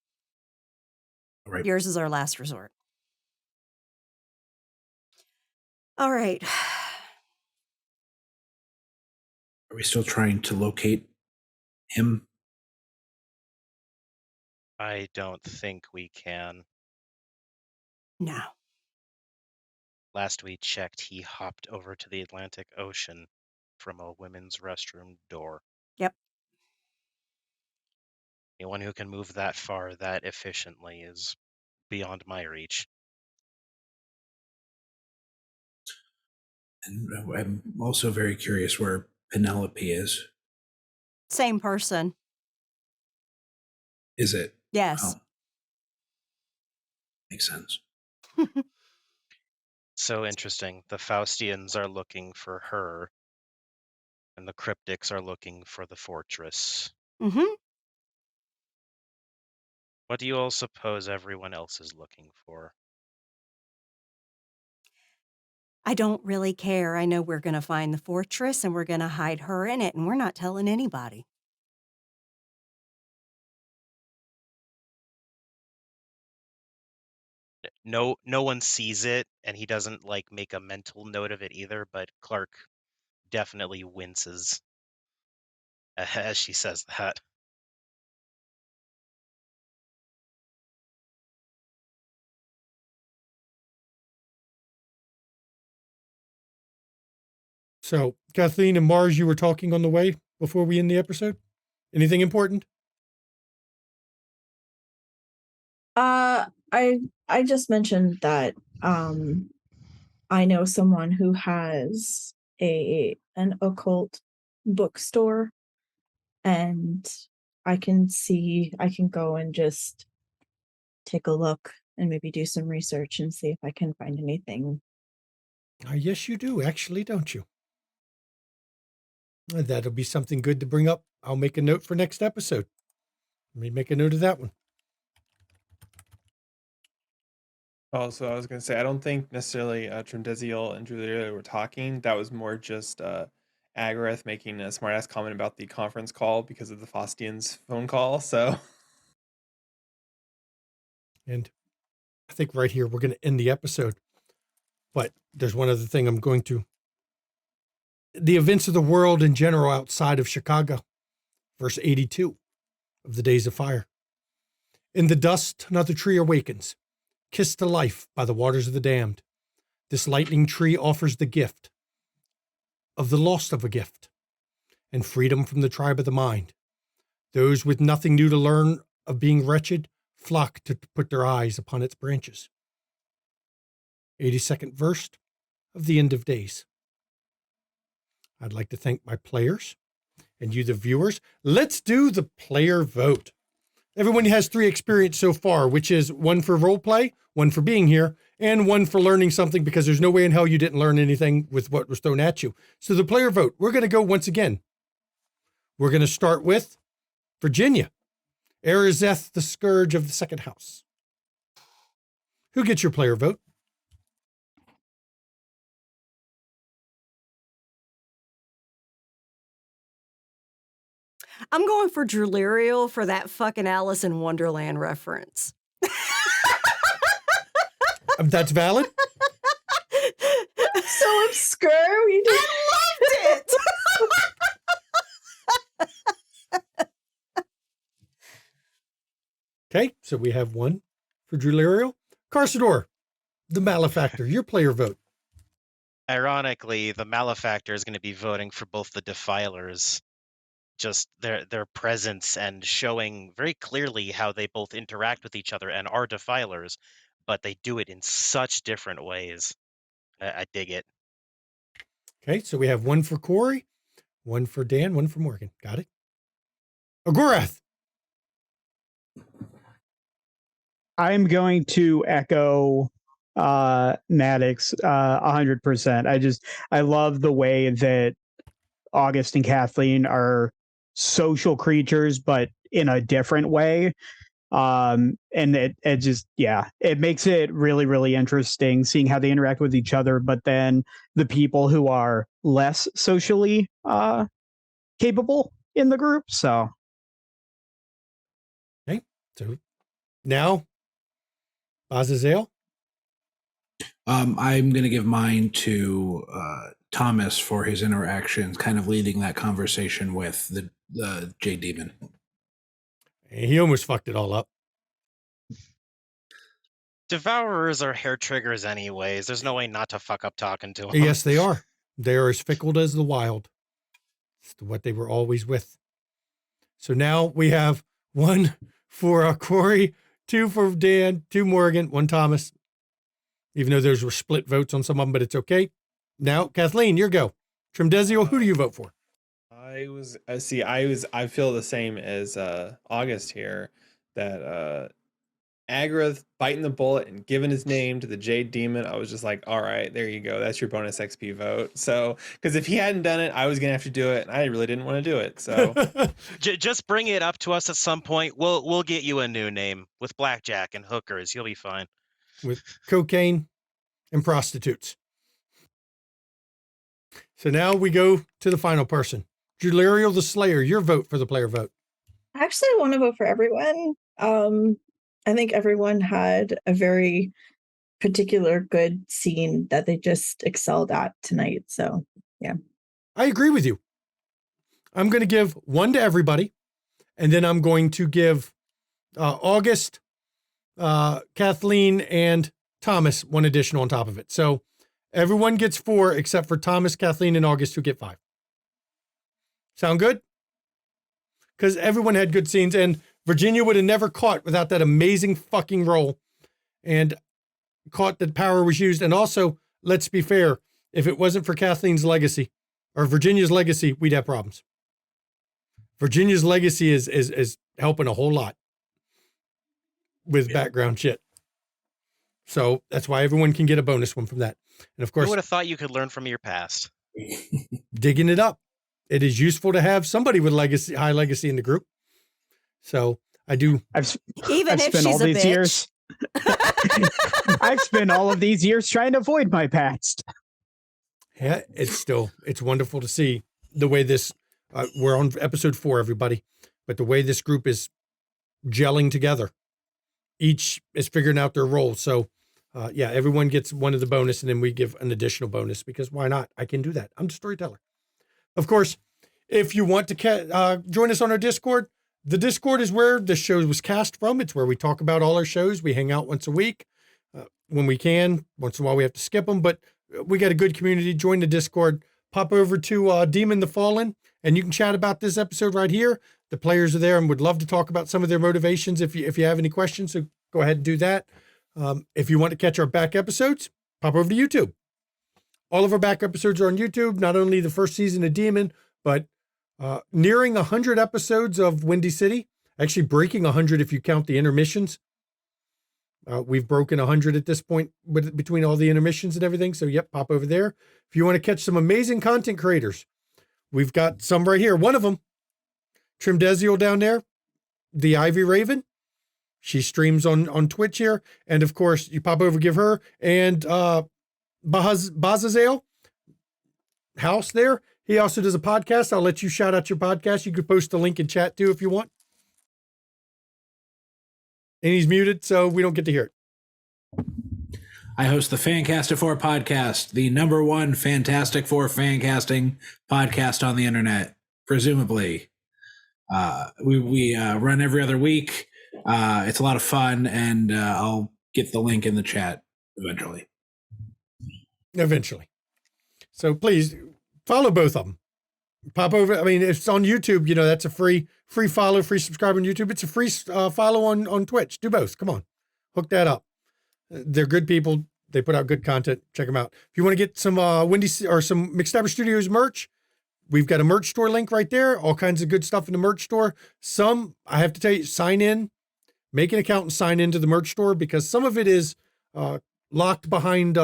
All right. Yours is our last resort. All right. Are we still trying to locate him? I don't think we can. No. Last we checked, he hopped over to the Atlantic Ocean from a women's restroom door. Yep. Anyone who can move that far that efficiently is beyond my reach. And I'm also very curious where Penelope is. Same person. Is it? Yes. Oh, makes sense. So interesting. The Faustians are looking for her, and the Cryptics are looking for the fortress. Mm-hmm. What do you all suppose everyone else is looking for? I don't really care. I know we're going to find the fortress and we're going to hide her in it, and we're not telling anybody. No one sees it, and he doesn't like make a mental note of it either, but Clark definitely winces as she says that. So, Kathleen and Mars, you were talking on the way before we end the episode? Anything important? I just mentioned that I know someone who has an occult bookstore, and I can go and just take a look and maybe do some research and see if I can find anything. Yes, you do, actually, don't you? That'll be something good to bring up. I'll make a note for next episode. Let me make a note of that one. Also, I was going to say, I don't think necessarily Trimdeziel and Julia were talking. That was more just Agareth making a smartass comment about the conference call because of the Faustians phone call. So, And I think right here we're going to end the episode. But there's one other thing I'm going to. The events of the world in general outside of Chicago, verse 82 of the Days of Fire. In the dust, another tree awakens, kissed to life by the waters of the damned. This lightning tree offers the gift of the lost of a gift and freedom from the tribe of the mind. Those with nothing new to learn of being wretched flock to put their eyes upon its branches. 82nd verse of the end of days. I'd like to thank my players and you, the viewers. Let's do the player vote. Everyone has 3 experience so far, which is 1 for role play, 1 for being here, and 1 for learning something, because there's no way in hell you didn't learn anything with what was thrown at you. So the player vote, we're going to go once again. We're going to start with Virginia. Arizeth, the Scourge of the Second House. Who gets your player vote? I'm going for Drulirial for that fucking Alice in Wonderland reference. That's valid. So obscure. We did. I loved it. Okay, so we have 1 for Drulirial. Carsador, the Malefactor, your player vote. Ironically, the Malefactor is going to be voting for both the Defilers. Just their presence and showing very clearly how they both interact with each other and are Defilers, but they do it in such different ways. I dig it. Okay, so we have 1 for Corey, 1 for Dan, 1 for Morgan. Got it? Agorath. I'm going to echo Maddox 100%. I love the way that August and Kathleen are social creatures, but in a different way. And it just, yeah, it makes it really, really interesting seeing how they interact with each other, but then the people who are less socially capable in the group. So, Okay, so now, Azazel. I'm going to give mine to Thomas for his interactions, kind of leading that conversation with the Jade Demon. He almost fucked it all up. Devourers are hair triggers anyways. There's no way not to fuck up talking to them. Yes, they are. They are as fickle as the wild. It's what they were always with. So now we have 1 for Corey, 2 for Dan, 2 Morgan, 1 Thomas. Even though those were split votes on some of them, but it's okay. Now, Kathleen, your go. Trimdesio, who do you vote for? I feel the same as August here, that Agrath biting the bullet and giving his name to the Jade Demon. I was just like, all right, there you go. That's your bonus XP vote. So, because if he hadn't done it, I was gonna have to do it, and I really didn't want to do it. So, Just bring it up to us at some point. We'll get you a new name with blackjack and hookers. You'll be fine. With cocaine and prostitutes. So now we go to the final person. Julariel the Slayer, your vote for the player vote. I actually want to vote for everyone. I think everyone had a very particular good scene that they just excelled at tonight. So, yeah. I agree with you. I'm going to give 1 to everybody, and then I'm going to give August, Kathleen, and Thomas 1 additional on top of it. So everyone gets 4 except for Thomas, Kathleen, and August, who get 5. Sound good? Because everyone had good scenes, and Virginia would have never caught without that amazing fucking roll and caught that power was used. And also, let's be fair, if it wasn't for Kathleen's legacy or Virginia's legacy, we'd have problems. Virginia's legacy is helping a whole lot with background shit. So that's why everyone can get a bonus one from that. And of course, I would have thought you could learn from your past. Digging it up. It is useful to have somebody with legacy, high legacy in the group. So I do. I've Even if spent she's all a these bitch. years. I've spent all of these years trying to avoid my past. Yeah, it's wonderful to see the way this, we're on episode 4, everybody, but the way this group is gelling together. Each is figuring out their role. So yeah, everyone gets 1 of the bonus, and then we give an additional bonus because why not? I can do that. I'm the storyteller. Of course, if you want to join us on our Discord, the Discord is where the show was cast from. It's where we talk about all our shows. We hang out once a week when we can. Once in a while, we have to skip them, but we got a good community. Join the Discord. Pop over to Demon the Fallen, and you can chat about this episode right here. The players are there and would love to talk about some of their motivations if you have any questions. So go ahead and do that. If you want to catch our back episodes, pop over to YouTube. All of our back episodes are on YouTube, not only the first season of Demon, but nearing 100 episodes of Windy City, actually breaking 100 if you count the intermissions. We've broken 100 at this point between all the intermissions and everything. So, yep, pop over there. If you want to catch some amazing content creators, we've got some right here. One of them, Trimdesio down there, the Ivy Raven. She streams on Twitch here. And, of course, you pop over, give her. And Bazazel House there. He also does a podcast. I'll let you shout out your podcast. You could post a link in chat too if you want. And he's muted, so we don't get to hear it. I host the Fantastic Four podcast, the #1 Fantastic Four fan casting podcast on the internet, presumably. We run every other week. It's a lot of fun, and I'll get the link in the chat eventually. Eventually. So please follow both of them. Pop over. I mean, it's on YouTube. You know, that's a free follow, free subscribe on YouTube. It's a free follow on Twitch. Do both. Come on. Hook that up. They're good people. They put out good content. Check them out. If you want to get some Windy or some McStabber Studios merch, we've got a merch store link right there. All kinds of good stuff in the merch store. Some, I have to tell you, sign in, make an account and sign into the merch store because some of it is locked behind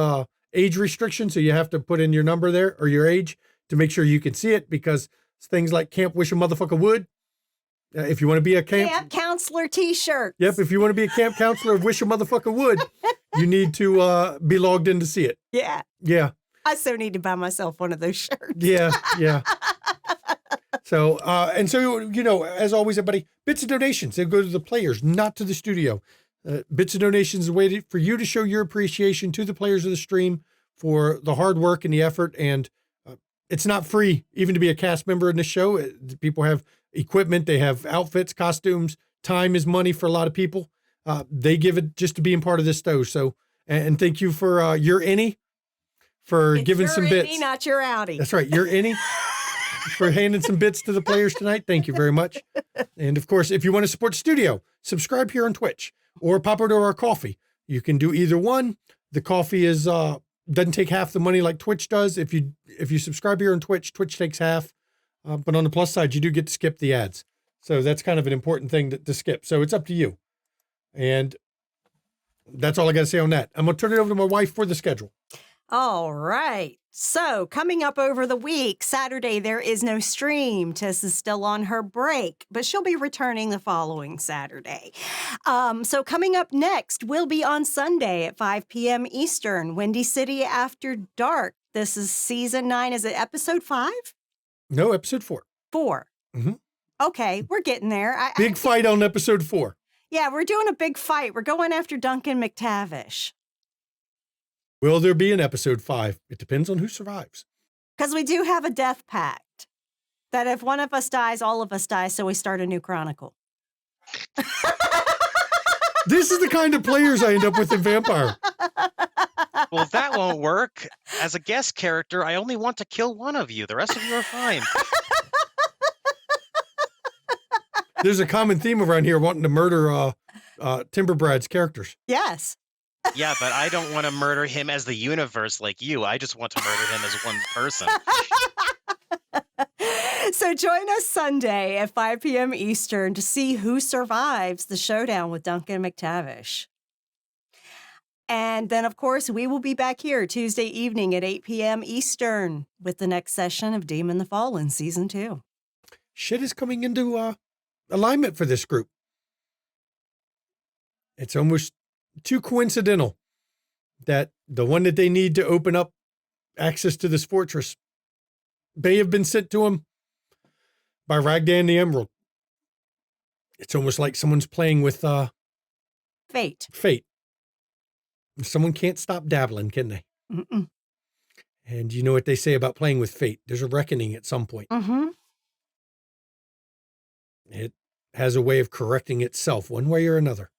age restrictions. So you have to put in your number there or your age to make sure you can see it because things like Camp Wish a Motherfucker Would. If you want to be a Camp counselor t-shirt. Yep. If you want to be a camp counselor of Wish a Motherfucker Would, you need to be logged in to see it. Yeah. Yeah. I so need to buy myself one of those shirts. Yeah. Yeah. So, and so, you know, as always, everybody, bits of donations, they go to the players, not to the studio. Bits of donations is a way for you to show your appreciation to the players of the stream for the hard work and the effort. And it's not free even to be a cast member in the show. People have equipment, they have outfits, costumes. Time is money for a lot of people. They give it just to being part of this show. So, and thank you for your innie for It's giving your some innie, bits. not your outie. That's right. Your innie. for handing some bits to the players tonight. Thank you very much. And of course, if you want to support the studio, subscribe here on Twitch or pop over to our Ko-fi. You can do either one. The Ko-fi is doesn't take half the money like Twitch does. If you subscribe here on Twitch, Twitch takes half. But on the plus side, you do get to skip the ads. So that's kind of an important thing to skip. So it's up to you. And that's all I got to say on that. I'm going to turn it over to my wife for the schedule. All right. So coming up over the week, Saturday, there is no stream. Tess is still on her break, but she'll be returning the following Saturday. So coming up next will be on Sunday at 5 p.m. Eastern, Windy City After Dark. This is season 9. Is it episode 5? No, episode 4. 4. Mm-hmm. Okay, we're getting there. Big fight on episode 4. Yeah, we're doing a big fight. We're going after Duncan McTavish. Will there be an episode 5? It depends on who survives. Because we do have a death pact that if one of us dies, all of us die, so we start a new chronicle. This is the kind of players I end up with in Vampire. Well, that won't work. As a guest character, I only want to kill one of you. The rest of you are fine. There's a common theme around here wanting to murder Timberbrad's characters. Yes. Yeah, but I don't want to murder him as the universe like you. I just want to murder him as one person. So join us Sunday at 5 p.m. Eastern to see who survives the showdown with Duncan McTavish. And then, of course, we will be back here Tuesday evening at 8 p.m. Eastern with the next session of Demon the Fallen Season 2. Shit is coming into alignment for this group. It's almost too coincidental that the one that they need to open up access to this fortress may have been sent to them by Ragdan the Emerald. It's almost like someone's playing with Fate. Someone can't stop dabbling, can they? Mm-mm. And you know what they say about playing with fate. There's a reckoning at some point. Mm-hmm. It has a way of correcting itself one way or another.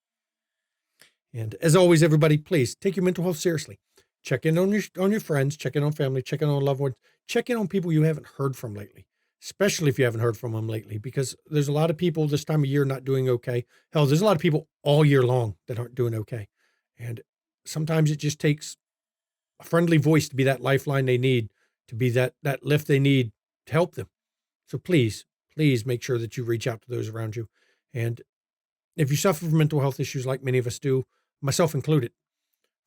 And as always, everybody, please take your mental health seriously. Check in on your friends, check in on family, check in on loved ones, check in on people you haven't heard from lately, especially if you haven't heard from them lately, because there's a lot of people this time of year not doing okay. Hell, there's a lot of people all year long that aren't doing okay. And sometimes it just takes a friendly voice to be that lifeline they need, to be that lift they need to help them. So please make sure that you reach out to those around you. And if you suffer from mental health issues like many of us do, myself included,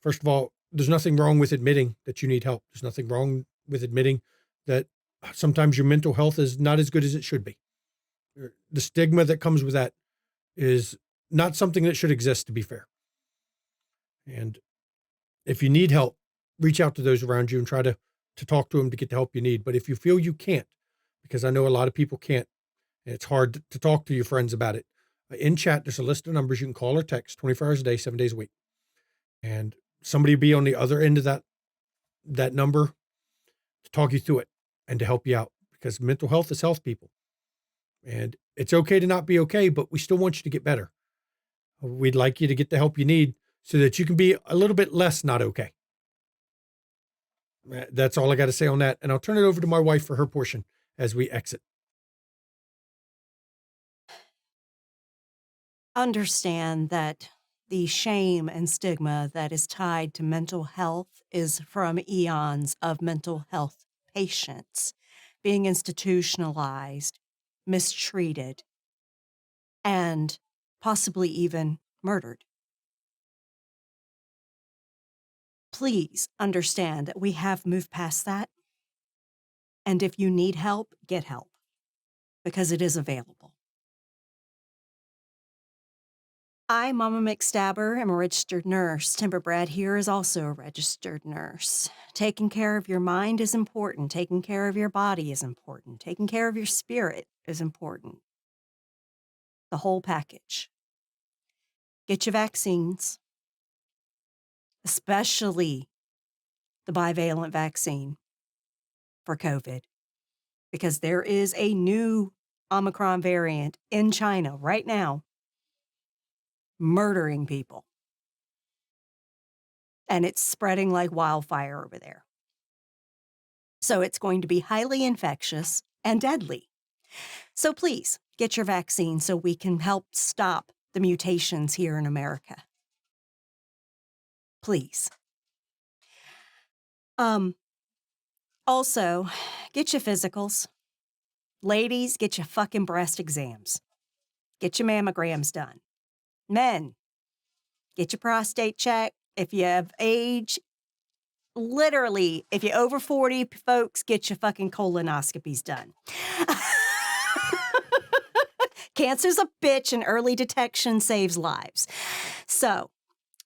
first of all, there's nothing wrong with admitting that you need help. There's nothing wrong with admitting that sometimes your mental health is not as good as it should be. The stigma that comes with that is not something that should exist, to be fair. And if you need help, reach out to those around you and try to talk to them to get the help you need. But if you feel you can't, because I know a lot of people can't, and it's hard to talk to your friends about it, in chat, there's a list of numbers you can call or text 24 hours a day, 7 days a week. And somebody will be on the other end of that number to talk you through it and to help you out, because mental health is health, people. And it's okay to not be okay, but we still want you to get better. We'd like you to get the help you need so that you can be a little bit less not okay. That's all I got to say on that. And I'll turn it over to my wife for her portion as we exit. Understand that the shame and stigma that is tied to mental health is from eons of mental health patients being institutionalized, mistreated, and possibly even murdered. Please understand that we have moved past that. And if you need help, get help, because it is available. I, Mama McStabber, am a registered nurse. Timberbrad here is also a registered nurse. Taking care of your mind is important. Taking care of your body is important. Taking care of your spirit is important. The whole package. Get your vaccines, especially the bivalent vaccine for COVID, because there is a new Omicron variant in China right now, murdering people. And it's spreading like wildfire over there. So it's going to be highly infectious, and deadly. So please get your vaccine so we can help stop the mutations here in America. Please. Also, get your physicals. Ladies, get your fucking breast exams. Get your mammograms done. Men, get your prostate checked. If you have age, literally, if you're over 40, folks, get your fucking colonoscopies done. Cancer's a bitch and early detection saves lives. So,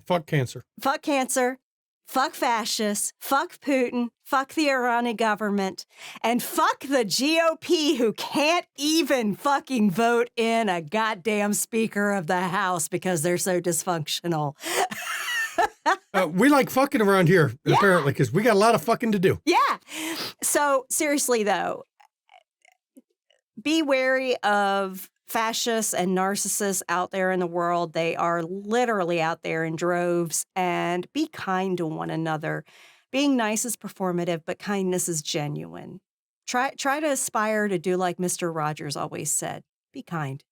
Fuck cancer. fuck cancer, fuck fascists, fuck Putin, fuck the Iranian government, and fuck the GOP who can't even fucking vote in a goddamn Speaker of the House because they're so dysfunctional. We like fucking around here, apparently, because we got a lot of fucking to do. Yeah. So seriously, though, be wary of fascists and narcissists out there in the world. They are literally out there in droves, and be kind to one another. Being nice is performative, but kindness is genuine. Try to aspire to do like Mr. Rogers always said. Be kind.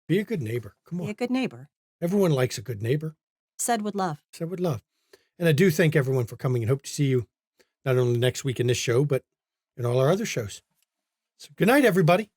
Be a good neighbor. Come Be on. a good neighbor. Everyone likes a good neighbor. Said with love. Said with love. And I do thank everyone for coming and hope to see you not only next week in this show, but in all our other shows. So good night, everybody.